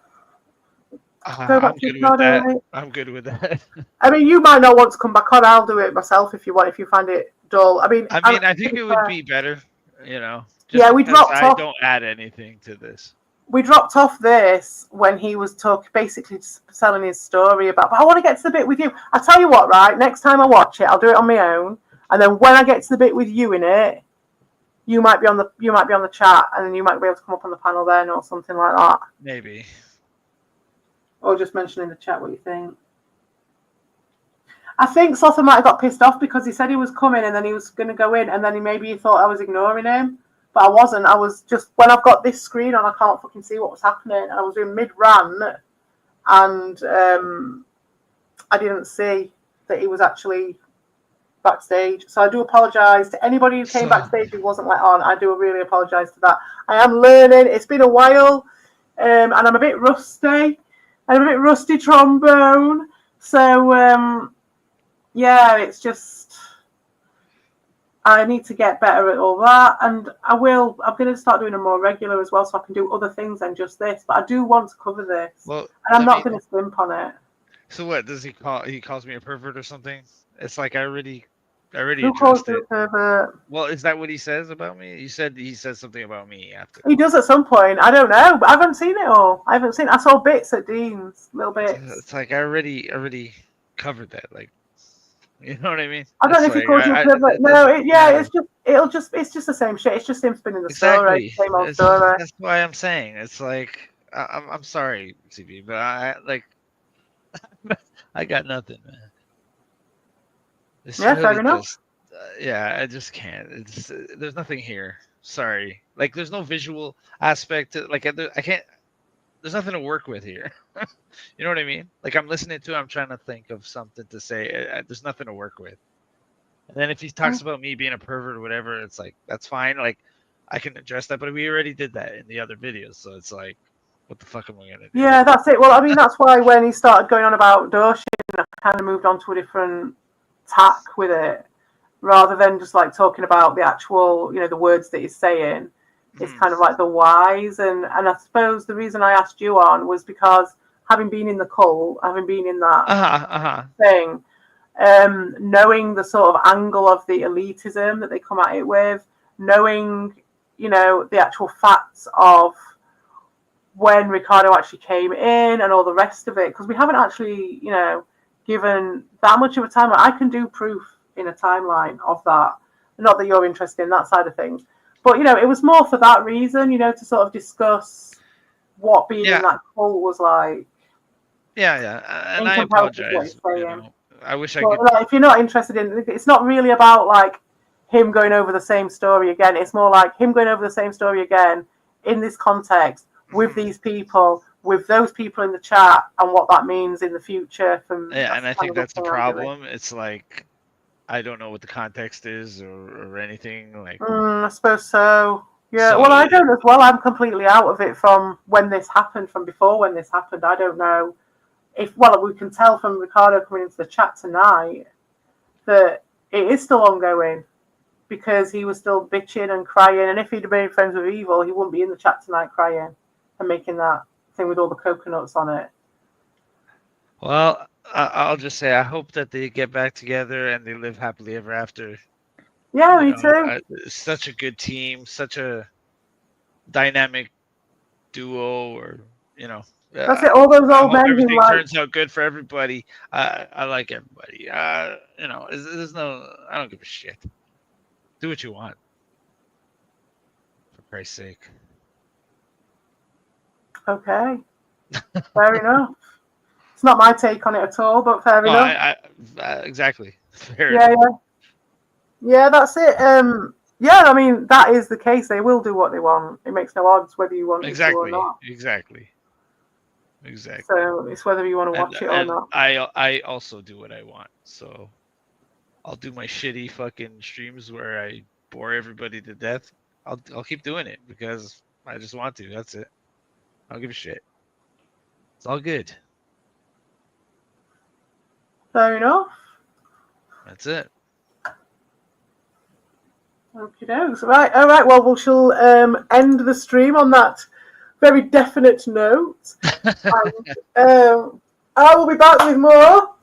go back to Ricardo? I'm good with that. I mean, you might not want to come back on. I'll do it myself if you want. If you find it dull, I think it would be better. We dropped off. I don't add anything to this. We dropped off this when he was basically selling his story about. But I want to get to the bit with you. I tell you what, right? Next time I watch it, I'll do it on my own, and then when I get to the bit with you in it, you might be on the chat, and then you might be able to come up on the panel then, or something like that. Maybe. Or just mention in the chat what you think. I think Sotha might have got pissed off because he said he was coming and then he was going to go in, and then he thought I was ignoring him. But I wasn't. I was just, when I've got this screen on, I can't fucking see what was happening. And I was in mid-rant, and I didn't see that he was actually backstage. So I do apologise to anybody who came backstage who wasn't let on. I do really apologise to that. I am learning. It's been a while, and I'm a bit rusty. I'm a bit rusty trombone. So, yeah, it's just... I need to get better at all that, and I'm going to start doing them more regular as well, so I can do other things than just this. But I do want to cover this, and I'm not going to skimp on it. So what does he call? He calls me a pervert or something? It's like I already Who calls you a pervert? Well, is that what he says about me? You said he says something about me after. He does at some point. I don't know, but I haven't seen it all. I saw bits at Dean's, little bits. It's like I already covered that. Like, you know what I mean? I don't know if he calls you a pervert. No, it's just the same shit. It's just him spinning the story, same old story. That's why I'm saying it's like I'm sorry, CB, but I got nothing, man. Yeah, fair enough. I just can't. There's nothing here. Sorry. Like, there's no visual aspect to, like, I can't. There's nothing to work with here. You know what I mean? Like, I'm listening to it, I'm trying to think of something to say. There's nothing to work with. And then if he talks about me being a pervert or whatever, it's like, that's fine. Like, I can address that, but we already did that in the other videos. So it's like, what the fuck am I going to do? Yeah, that's it. Well, I mean, that's why when he started going on about Dorshin, I kind of moved on to a different tack with it, rather than just like talking about the actual, the words that he's saying. It's kind of like the whys, and I suppose the reason I asked you on was because having been in the cult, having been in that thing, knowing the sort of angle of the elitism that they come at it with, knowing, the actual facts of when Ricardo actually came in and all the rest of it, because we haven't actually, given that much of a timeline. I can do proof in a timeline of that. Not that you're interested in that side of things, but it was more for that reason, to sort of discuss what being in that cult was like. Yeah, and I apologize. I wish I could. If you're not interested in, it's not really about like him going over the same story again. It's more like him going over the same story again in this context with these people, with those people in the chat, and what that means in the future. And I think that's the problem. It's like I don't know what the context is or anything like. I suppose so. Yeah. So, well, I don't as well. I'm completely out of it from when this happened, from before when this happened. I don't know if. Well, we can tell from Ricardo coming into the chat tonight that it is still ongoing because he was still bitching and crying. And if he'd have been friends with Evil, he wouldn't be in the chat tonight crying and making that thing with all the coconuts on it. Well, I'll just say I hope that they get back together and they live happily ever after. Yeah, me too. Such a good team, such a dynamic duo, or that's it. All those old men who everything turns out good for everybody. I like everybody. There's no. I don't give a shit. Do what you want. For Christ's sake. Okay. Fair enough. It's not my take on it at all, but fair enough. Exactly. Fair enough. Yeah, that's it. Yeah, I mean, that is the case. They will do what they want. It makes no odds whether you want it to or not. Exactly. So it's whether you want to watch it or not. I also do what I want. So I'll do my shitty fucking streams where I bore everybody to death. I'll keep doing it because I just want to. That's it. I don't give a shit. It's all good. Fair enough. That's it. Okie dokes. Right. All right. Well, we shall end the stream on that very definite note. And, I will be back with more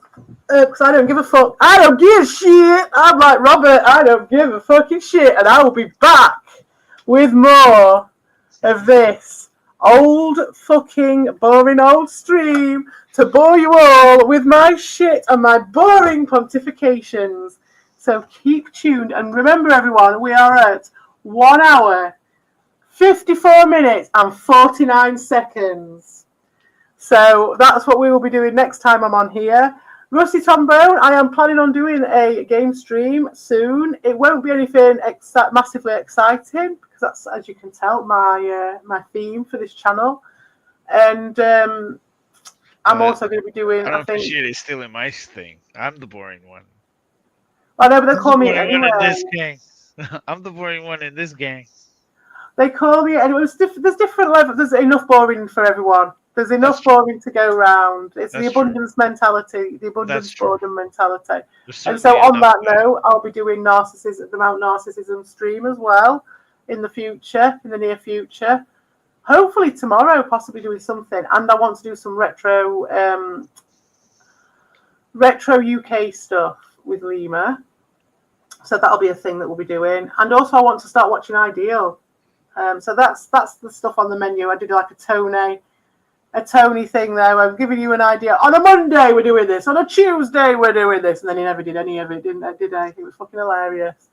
because I don't give a fuck. I don't give a shit. I'm like Robert. I don't give a fucking shit, and I will be back with more of this old fucking boring old stream to bore you all with my shit and my boring pontifications. So keep tuned, and remember everyone, we are at 1 hour, 54 minutes and 49 seconds. So that's what we will be doing next time I'm on here. Rusty Trombone, I am planning on doing a game stream soon. It won't be anything massively exciting because that's, as you can tell, my theme for this channel. And I'm also going to be doing. I don't appreciate it stealing my thing. I'm the boring one. I know, but they call me anyway. This gang. I'm the boring one in this gang. They call me anyway. There's different levels. There's enough boring for everyone. There's enough boring to go around. It's the abundance mentality, the abundance boredom mentality. And so on that note, I'll be doing the Mount Narcissism stream as well in the future, in the near future. Hopefully tomorrow, possibly doing something. And I want to do some retro UK stuff with Lima. So that'll be a thing that we'll be doing. And also I want to start watching Ideal. So that's the stuff on the menu. I did like a Tony thing there. I'm giving you an idea. On a Monday we're doing this. On a Tuesday we're doing this. And then he never did any of it, did he? It was fucking hilarious.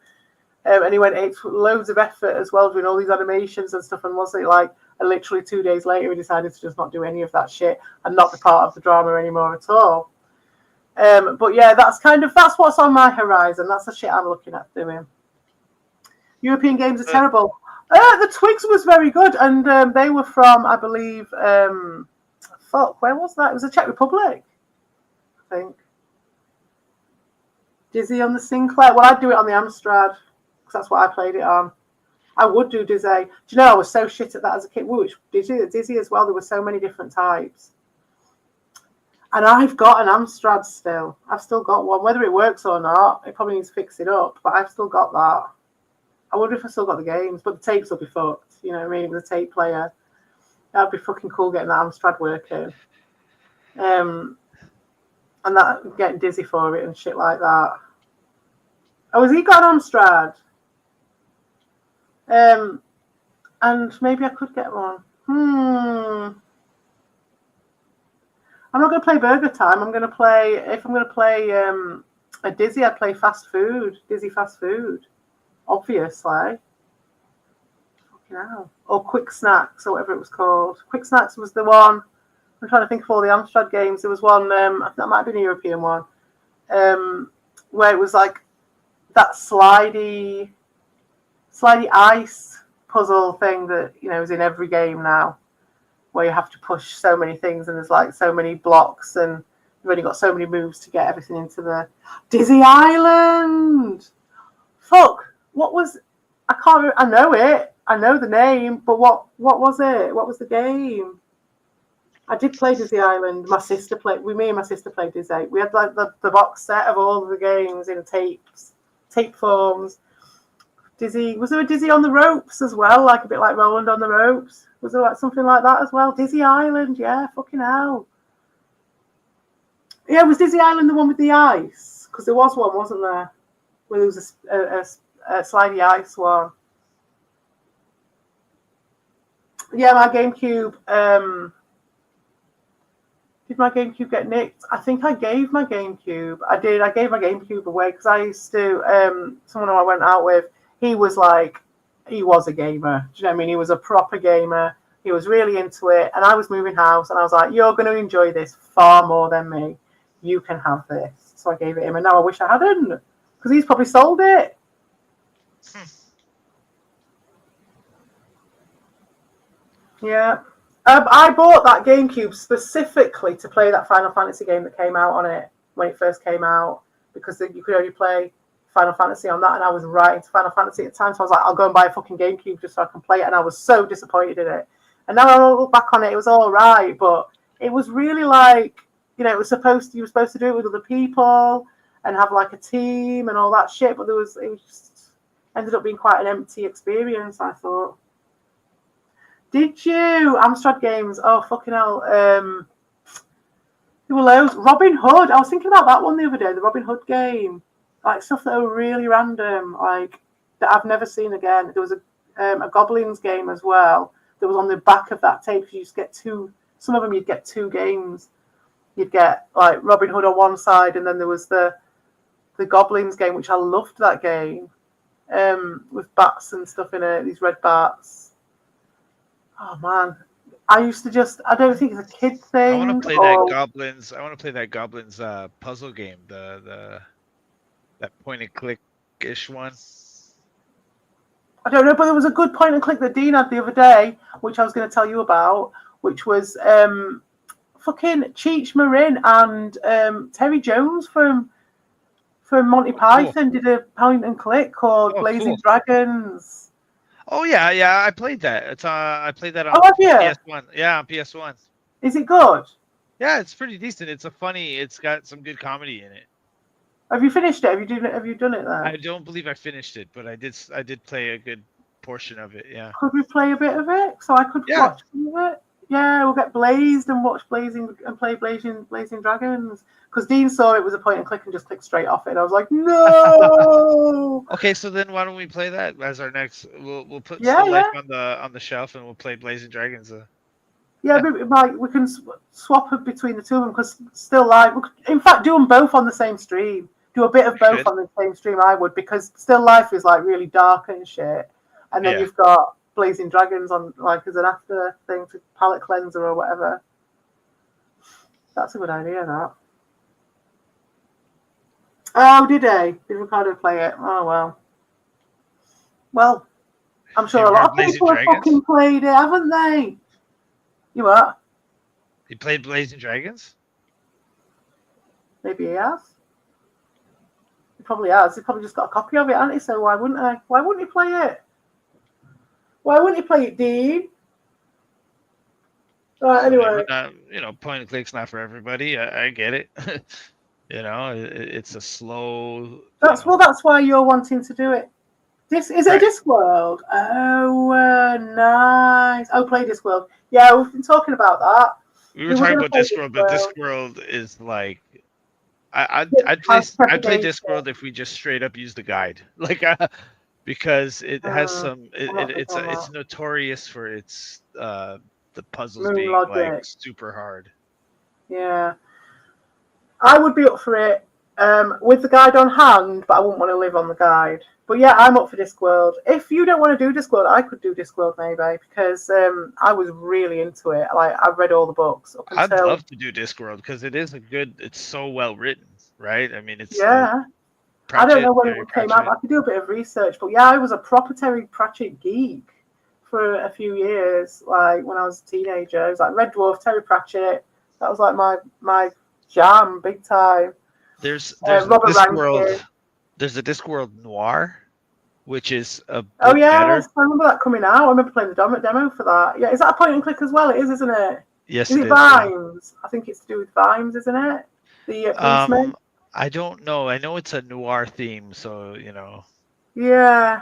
And he went loads of effort as well doing all these animations and stuff. And wasn't it like literally 2 days later he decided to just not do any of that shit and not be part of the drama anymore at all. But yeah, that's what's on my horizon. That's the shit I'm looking at doing. European games are terrible. The Twigs was very good, and they were from, I believe, where was that? It was the Czech Republic, I think. Dizzy on the Sinclair. Well, I'd do it on the Amstrad because that's what I played it on. I would do Dizzy. Do you know I was so shit at that as a kid? Which Dizzy as well. There were so many different types. And I've got an Amstrad still. I've still got one. Whether it works or not, it probably needs to fix it up. But I've still got that. I wonder if I still got the games. But the tapes will be fucked. You know what I mean? With a tape player. That'd be fucking cool getting that Amstrad working. And that getting dizzy for it and shit like that. Oh, has he got an Amstrad? And maybe I could get one. I'm not going to play Burger Time. If I'm going to play a Dizzy, I'd play Fast Food. Dizzy Fast Food. Obviously. Fucking hell. Or Quick Snacks, or whatever it was called. Quick Snacks was the one. I'm trying to think of all the Amstrad games. There was one, that might have been a European one, where it was like that slidey ice puzzle thing that is in every game now, where you have to push so many things and there's like so many blocks and you've only got so many moves to get everything into the Dizzy Island. Fuck, what was? I can't. I know it. I know the name, but what was it? What was the game? I did play Dizzy Island. Me and my sister played Dizzy. We had like the box set of all of the games in tape forms. Dizzy, was there a Dizzy on the Ropes as well? Like a bit like Roland on the Ropes? Was there like something like that as well? Dizzy Island, yeah, fucking hell. Yeah, was Dizzy Island the one with the ice? Because there was one, wasn't there? Where there was a slidey ice one. Yeah, my GameCube. Did my GameCube get nicked? I think I gave my GameCube. I did. I gave my GameCube away because I used to. Someone who I went out with, he was a gamer. Do you know what I mean? He was a proper gamer. He was really into it. And I was moving house and I was like, you're going to enjoy this far more than me. You can have this. So I gave it him. And now I wish I hadn't because he's probably sold it. Yeah. I bought that GameCube specifically to play that Final Fantasy game that came out on it when it first came out because you could only play Final Fantasy on that, and I was right into Final Fantasy at the time, so I was like, I'll go and buy a fucking GameCube just so I can play it, and I was so disappointed in it. And now I look back on it, it was all right, but it was really like, you were supposed to do it with other people and have like a team and all that shit, but it just ended up being quite an empty experience, I thought. Did you? Amstrad Games. Oh, fucking hell. There were loads. Robin Hood. I was thinking about that one the other day, the Robin Hood game. Like, stuff that were really random, like, that I've never seen again. There was a Goblins game as well that was on the back of that tape. You just get some of them you'd get two games. You'd get, like, Robin Hood on one side, and then there was the Goblins game, which I loved that game, with bats and stuff in it, these red bats. Oh man, I used to I don't think it's a kid thing. I want to play that Goblins. I want to play that Goblins puzzle game. That point and click ish one. I don't know, but there was a good point and click that Dean had the other day, which I was going to tell you about, which was fucking Cheech Marin and Terry Jones from Monty Python did a point and click called Blazing Dragons. Oh yeah, I played that. I played that on PS1. Yeah, on PS1. Is it good? Yeah, it's pretty decent. It's got some good comedy in it. Have you finished it? Have you done it then? I don't believe I finished it, but I did play a good portion of it. Yeah. Could we play a bit of it so I could watch some of it? Yeah, we'll get blazed and watch play Blazing Dragons. Because Dean saw it was a point and click and just clicked straight off it. And I was like, no. Okay, so then why don't we play that as our next? We'll put Still Life on the shelf and we'll play Blazing Dragons. Yeah, but we can swap between the two of them because Still Life. In fact, do them both on the same stream. Do a bit of both on the same stream. I would, because Still Life is like really dark and shit, and then you've got Blazing Dragons on like as an after thing to palate cleanser or whatever. That's a good idea. That. Oh, did they? Did Ricardo play it? Oh well. Well, I'm sure a lot of people have fucking played it, haven't they? You what? He played Blazing Dragons? Maybe he has. He probably has. He probably just got a copy of it, hasn't he? So why wouldn't I? Why wouldn't he play it? Why wouldn't he play it, Dean? Right, anyway. Point and click's not for everybody. I get it. It's a slow. That's why you're wanting to do it. Is it a Discworld? Oh, nice. Oh, play Discworld. Yeah, we've been talking about that. We were talking about Discworld, but Discworld is like, I'd play Discworld if we just straight up use the guide, because it has some. It's notorious for its the puzzles being like super hard. Yeah, I would be up for it with the guide on hand, but I wouldn't want to live on the guide. But yeah, I'm up for Discworld. If you don't want to do Discworld, I could do Discworld maybe, because I was really into it. Like, I've read all the books. I'd love to do Discworld because it's so well written, right? I mean, it's I don't know when Terry it came out. Pratchett. I could do a bit of research, but yeah, I was a proper Terry Pratchett geek for a few years. Like when I was a teenager, it was like Red Dwarf, Terry Pratchett. That was like my jam, big time. There's Robert a Rankin. Discworld. There's a Discworld Noir, which is a bit Oh yeah, better. I remember that coming out. I remember playing the demo for that. Yeah, is that a point and click as well? It is, isn't it? Yes, Is it it is. Yeah. Vimes? I think it's to do with Vimes, isn't it? The policeman. I don't know. I know it's a noir theme, so Yeah.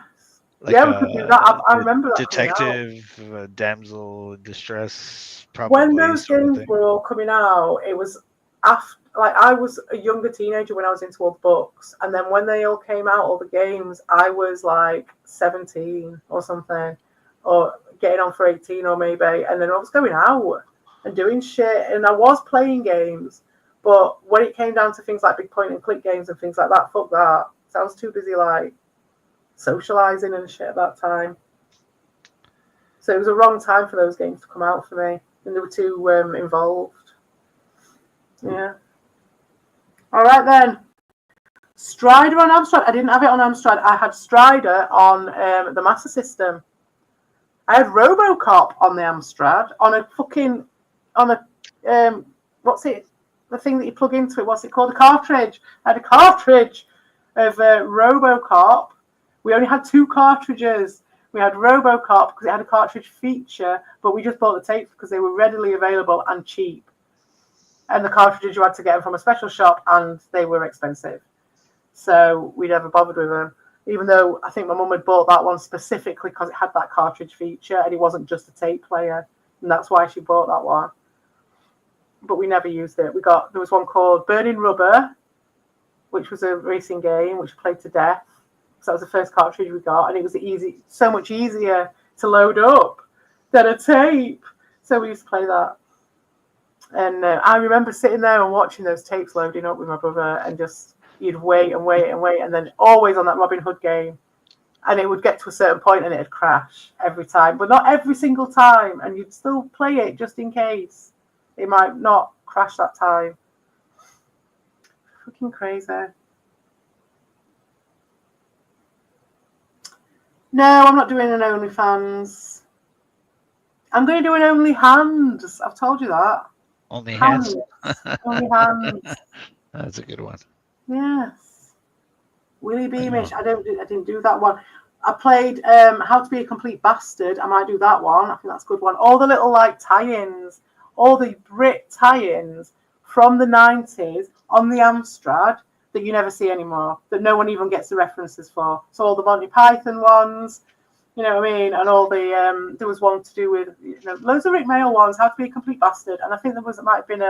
like Yeah, we could do that. I remember that detective, damsel in distress, when probably those sort of games thing. were all coming out. It was after, like, I was a younger teenager when I was into all the books, and then when they all came out, all the games, I was like 17 or something, or getting on for 18 or maybe, and then I was going out and doing shit, and I was playing games, but when it came down to things like big point and click games and things like that, fuck that. So I was too busy like socializing and shit at that time. So it was a wrong time for those games to come out for me, and they were too involved. Yeah. All right then. Strider on Amstrad. I didn't have it on Amstrad. I had Strider on the Master System. I had RoboCop on the Amstrad what's it? The thing that you plug into it. What's it called? A cartridge. I had a cartridge of RoboCop. We only had 2 cartridges. We had RoboCop because it had a cartridge feature, but we just bought the tapes because they were readily available and cheap. And the cartridges, you had to get them from a special shop, and they were expensive. So we never bothered with them. Even though I think my mum had bought that one specifically because it had that cartridge feature, and it wasn't just a tape player. And that's why she bought that one. But we never used it. There was one called Burning Rubber, which was a racing game, which played to death. So that was the first cartridge we got, and it was so much easier to load up than a tape. So we used to play that. And I remember sitting there and watching those tapes loading up with my brother, and just you'd wait and wait and wait, and then always on that Robin Hood game, and it would get to a certain point and it'd crash every time, but not every single time, and you'd still play it just in case it might not crash that time. Fucking crazy. No, I'm not doing an OnlyFans. I'm going to do an Only Hands. I've told you that. Only Hands. Only Hands. That's a good one. Yes. Willie Beamish. I didn't do that one. I played How to Be a Complete Bastard. I might do that one. I think that's a good one. All the little like tie-ins, all the Brit tie-ins from the 90s on the Amstrad that you never see anymore, that no one even gets the references for. So all the Monty Python ones, you know what I mean? And all the, there was one to do with, loads of Rick Mail ones, How to Be a Complete Bastard. And I think it might have been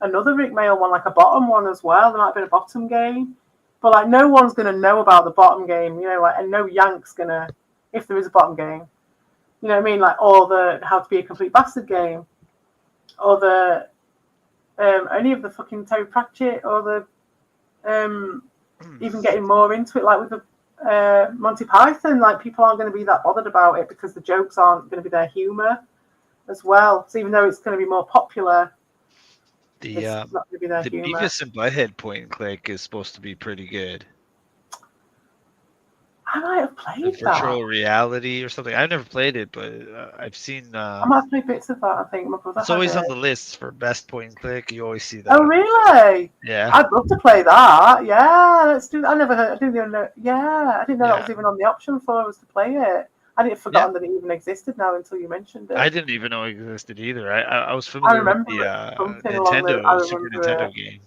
another Rick Mail one, like a bottom one as well. There might have been a bottom game. But like no one's going to know about the bottom game, and no Yank's going to, if there is a bottom game. You know what I mean? Like, or the How to Be a Complete Bastard game. Or the, any of the fucking Terry Pratchett, or the, even getting more into it, like with the Monty Python, like people aren't going to be that bothered about it because the jokes aren't going to be their humour as well. So even though it's going to be more popular, The it's not going to be their humour. Beavis and Butthead point and click is supposed to be pretty good. I might have played The virtual reality or something. I've never played it, but I've seen. I might have played bits of that. I think my brother. It's always on the list for best point and click. You always see that. Oh really? Yeah. I'd love to play that. Yeah, let's do. I never heard. I didn't even know. Yeah, I didn't know that was even on the option for us to play it. I didn't forgotten that it even existed now until you mentioned it. I didn't even know it existed either. I was familiar with the Nintendo Super Nintendo game.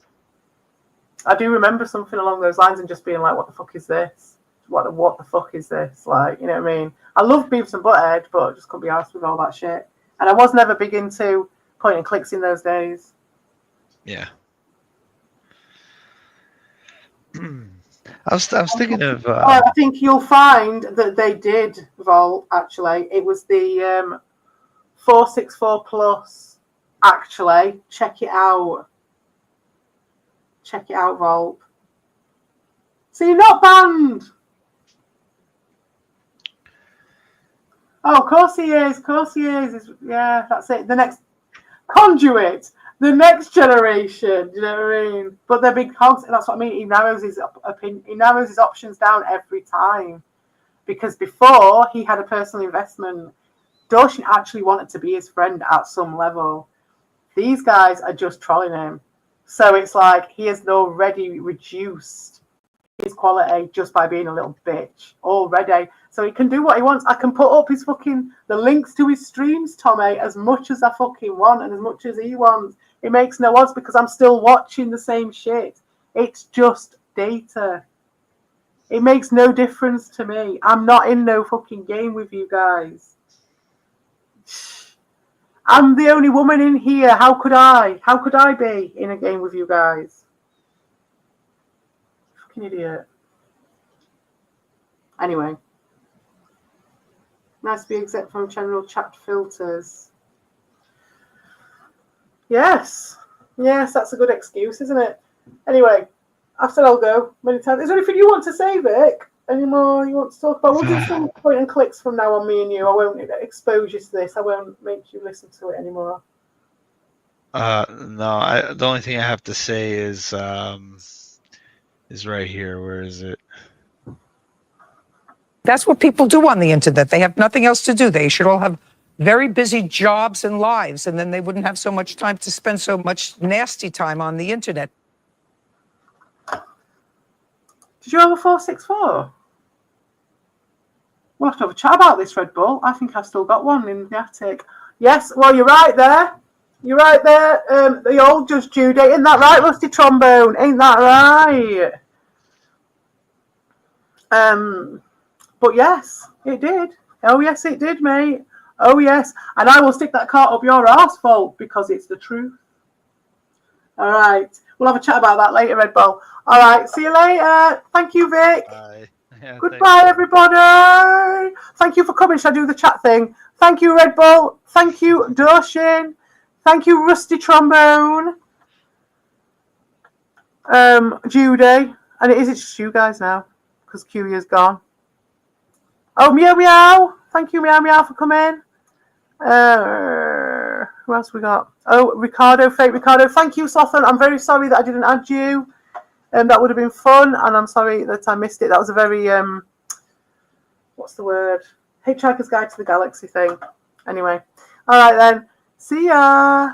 I do remember something along those lines and just being like, "What the fuck is this? What the fuck is this?" Like, you know what I mean? I love Beavis and Butthead, but I just couldn't be arsed with all that shit. And I was never big into point and clicks in those days. Yeah. I was thinking of. I think you'll find that they did Vault. Actually, it was the 464 Plus. Actually, check it out. Check it out, Vault. So you're not banned. Oh, of course he is. Of course he is. Yeah, that's it. The next Conduit. The next generation, do you know what I mean? But they're big hogs, and that's what I mean. He narrows his options down every time. Because before he had a personal investment, Dawson actually wanted to be his friend at some level. These guys are just trolling him. So it's like he has already reduced his quality just by being a little bitch already. So he can do what he wants. I can put up the links to his streams, Tommy, as much as I fucking want and as much as he wants. It makes no odds because I'm still watching the same shit. It's just data. It makes no difference to me. I'm not in no fucking game with you guys. I'm the only woman in here. How could I? How could I be in a game with you guys? Fucking idiot. Anyway. Nice to be exempt from general chat filters. Yes. Yes, that's a good excuse, isn't it? Anyway, I've said I'll go many times. Is there anything you want to say, Vic? Any more you want to talk about? We'll do some point and clicks from now on, me and you. I won't expose you to this. I won't make you listen to it anymore. No, the only thing I have to say is right here. Where is it? That's what people do on the internet. They have nothing else to do. They should all have very busy jobs and lives, and then they wouldn't have so much time to spend so much nasty time on the internet. Did you have a 464? We'll have to have a chat about this, Red Bull. I think I've still got one in the attic. Yes, well, you're right there. You're right there. The old Judge Judy. Ain't that right, Rusty Trombone? Ain't that right? But yes, it did. Oh, yes, it did, mate. Oh, yes. And I will stick that cart up your arsehole because it's the truth. All right. We'll have a chat about that later, Red Bull. All right. See you later. Thank you, Vic. Bye. Yeah, goodbye, everybody. Thank you for coming. Shall I do the chat thing? Thank you, Red Bull. Thank you, Dawson. Thank you, Rusty Trombone. Judy. And it's just you guys now because Q-Year's gone. Oh, Meow Meow. Thank you, Meow Meow, for coming. Who else we got? Oh, Ricardo, fake Ricardo. Thank you, Soften. I'm very sorry that I didn't add you. That would have been fun, and I'm sorry that I missed it. That was a very, what's the word? Hitchhiker's Guide to the Galaxy thing. Anyway. All right, then. See ya.